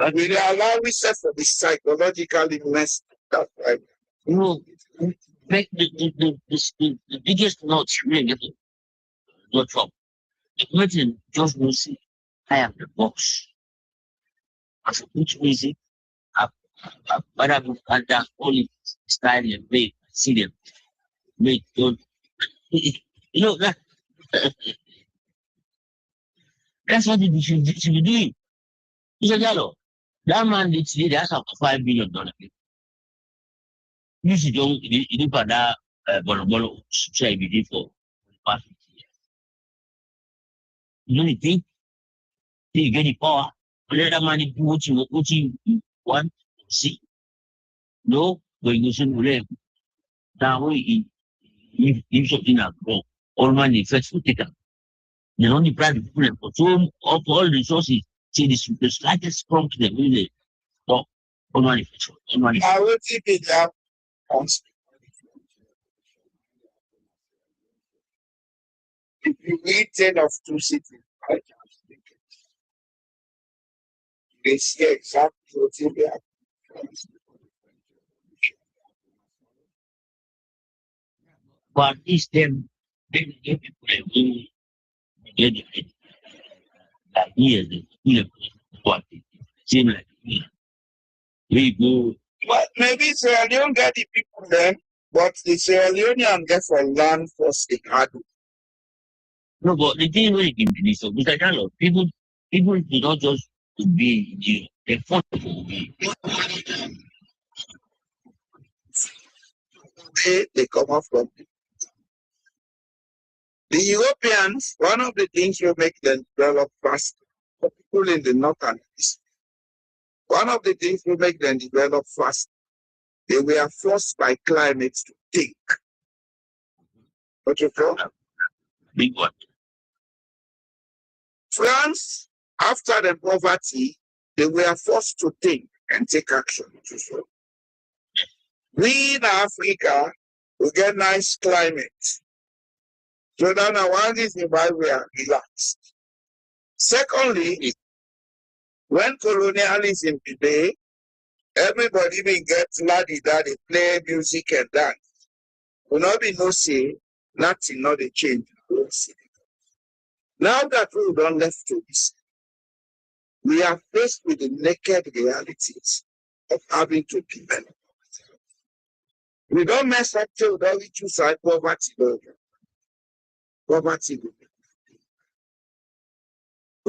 And we allow ourselves to be psychologically messed up. That's right. No, make the biggest notes really not from. The person just will see, I am the boss. As I put music, but I'm under only style and make, see them, make, don't, you know, that's what they should be doing. Mr. Gallo, that man literally, that's up to $5 billion. You should don't, you do for that, Bolo, say, be did for the past 50 years. You don't think you get the power, let that man do what you want, see, no, but you should live. Now, if something is wrong, all money first will take up. They don't need private people for so of all resources, see the slightest crumb to them, really, stop, all money first, all money. I will take it up on if you read 10 of 2 cities, I can speak it. They see exactly what they have. But this them, they give people a way to get the ideas, the feel what it seem like we go. Well, maybe Sierra Leone get the people then, but the Sierra Leonean get for land first in Adu. No, but the thing really give me this, so Mr. Carlo, people do not just to be you, they fought to be. They come up from the Europeans. One of the things will make them develop fast for people in the north and east. One of the things will make them develop fast. They were forced by climate to think. What you call? Big one. France, after the poverty, they were forced to think and take action. We in Africa, we get nice climate. So now one reason why we are relaxed. Secondly, when colonialism today, everybody will get laddie daddy, play music and dance. Will not be no say, nothing, not a change. Now that we don't left to this, we are faced with the naked realities of having to develop. We don't mess up till we choose our poverty. Poverty will be.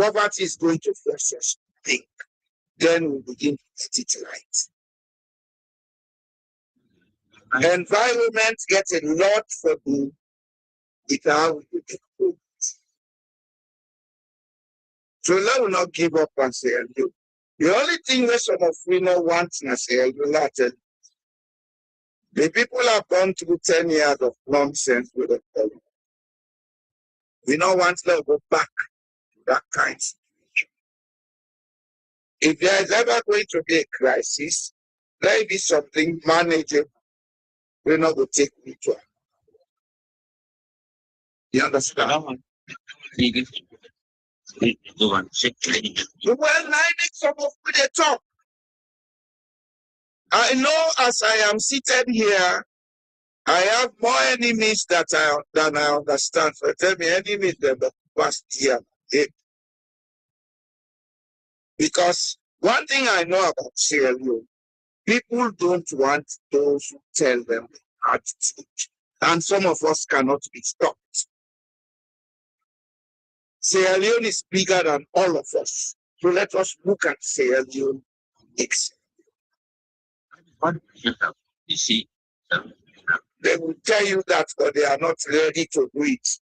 Poverty is going to force us to think. Then we begin to get it right. Environment gets a lot for me with how we get food. So let us not give up and say, the only thing that some of we not want to say, the people have gone through 10 years of nonsense with the problem. We don't want to go back to that kind of situation. If there is ever going to be a crisis, let it be something manageable. We're not going to take me to it. You understand? Well, I make some of the talk. I know as I am seated here, I have more enemies than I understand. So tell me enemies than the past year. Because one thing I know about Sierra Leone, people don't want those who tell them the attitude. And some of us cannot be stopped. Sierra Leone is bigger than all of us. So let us look at Sierra Leone. You see, they will tell you that, but they are not ready to do it.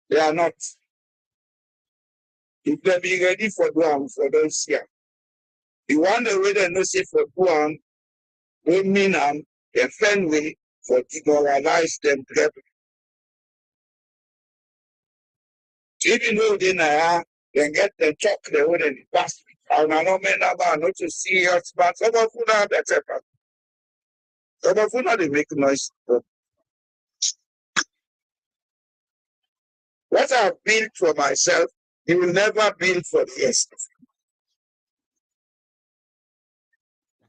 They are not. If they be ready for Guam, for those here. The one the way they know say for Guam, we mean the friend way for demoralize them. Even though they get the chalk the way they pass. And I know men about not to see us, but some of them are better. Some of them they make noise. What I've built for myself, you will never build for the rest of you.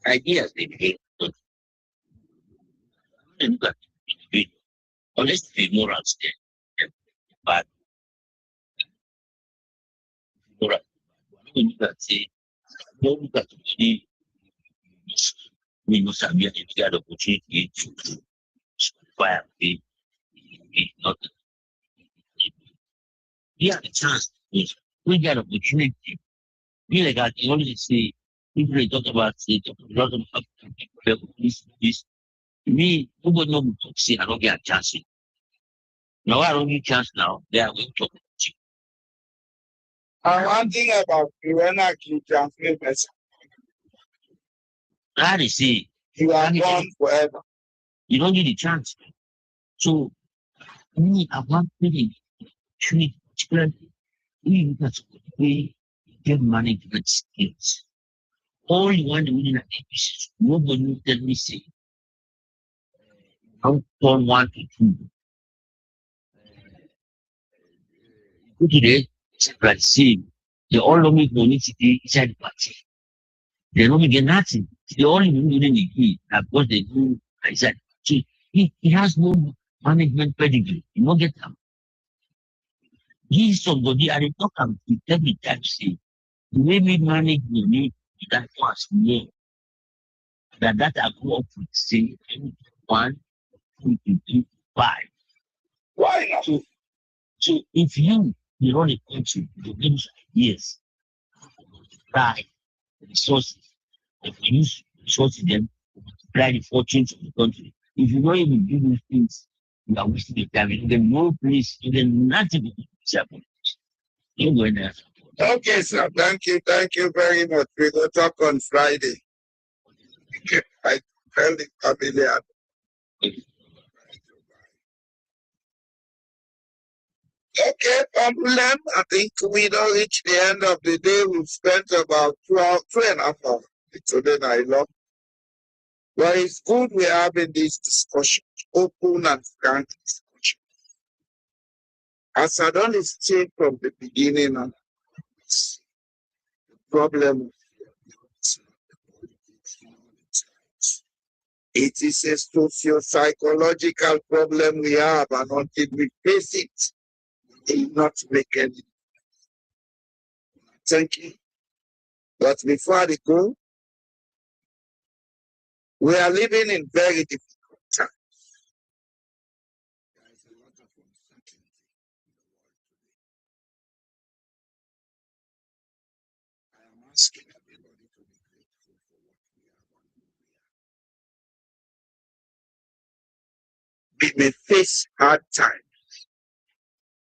ideas they begin to look at individual. Unless the morals there. But All right. When you look at say, don't look at the we must have been the opportunity to fire not we have a chance. We get opportunity. We like I can only say people they talk about talk a lot about this. Me, nobody know me talk say I don't get a chance. Now I don't get chance now. They are going to talk about you. And one thing about you transmit message, Now they say you are gone forever. you don't get the chance. So me, I want to treat we look at we get management skills. All you want to win an APC, nobody will tell me say how turn 1 to 2. Go to the like say they all don't make money today inside the party. They don't get nothing. They only do the key because they do inside. So he has no management pedigree. You don't get them. He's somebody and they talk him to tell me that say the way we manage money that was me. That I grew up with say 1, 2, 3, 5. Why not? So if you run a country, you give us ideas, multiply the resources, if you use resources then multiply the fortunes of the country. If you don't even do those things, you are wasting your time. You get no place, you get nothing to do with your politics. You go in there. Okay, sir. Thank you. Thank you very much. We will talk on Friday. I tell the familiar. Okay, problem. I think we don't reach the end of the day. We've spent about 2.5 hours. Today I love. But it's good we're having this discussion, open and frank discussion. As I done say from the beginning of this, the problem it is a socio-psychological problem we have, and until we face it, we will not make any. Thank you. But before I go, we are living in very difficult times. There is a lot of uncertainty in the world today. I am asking everybody to be grateful for what we have and who we are. We may face hard times,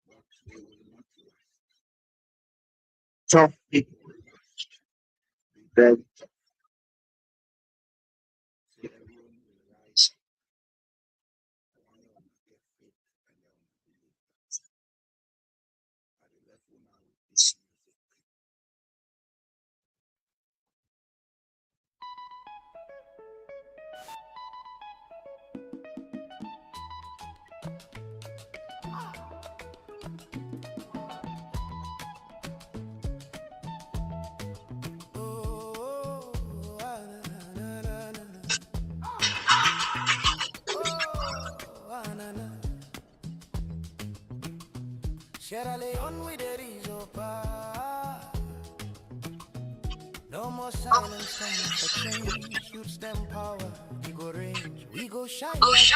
but they will not last. Tough people will last. Be very tough. Sierra Leone will rise. I want to get faith and I want to believe that. I will left now with this music. Sierra Leone with the Rizopa. No more silence, time for change. Use them power, we go range. We go shine like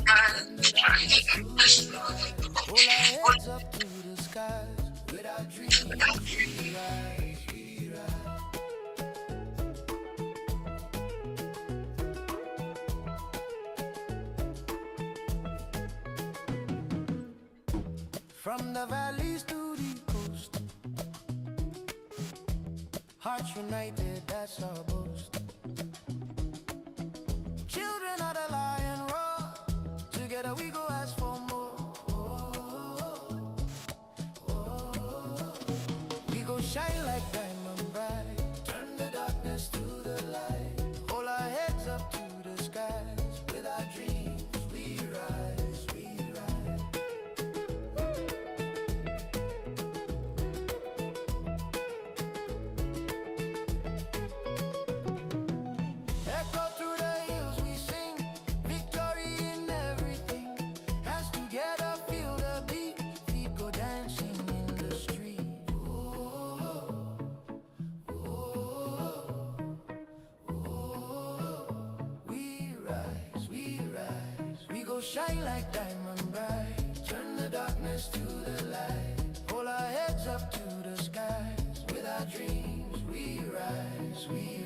diamonds. Hold our heads up to the skies. With our dreams, we rise, we rise. From the valleys to the coast, hearts united, that's our boast. Children of the lion roar, together we go ask for more. We go shine like diamond bright, turn the darkness to the light. Hold our heads up to the skies, with our dreams we rise, we rise. Echo through the hills we sing, victory in everything. Hands together feel the beat, feet go dancing in the street. will shine like diamond bright. Turn the darkness to the light. Hold our heads up to the skies. With our dreams we rise, we